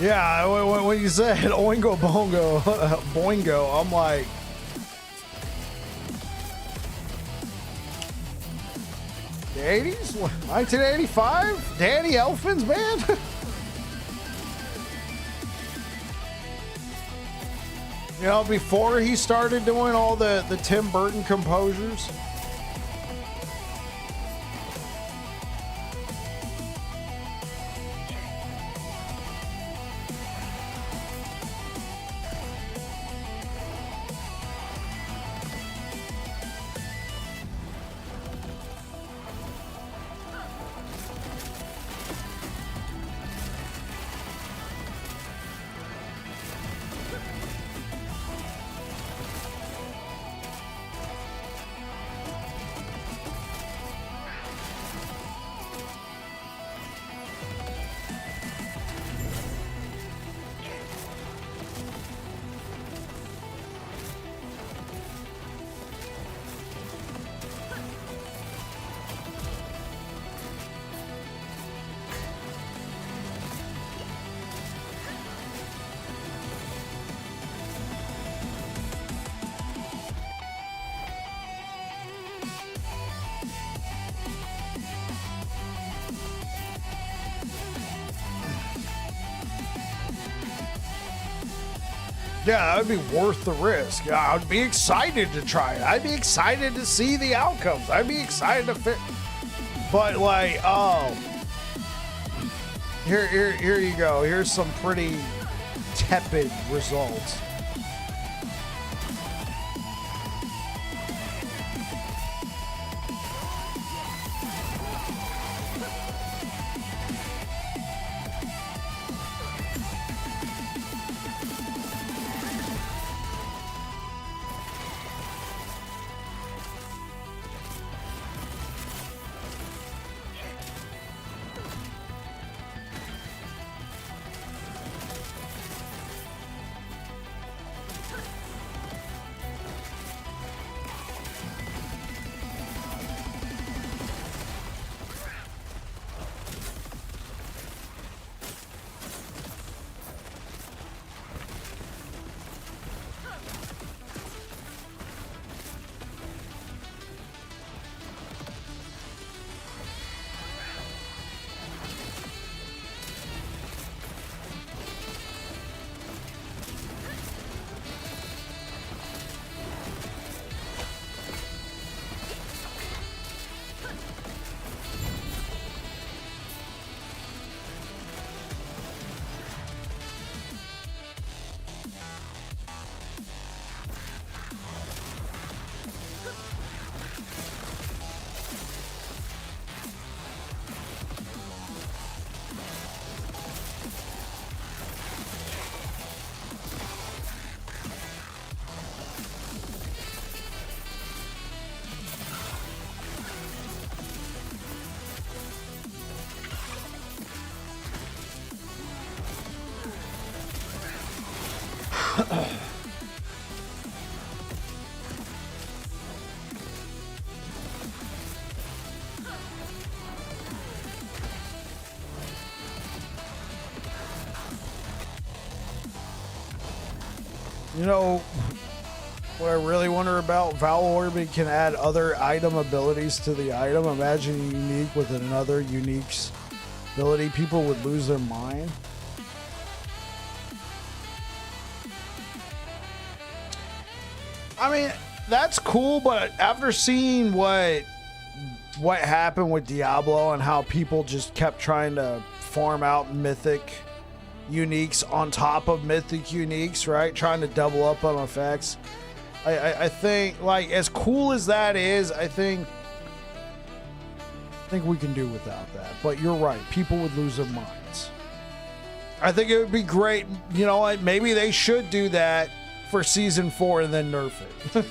Yeah, when you said Oingo Bongo, Boingo, I'm like, the 80s? 1985? Danny Elfman's band? You know, before he started doing all the Tim Burton composers. Yeah, that would be worth the risk. Yeah, I'd be excited to try it. I'd be excited to see the outcomes. I'd be excited to fit. But like, oh, here you go. Here's some pretty tepid results. You know, what I really wonder about, Val Orbit can add other item abilities to the item. Imagine a unique with another unique's ability. People would lose their mind. I mean, that's cool, but after seeing what happened with Diablo and how people just kept trying to farm out mythic uniques on top of mythic uniques, right? Trying to double up on effects. I think, like, as cool as that is, I think we can do without that. But you're right. People would lose their minds. I think it would be great. You know what? Maybe they should do that for season 4 and then nerf it.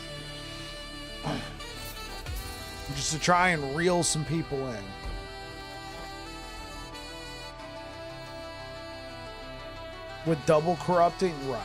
Just to try and reel some people in. With double corrupting, right.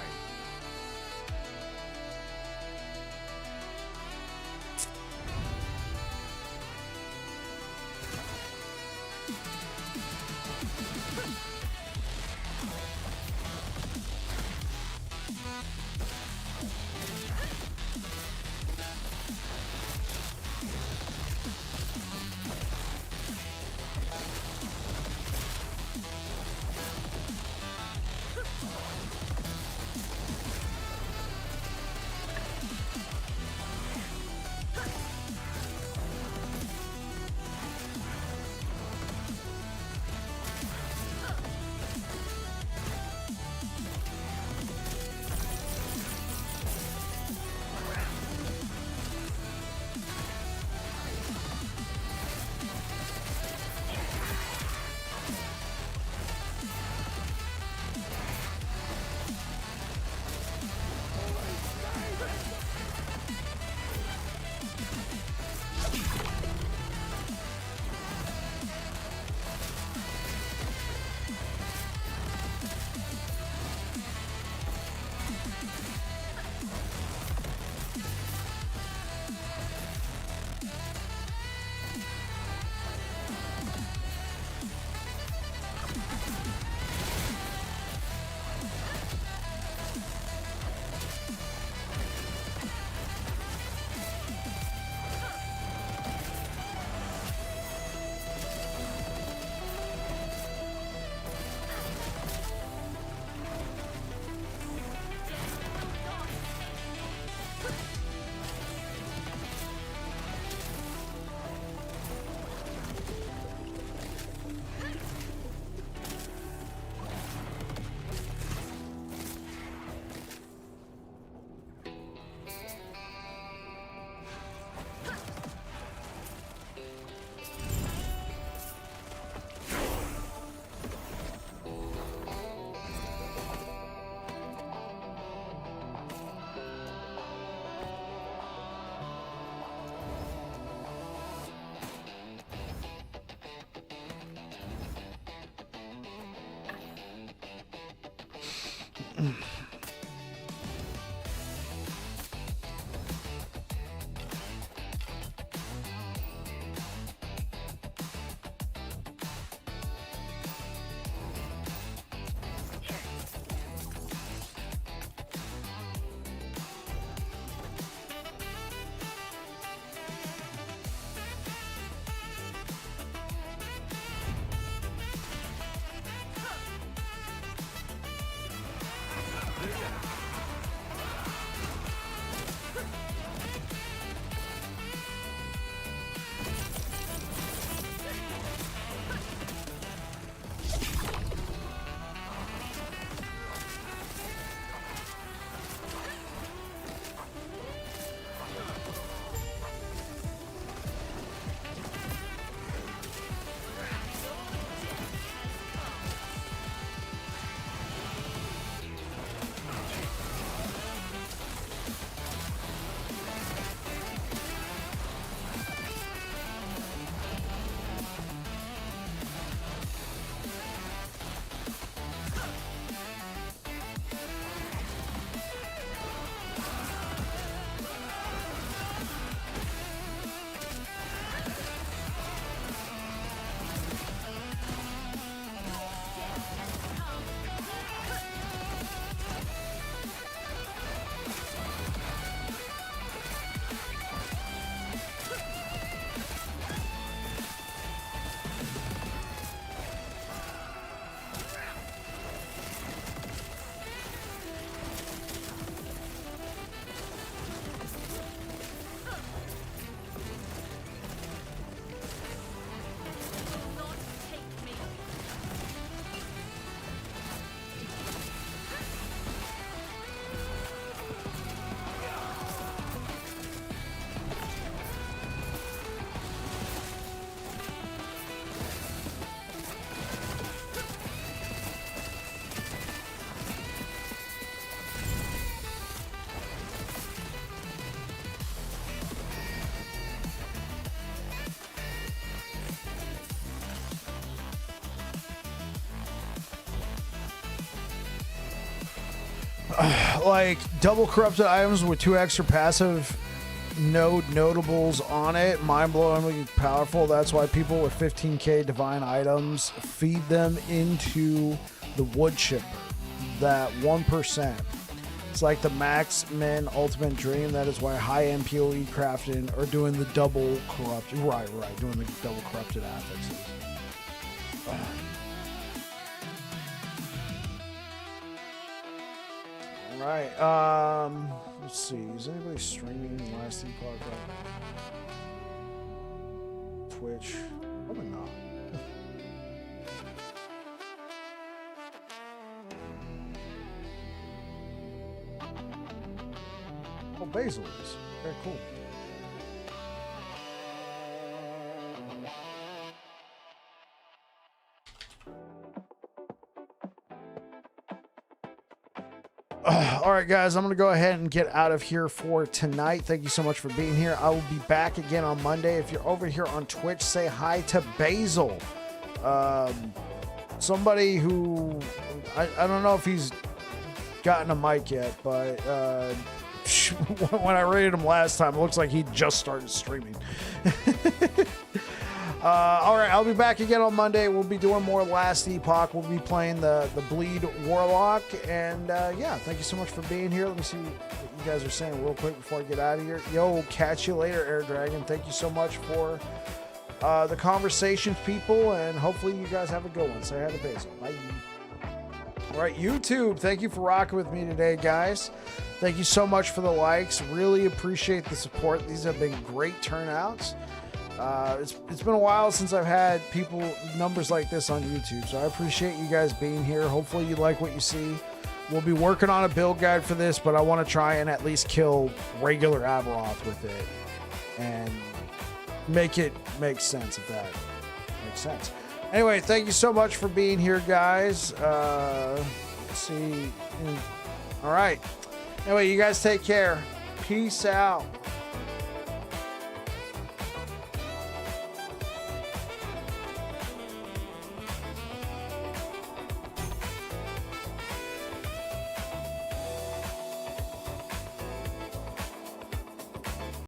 like double corrupted items with 2 extra passive node notables on it, mind-blowingly powerful. That's why people with 15k divine items feed them into the wood chipper, that 1%. It's like the max min ultimate dream. That is why high-end PoE crafting are doing the double corrupted, right, doing the double corrupted affixes. All right, let's see. Is anybody streaming last Epoch? Twitch? Probably not. Oh, Basil is. Very cool. All right, guys, I'm going to go ahead and get out of here for tonight. Thank you so much for being here. I will be back again on Monday. If you're over here on Twitch, say hi to Basil. Somebody who, I don't know if he's gotten a mic yet, but when I rated him last time, it looks like he just started streaming. All right, I'll be back again on Monday. We'll be doing more Last Epoch. We'll be playing the Bleed Warlock. And yeah, thank you so much for being here. Let me see what you guys are saying real quick before I get out of here. Yo, catch you later, Air Dragon. Thank you so much for the conversations, people. And hopefully you guys have a good one. Say hi to Basil. Bye. All right, YouTube, thank you for rocking with me today, guys. Thank you so much for the likes. Really appreciate the support. These have been great turnouts. It's been a while since I've had numbers like this on YouTube, so I appreciate you guys being here. Hopefully you like what you see. We'll be working on a build guide for this, but I want to try and at least kill regular Avaroth with it and make it make sense, if that makes sense. Anyway, thank you so much for being here, guys. Let's see. All right. Anyway, you guys take care. Peace out.